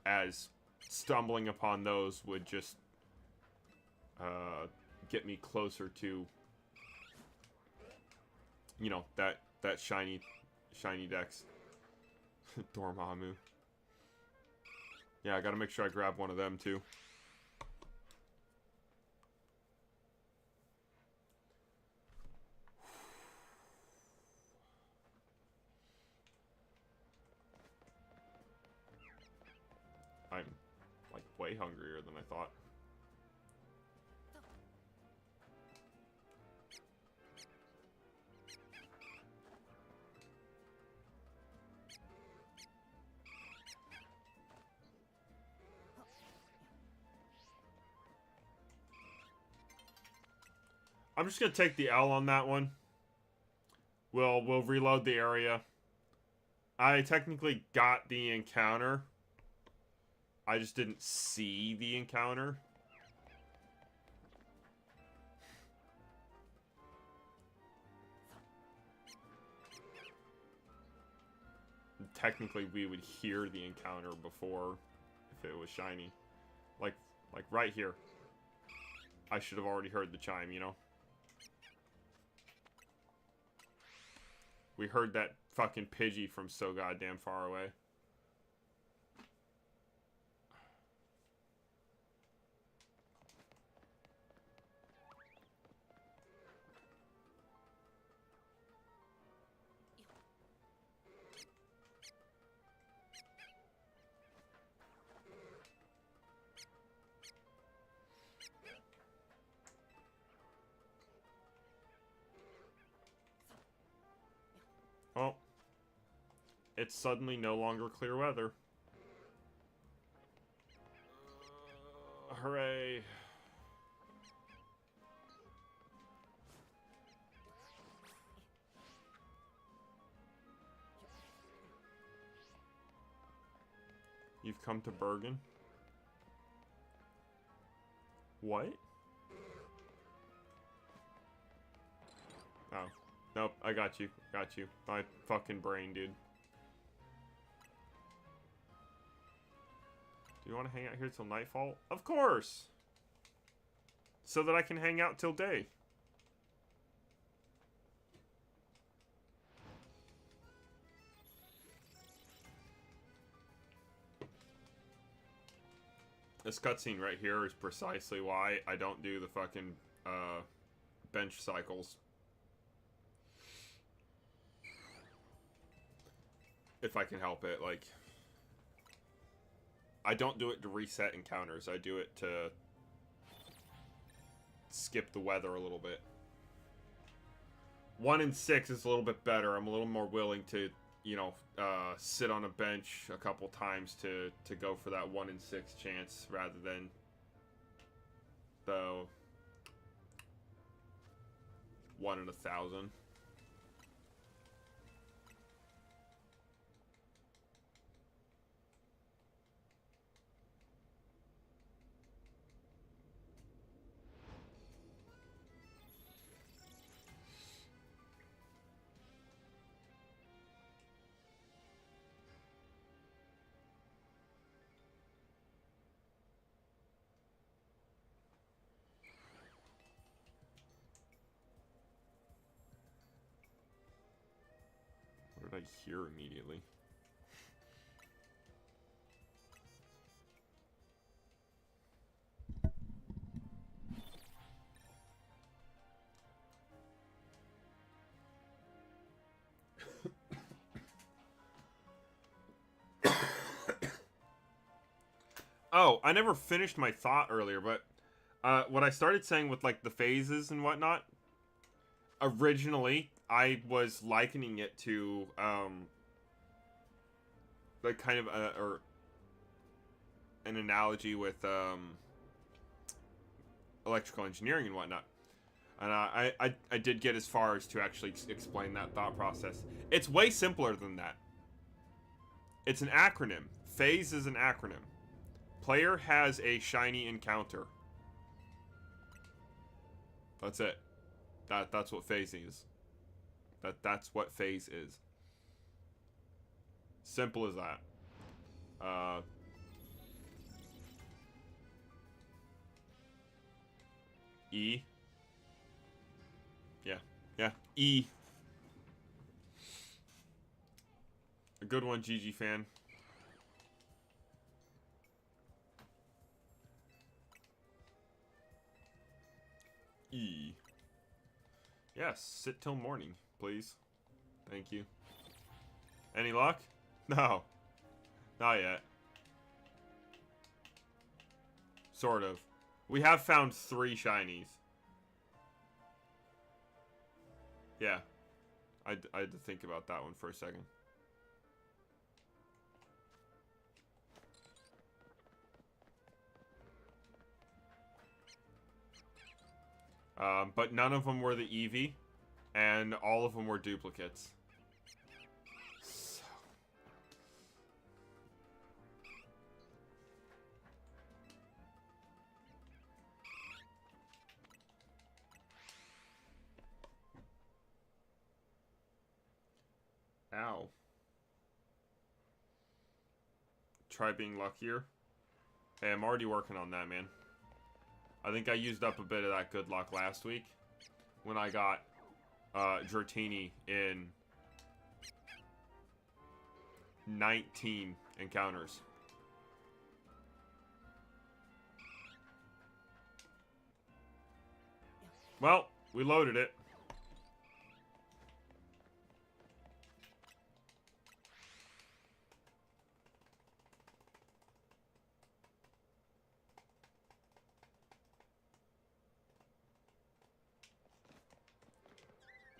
Speaker 1: As stumbling upon those would just, get me closer to, you know, that shiny dex. Dormammu. Yeah, I gotta make sure I grab one of them, too. I'm, like, way hungrier than I thought. I'm just gonna take the L on that one. We'll reload the area. I technically got the encounter. I just didn't see the encounter. Technically, we would hear the encounter before if it was shiny. Like right here. I should have already heard the chime, you know? We heard that fucking Pidgey from so goddamn far away. Oh. It's suddenly no longer clear weather. Hooray. You've come to Bergen? What? Oh. Nope, I got you. Got you. My fucking brain, dude. Do you want to hang out here till nightfall? Of course! So that I can hang out till day. This cutscene right here is precisely why I don't do the fucking, bench cycles. If I can help it, like... I don't do it to reset encounters. I do it to skip the weather a little bit. 1 in 6 is a little bit better. I'm a little more willing to, you know, sit on a bench a couple times to go for that 1 in 6 chance rather than the 1 in 1,000. What did I hear immediately? Oh, I never finished my thought earlier, but what I started saying with like the phases and whatnot, originally I was likening it to like kind of or an analogy with electrical engineering and whatnot. And I did get as far as to actually explain that thought process. It's way simpler than that. It's an acronym. Phase is an acronym. Player has a shiny encounter. That's it. That's what phase is. That's what phase is. Simple as that. E. Yeah. Yeah. E. A good one, GG fan. E. Yes, sit till morning, please. Thank you. Any luck? No. Not yet. Sort of. We have found 3 shinies. Yeah. I had to think about that one for a second. But none of them were the Eevee, and all of them were duplicates. So. Ow. Try being luckier. Hey, I'm already working on that, man. I think I used up a bit of that good luck last week when I got Dratini in 19 encounters. Well, we loaded it.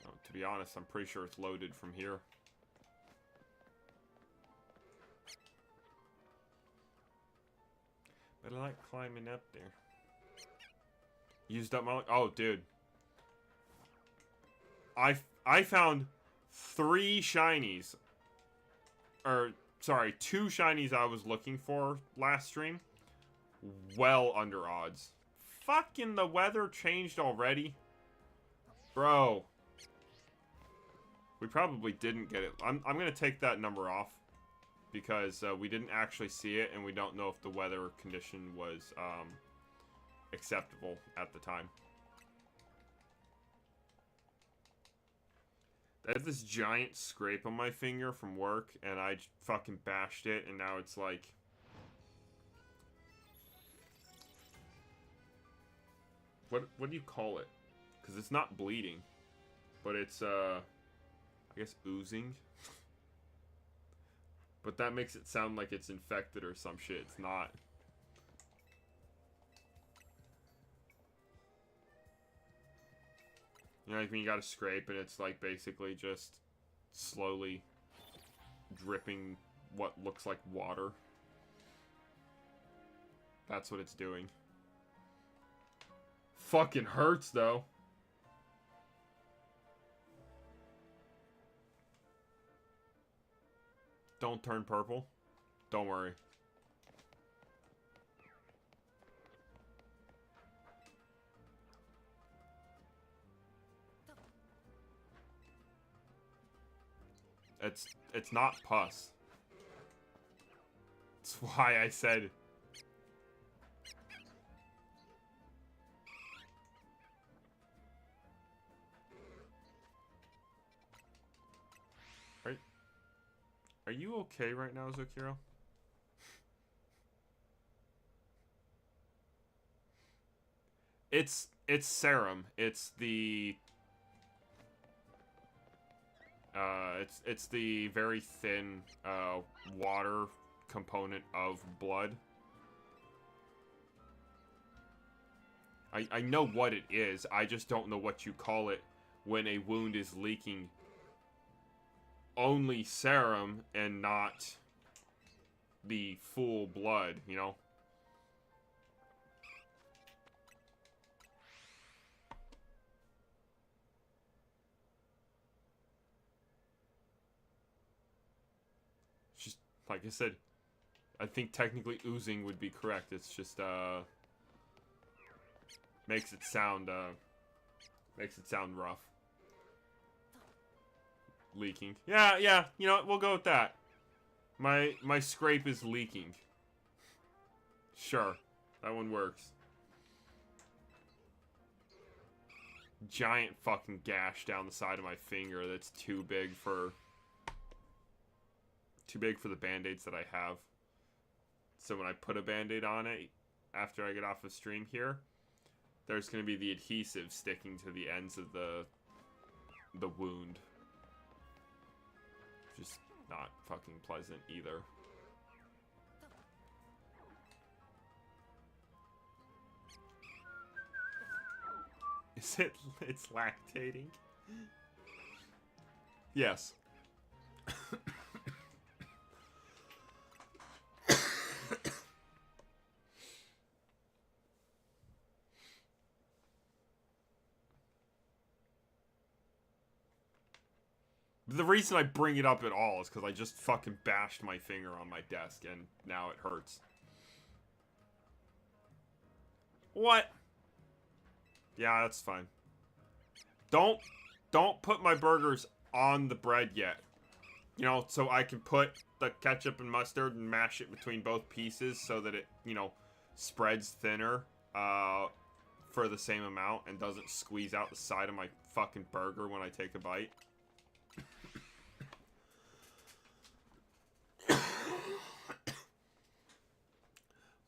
Speaker 1: Oh, to be honest, I'm pretty sure it's loaded from here. But I like climbing up there. Used up my... Oh, dude. I found 3 shinies. Or, sorry, 2 shinies I was looking for last stream. Well under odds. Fucking the weather changed already? Bro. We probably didn't get it. I'm gonna take that number off. Because we didn't actually see it, and we don't know if the weather condition was acceptable at the time. I have this giant scrape on my finger from work, and I fucking bashed it, and now it's like... What do you call it? Because it's not bleeding. But it's, I guess oozing. But that makes it sound like it's infected or some shit. It's not. You know, like when you got a scrape and it's like basically just slowly dripping what looks like water. That's what it's doing. Fucking hurts though. Don't turn purple. Don't worry. It's not pus. That's why I said... Are you okay right now, Zokiro? It's serum. It's the it's the very thin water component of blood I know what it is. I just don't know what you call it when a wound is leaking only serum and not the full blood, you know? Just, like I said, I think technically oozing would be correct. It's just, makes it sound rough. Leaking. Yeah, you know what? We'll go with that. My scrape is leaking. Sure. That one works. Giant fucking gash down the side of my finger that's too big for the band-aids that I have. So when I put a band-aid on it after I get off of stream here, there's going to be the adhesive sticking to the ends of the wound. Just not fucking pleasant either. Is it? It's lactating? Yes. The reason I bring it up at all is because I just fucking bashed my finger on my desk and now it hurts. What? Yeah, that's fine. Don't put my burgers on the bread yet. You know, so I can put the ketchup and mustard and mash it between both pieces so that it, you know, spreads thinner for the same amount and doesn't squeeze out the side of my fucking burger when I take a bite.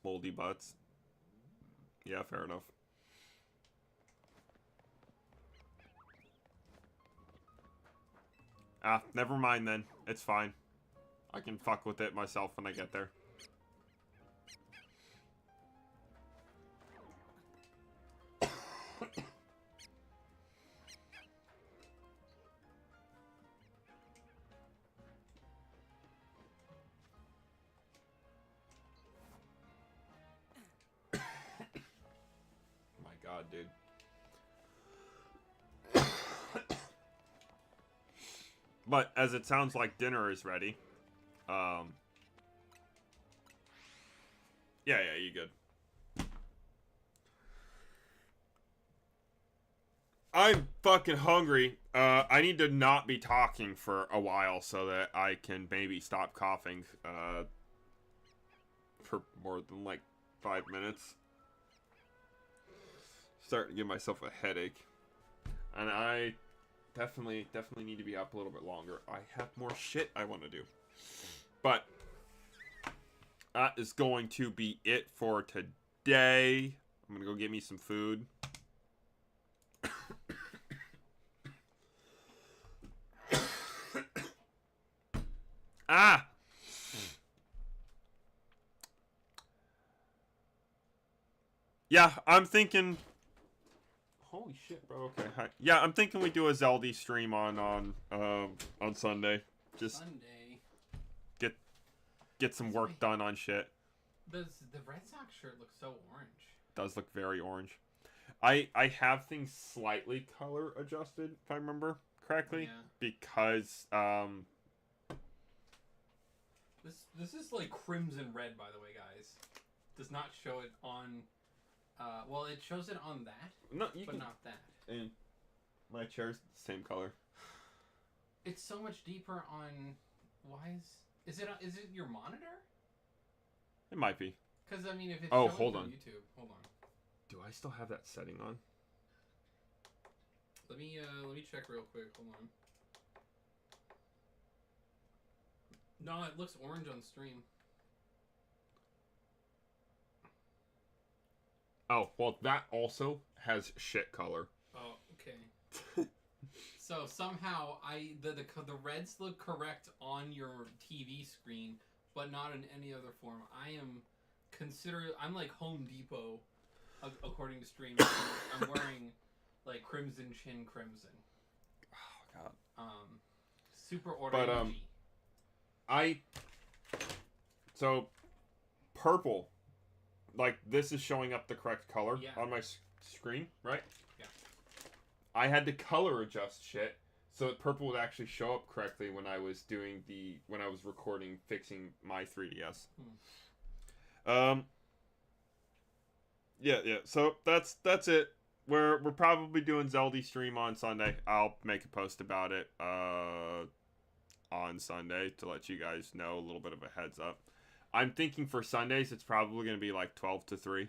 Speaker 1: Moldy butts. Yeah, fair enough. Ah, never mind then. It's fine. I can fuck with it myself when I get there. My God, dude. But as it sounds like dinner is ready, yeah, you good. I'm fucking hungry. I need to not be talking for a while so that I can maybe stop coughing, for more than like 5 minutes. Starting to give myself a headache. And I definitely need to be up a little bit longer. I have more shit I want to do. But that is going to be it for today. I'm going to go get me some food. Ah! Yeah, I'm thinking... Holy shit, bro. Okay. Hi. Yeah, I'm thinking we do a Zelda stream on Sunday. Just
Speaker 2: Sunday.
Speaker 1: Get some work done on shit.
Speaker 2: The Red Sox shirt looks so orange.
Speaker 1: Does look very orange. I have things slightly color adjusted, if I remember correctly,
Speaker 2: Yeah.
Speaker 1: because
Speaker 2: This is like crimson red, by the way, guys. Does not show it on. Well, it shows it on that,
Speaker 1: no,
Speaker 2: but not that.
Speaker 1: And my chair's the same color.
Speaker 2: It's so much deeper on. Why is it your monitor?
Speaker 1: It might be.
Speaker 2: Because I mean, if it's
Speaker 1: Oh,
Speaker 2: showing
Speaker 1: hold
Speaker 2: through
Speaker 1: on.
Speaker 2: YouTube, hold on.
Speaker 1: Do I still have that setting on?
Speaker 2: Let me check real quick. Hold on. No, it looks orange on stream.
Speaker 1: Oh, well, that also has shit color.
Speaker 2: Oh, okay. So somehow the reds look correct on your TV screen, but not in any other form. I'm like Home Depot according to stream, I'm wearing like Crimson Chin Crimson.
Speaker 1: Oh god.
Speaker 2: Super orange.
Speaker 1: So purple, like this is showing up the correct color on my screen, right?
Speaker 2: Yeah.
Speaker 1: I had to color adjust shit so that purple would actually show up correctly when I was recording, fixing my 3DS. Yeah. So that's it. We're probably doing Zelda stream on Sunday. I'll make a post about it on Sunday to let you guys know, a little bit of a heads up. I'm thinking for Sundays it's probably going to be like 12 to 3.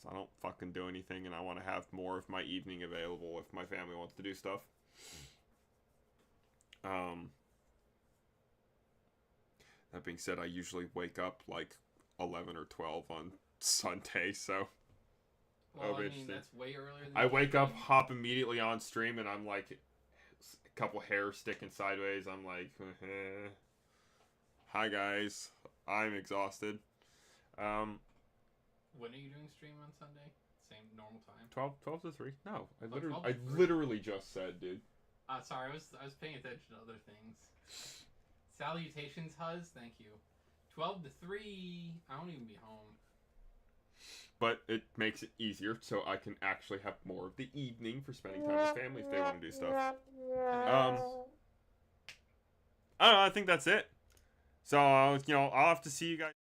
Speaker 1: So I don't fucking do anything and I want to have more of my evening available if my family wants to do stuff. That being said, I usually wake up like 11 or 12 on Sunday, so
Speaker 2: well, I mean, that's way earlier than
Speaker 1: I wake up, hop immediately on stream, and I'm like a couple hairs sticking sideways. I'm like, hi guys, I'm exhausted.
Speaker 2: When are you doing stream on Sunday? Same normal time?
Speaker 1: 12 to 3? No, I
Speaker 2: 3.
Speaker 1: literally just said, dude.
Speaker 2: Sorry, I was paying attention to other things. Salutations, Huz, thank you. 12 to 3, I won't even be home.
Speaker 1: But it makes it easier, so I can actually have more of the evening for spending time with family if they want to do stuff. I don't know, I think that's it. So, I'll have to see you guys.